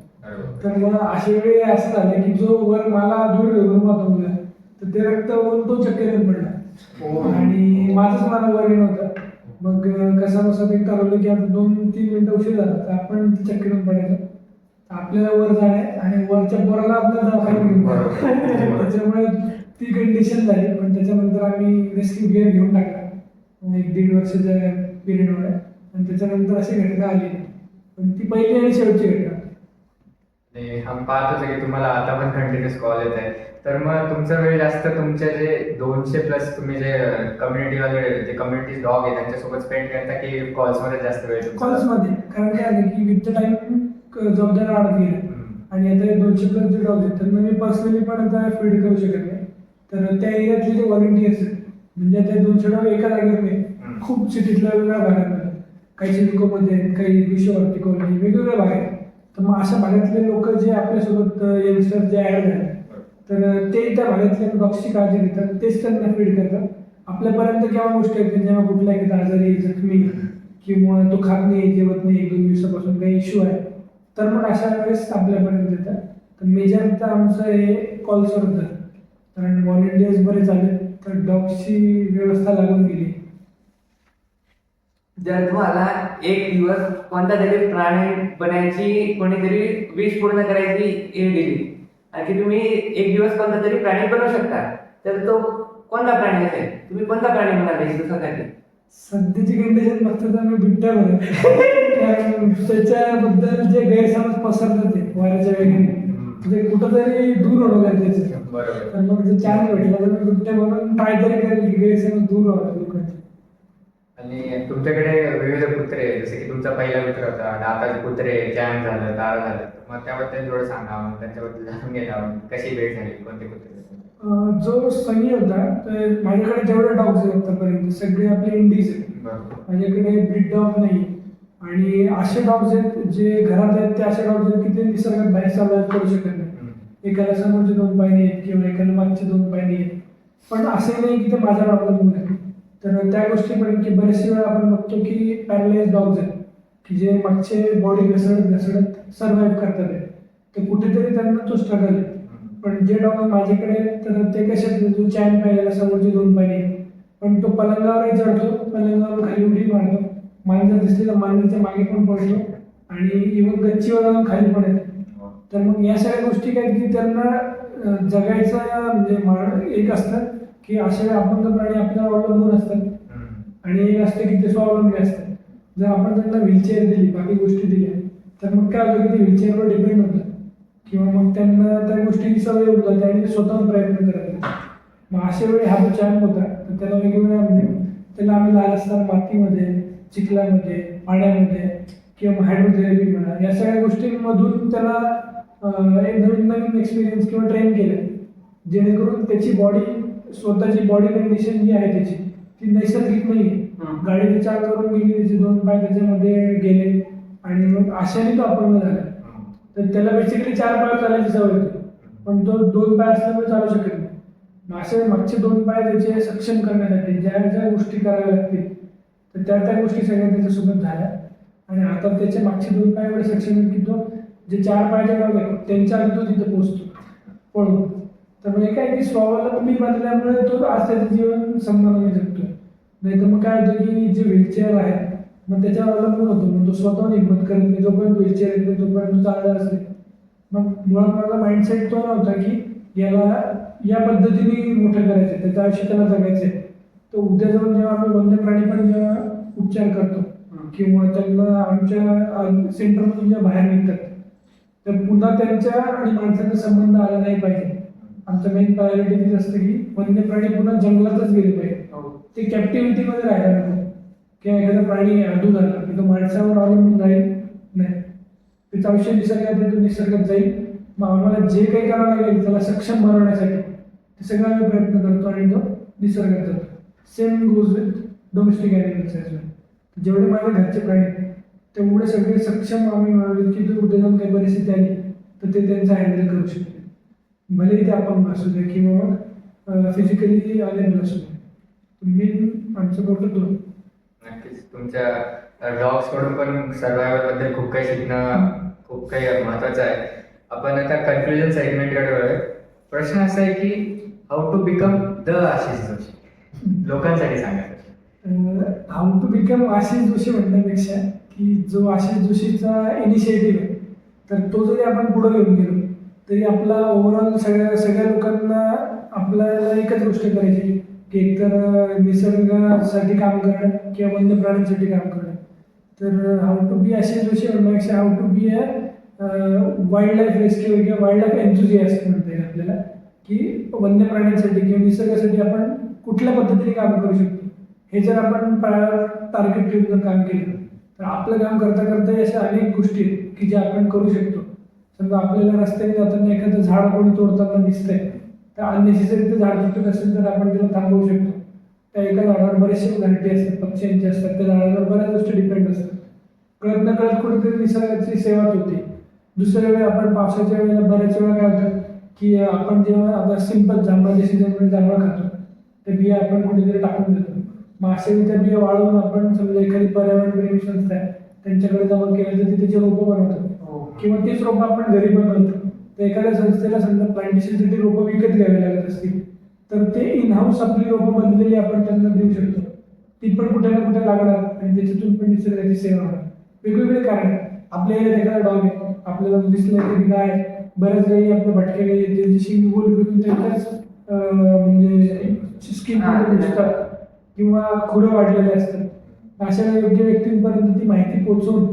तर मग अशा वेळी असं झालं की जो वर मला दूर धरून होता, तर ते रक्त वरून तो चक्कर पडला आणि माझंच मला वर नव्हतं. मग कसा बसा ते ठरवलं की आता 2-3 मिनिटं उशीर झाला तर आपण चक्कर पडायचं, आपल्याला वर जाणे आणि वरच्या पोराला आपल्याला दवाखान्यात घेऊन. त्याच्यामुळे ती कंडिशन झाली, पण त्याच्यानंतर आम्ही रेस्क्यू गिअर घेऊन टाकला 1-1.5 वर्षाच्या पिरियडवर, आणि त्याच्यानंतर अशी घटना आली नाही. पण ती पहिली आणि शेवटची घटना होती. आणि आम्ही पाहतोच आहे की तुम्हाला आता पण कंटिन्युअस कॉल येत आहे. तर मग तुमचा वेळ जास्त तुमचे जे 200+ तुम्ही जे कम्युनिटीवाले जे कम्युनिटी डॉग आहे त्यांच्यासोबत स्पेंड करता की कॉल्समध्ये जास्त वेळ तुमचा? कॉल्समध्ये, कारण काय झालं की विथ द टाइम जबाबदारी वाढत गेली, आणि आता 200+ जे डॉग आहेत त्यांना मी पर्सनली पण आता फीड करू शकत नाही. तर त्या एरियातले जे व्हॉलंटियर्स आहेत, म्हणजे आता 200 डॉग एका जागेवर नाही, खूप सिटीतल्या वेगवेगळ्या भागांमध्ये, काही सिडकोमध्ये आहेत, काही विश्वभारती कॉलनी, वेगवेगळ्या भाग आहेत. तर मग अशा भागातले लोक जे आपल्यासोबत यंगस्टर जे ॲड झाले, तर ते त्या भागातल्या डॉग्सची काळजी घेतात, तेच त्यांना फीड करतात. आपल्यापर्यंत केव्हा गोष्टी आहेत जेव्हा कुठला एखादा आजारी, जखमी किंवा तो खात नाही, जेवत नाही 1-2 दिवसापासून, काही इश्यू आहे, तर मग अशा वेळेस आपल्यापर्यंत येतात. तर मेजर तर आमचं हे कॉल्सवरच झालं, कारण व्हॉलंटियर्स बरे झाले, तर डॉग्सची व्यवस्था लागून गेली. जर तुम्हाला एक दिवस कोणता तरी प्राणी बनायची कोणीतरी विश पूर्ण करायची हे दिली, आणि की तुम्ही एक दिवस कोणता तरी प्राणी बनवू शकता, तर तो कोणता प्राणी असेल? तुम्ही कोणता प्राणी बनाल एक दिवसासाठी? सध्याची कंडिशन बघता तर मी बिबट्या बनत, कारण त्याच्याबद्दल जे गैरसमज पसरतात ते वाऱ्याच्या वेगाने, म्हणजे कुठंतरी दूर होणं गरजेचं आहे. बरोबर. तर मग जर चान्स भेटला तर मी बिबट्या म्हणून ट्राय तरी करेल की गैरसमज दूर व्हावे लोकांचे. आणि तुमच्याकडे विविध कुत्रे आहे, जसे की तुमचा पहिला मित्र होता आणि आता जे कुत्रे जॅम झालं, तार झालं, तर मग त्याबद्दल थोडं सांगा, त्यांच्याबद्दल जाणून घ्यावं, कशी भेट झाली, कोणते कुत्रे? जो सनी होता, तर माझ्याकडे जेवढे डॉग्स आहेत आतापर्यंत सगळे आपले इंडीज आहेत. बरोबर. माझ्याकडे ब्रीड डॉग नाही, आणि असे डॉग्स आहेत जे घरात आहेत, ते असे डॉग्स आहेत की ते निसर्गात बाहेर सर्वाइव्ह करू शकत नाही. एकाला समोरचे 2 पाय नाही आहेत किंवा एकाला मागचे 2 पाय नाही आहेत, पण असे नाही की ते माझ्या डॉगला मूल आहे. तर त्या गोष्टीपर्यंत की बरेचसे वेळा आपण बघतो की पॅरलाइज डॉग्स आहेत की जे मागचे बॉडी घसरत घसरत सर्वाइव्ह करतात आहेत, तर कुठेतरी त्यांना तो स्ट्रगल आहे. पण जे डॉग माझ्याकडे आहेत, तर ते कसे आहेत, जो चॅन पाहिजे समोरचे 2 पाय नाही, पण तो पलंगावरही चढतो, पलंगावर खाली उडी मारतो, मांजर दिसली तर मांजरच्या मागे पण पडतो, आणि इव्हन गच्चीवर जाऊन खाली पण येतो. तर मग या सगळ्या गोष्टी काय की त्यांना जगायचं म्हणजे एक असतं की अशा अपंग प्राणी आपल्याला अवलंबून असतात, आणि एक असतं की ते स्वावलंबी असतात. जर आपण त्यांना व्हीलचेअर दिली, बाकी गोष्टी दिल्या, तर मग काय होतं की ते व्हीलचेअरवर डिपेंड होतं, किंवा मग त्यांना त्या गोष्टीची सवय होत जाते आणि ते स्वतःहून प्रयत्न करत. मग अशा वेळी हा जो चॅम्प होता, तर त्याला वेगवेगळ्या म्हणजे त्याला आम्ही लहान असताना मातीमध्ये, चिखलामध्ये, पाण्यामध्ये किंवा हायड्रोथेरपी म्हणा, या सगळ्या गोष्टींमधून त्याला एक नवीन एक्सपिरियन्स किंवा ट्रेन केलं, जेणेकरून त्याची बॉडी, स्वतःची बॉडी कंडिशन जी आहे त्याची, ती नैसर्गिक नाही आहे. गाडी त्याच्या करून गेली, त्याचे 2 पाय त्याच्यामध्ये गेले, आणि मग अशाने तो अपंग झाला. तर त्याला बेसिकली 4 पाय चालायची सवय होती, पण तो 2 पाय असल्यामुळे चालू शकत नाही. मग असे मागचे 2 पाय त्याचे सक्षम करण्यासाठी ज्या ज्या गोष्टी कराव्या लागतील, तर त्या गोष्टी सगळ्या त्याच्यासोबत झाल्या, आणि आता त्याचे मागचे 2 पाय एवढे सक्षम आहेत की तो जे 4 पायाचे डॉग आहेत त्यांच्या आधी तो तिथे पोहोचतो पळून. तर म्हणजे काय की स्वावलंबी बनल्यामुळे तो आज त्याचं जीवन सन्मानाने जगतो. नाही तर मग काय होतं की जे व्हीलचेअर आहे, मग त्याच्यावर अवलंबून होतो, मग तो स्वतःहून हिंमत करत नाही, जोपर्यंत व्हीलचेअर येत नाही तोपर्यंत चालणार असेल. मग मुळात माझा माइंडसेट तो नव्हता की याला या पद्धतीने मोठं करायचं आहे, त्याचं आयुष्य त्याला जगायचं आहे. तर उद्या जाऊन जेव्हा आम्ही वन्य प्राणी पण जेव्हा उपचार करतो किंवा त्यांना आमच्या सेंटरमधून जेव्हा बाहेर निघतात, तर पुन्हा त्यांच्या आणि माणसाचा संबंध आला नाही पाहिजे. आमचं मेन प्रायोरिटी असतं की वन्य प्राणी पुन्हा जंगलातच गेले पाहिजे, ते कॅप्टिव्हिटीमध्ये राहायला नको. किंवा एखादा प्राणी आडू झाला की तो माणसावर अवलंबून राहील नाही, त्याचं आयुष्य निसर्गात आहे, तो निसर्गात जाईल. मग आम्हाला जे काही करावं लागेल त्याला सक्षम बनवण्यासाठी ते सगळं आम्ही प्रयत्न करतो, आणि तो निसर्गात जातो. Same goes with domestic animals as well. जेवढे माझे घरचे प्राणी आहेत तेवढे सगळे सक्षम आम्ही मिळवले की जर उद्या जाऊन काही परिस्थिती आली तर ते त्यांचं हँडल करू शकते, भलेही ते अपंग असू दे किंवा मग फिजिकली अवेलेबल असू दे. मेन आमचं मोठं दोन. नक्कीच तुमच्या डॉग्स कडून पण सर्वायवल बद्दल खूप काही शिकणं खूप काही महत्वाचं आहे. आपण आता कन्क्लुजन सेगमेंटकडे वळूया. प्रश्न असा आहे की how to become the Ashish Joshi, लोकांसाठी सांगायचं. How to become Ashish Joshi म्हणण्यापेक्षा की जो आशिष जोशीचा इनिशिएटिव्ह आहे, तर तो जरी आपण पुढे घेऊन गेलो तरी आपला ओव्हरऑल सगळ्या लोकांना आपल्याला एकच गोष्ट करायची की एकतर निसर्गासाठी काम करणं किंवा वन्य प्राण्यांसाठी काम करणं. तर हाऊ टू बी असे विषय how to be a wildlife rescue किंवा वाईल्ड लाईफ एन्थुझियास्ट म्हणता येईल आपल्याला, की वन्य प्राण्यांसाठी किंवा निसर्गासाठी आपण कुठल्या पद्धतीने काम करू शकतो. हे जर आपण टार्गेट ठेवून जर काम केलं तर आपलं काम करता करता अशा अनेक गोष्टी आहेत की ज्या आपण करू शकतो. समजा आपल्याला रस्त्याने जाताना एखादं झाड कोणी तोडताना दिसतंय, तर अननेसेसरी ते झाड तुटत असेल तर आपण त्याला थांबवू शकतो. त्या एका झाडावर बरेचसे घरटे असतात, पक्ष्यांचे असतात, त्या झाडावर बऱ्याच गोष्टी डिपेंड असतात. कळत न कळत कुठेतरी निसर्गाची सेवाच होते. दुसऱ्या वेळी आपण पावसाच्या वेळेला बऱ्याच वेळा काय होतं की आपण जेव्हा आता सिंपल जांभळाच्या सीझनमध्ये जांभळं खातो, त्या बिया आपण कुठेतरी टाकून देतो. मग असे त्या बिया वाळवून आपण समजा एखादी पर्यावरणप्रेमी संस्था आहे त्यांच्याकडे जमा केलं तर ते त्याचे रोपं बनवतो किंवा तीच रोपं आपण घरी बनवतो. तर एखाद्या संस्थेला समजा प्लांटेशनसाठी रोपं विकत घ्यावी लागत असतील तर ते इन हाऊस आपली रोपं बनलेली आपण त्यांना देऊ शकतो. ती पण कुठे ना कुठे लागणार आणि त्याच्यातून पण निसर्गाची सेवा होणार. वेगवेगळे कारण आपल्या एरियात एखादा डॉग आहे, आपल्याला दिसलं की गाय, बऱ्याच वेळी आपल्या भटके गायी त्यांची शिंग गोल फिरून त्यांच्याच म्हणजे स्किन दिसतात किंवा खुरं वाढलेले असतात. अशा योग्य व्यक्तींपर्यंत ती माहिती पोहोचवून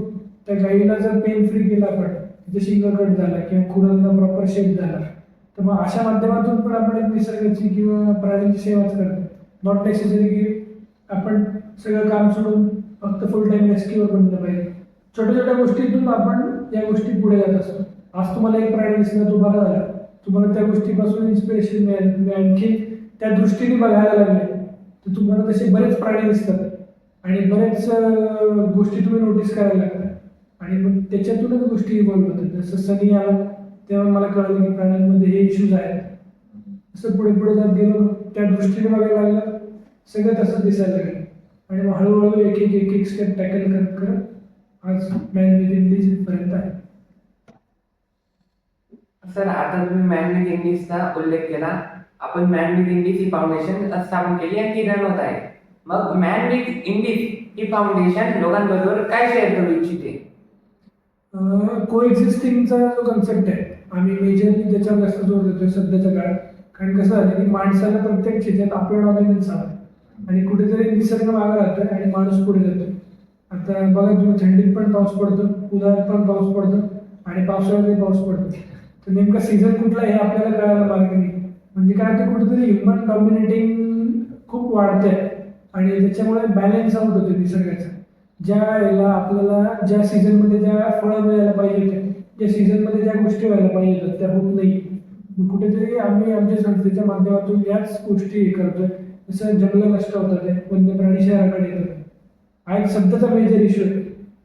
त्या गाईला जर पेन फ्री केला आपण, तिथे शिंग कट झाला किंवा खुरांना प्रॉपर शेप झाला, तर मग अशा माध्यमातून पण आपण एक निसर्गाची किंवा प्राण्यांची सेवाच करतो. नॉट नेसेसरी की आपण सगळं काम सोडून फक्त फुल टाइम रेस्क्यूवर बनलं पाहिजे. छोट्या छोट्या गोष्टीतून आपण या गोष्टी पुढे जात असतो. आज तुम्हाला एक प्राणी दिसला, तो बरा झाला, तुम्हाला त्या गोष्टीपासून इन्स्पिरेशन मिळालं, तुम्ही आणखी त्या दृष्टीने बघायला लागले तर तुम्हाला तसे बरेच प्राणी दिसतात आणि बरेच गोष्टी तुम्ही नोटीस करायला लागतात आणि मग त्याच्यातूनच गोष्टी इव्हॉल्व्ह होतात. जसं सनी आला तेव्हा मला कळलं की प्राण्यांमध्ये हे इश्यूज आहेत. असं पुढे पुढे जात गेलो, त्या दृष्टीने बघायला लागलं, सगळं तसंच दिसायला लागलं आणि मग हळूहळू एक एक एक एक स्टेप टॅकल करत करत आज मॅन विथ इंडिज पर्यंत आहे. सर, आता तुम्ही मॅन विथ इंडिजचा उल्लेख केला. आपण man with Indies he foundation स्थापन केली आणि ती रन होत आहे. मग man with Indies he foundation लोकांबरोबर काय शेअर करू इच्छिते? को एक्झिस्टिंगचा जो कन्सेप्ट आहे आम्ही मेजरली त्याच्यावर जास्त जोर देतोय सध्याच्या काळात. कारण कसं झालं की माणसाला प्रत्येक क्षेत्रात आपलं डॉमिनन्स हवं आणि कुठेतरी निसर्ग मागे राहतोय आणि माणूस पुढे जातोय. आता बघा तुम्ही, थंडीत पण पाऊस पडतो, उन्हाळ्यात पण पाऊस पडतो आणि पावसाळ्यातही पाऊस पडतो. तर नेमका सीझन कुठला हे आपल्याला कळायला मार्ग नाही. म्हणजे काय ते कुठेतरी ह्युमन डॉमिनेटिंग खूप वाढतंय आणि त्याच्यामुळे बॅलन्स आउट होतो निसर्गाचा. ज्या वेळेला आपल्याला ज्या सीझनमध्ये ज्या फळं मिळायला पाहिजे होत्या, ज्या सीझनमध्ये ज्या गोष्टी व्हायला पाहिजे होत्या त्या होत नाही. मग कुठेतरी आम्ही आमच्या संस्थेच्या माध्यमातून याच गोष्टी हे करतोय. जसं जंगलं नष्ट होतात आहे, वन्य प्राणी शहराकडे येतात. हा एक सध्याचा मेजर इश्यू आहे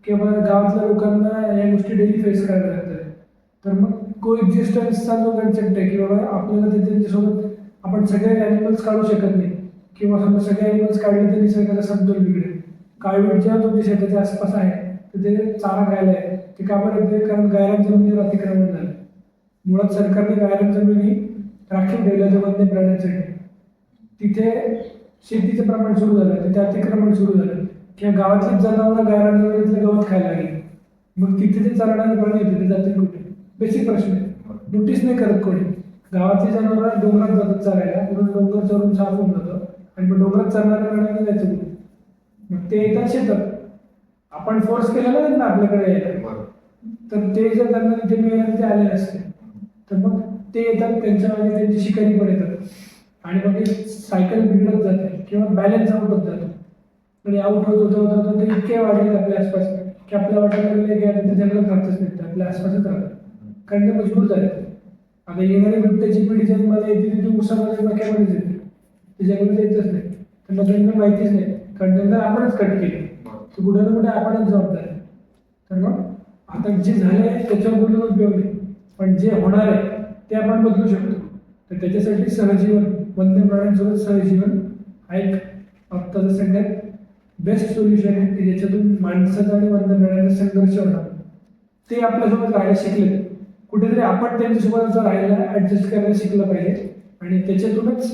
की मला गावातल्या लोकांना या गोष्टी डेली फेस करायला लागतात. तर मग को एक्झिस्टन्सचा जो कन्सेप्ट आहे की बाबा आपल्याला ते त्यांच्यासोबत आपण सगळे ॲनिमल्स काढू शकत नाही किंवा समजा सगळे ॲनिमल्स काढले तर निसर्गाचा समतोल बिघडेल. काळवीट जेव्हा तुमच्या शेताच्या आसपास आहे तर ते चारा खायला आहे. ते का बरं येते? कारण गायरान जमिनीवर अतिक्रमण झालं. मुळात सरकारने गायरान जमिनी राखीव ठेवल्या वन्य प्राण्यांसाठी. तिथे शेतीचं प्रमाण सुरू झालं, तिथे अतिक्रमण सुरू झालं किंवा गावातलीच जनावरं गायरान जमिनीतलं गवत खायला लागली. मग तिथे जे चरणारे प्राणी होते ते जातील कुठे? बेसिक प्रश्न आहे. नोटीस नाही करत कोणी. गावातली जनावरं डोंगरात जातात चरायला, म्हणून डोंगर चरून साफ होऊन जातो आणि मग डोंगरात चरणाऱ्या प्राण्यांना जायचं कुठे? मग ते येतात शेतात. आपण फोर्स केलेला नाही ना आपल्याकडे यायला, तर ते जर त्यांना तिथे मिळाले ते आले नसते. तर मग ते येतात, त्यांच्या मागे त्यांची शिकारी पण येतात आणि मग ते सायकल बिघडत जाते किंवा बॅलन्स आउट होत जातो आणि आउट होत होतं ते इतके वाढले आपल्या आसपास की आपल्या वाटायला लागले की आता ते जंगलात राहतच नाही, आपल्या आसपासच राहतात. कारण ते मजबूर झाले. आता येणारी बिबट्याची पिढी जन्माला येते ती उसामध्ये मक्यामध्येच येते, ते जंगलात येतच नाही. त्यांना जंगल माहितीच नाही कारण जंगल आपणच कट केले. तर कुठे ना कुठे आपणच जबाबदार आहे. तर मग आता जे झाले त्याच्यावर बोलून उपयोग नाही, पण जे होणार आहे ते आपण बदलू शकतो. तर त्याच्यासाठी सहजीवन, वन्य प्राण्यांसोबत सहजीवन हा एक आत्ताचा सगळ्यात बेस्ट सोल्युशन आहे की ज्याच्यातून माणसाचा आणि वन्य प्राण्यांचा संघर्ष होणार. ते आपल्यासोबत राहायला शिकले, कुठेतरी आपण त्यांच्यासोबत राहायला ॲडजस्ट करायला शिकलं पाहिजे आणि त्याच्यातूनच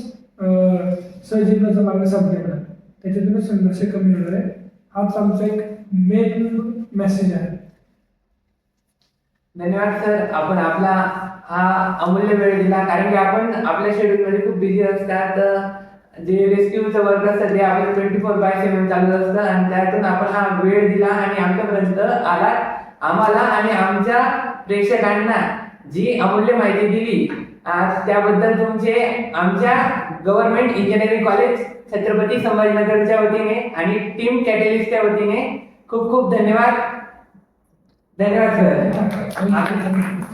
सहजीवनाचा मार्ग साध्य होणार, त्याच्यातूनच संघर्ष कमी होणार आहे. हाच आमचा एक मेन मेसेज आहे. धन्यवाद सर. आपण आपला हा अमूल्य वेळ दिला, कारण की आपण आपल्या शेड्यूलमध्ये खूप बिझी असतात. जे रेस्क्यूचं वर्क असतं ते आपलं 24/7 चालू असतं आणि त्यातून आपण हा वेळ दिला आणि आमच्यापर्यंत आला. आम्हाला आणि आमच्या प्रेक्षकांना जी अमूल्य माहिती दिली त्याबद्दल तुमचे आमच्या गव्हर्नमेंट इंजिनिअरिंग कॉलेज छत्रपती संभाजीनगरच्या वतीने आणि टीम कॅटलिस्टच्या वतीने खूप खूप धन्यवाद. धन्यवाद सर.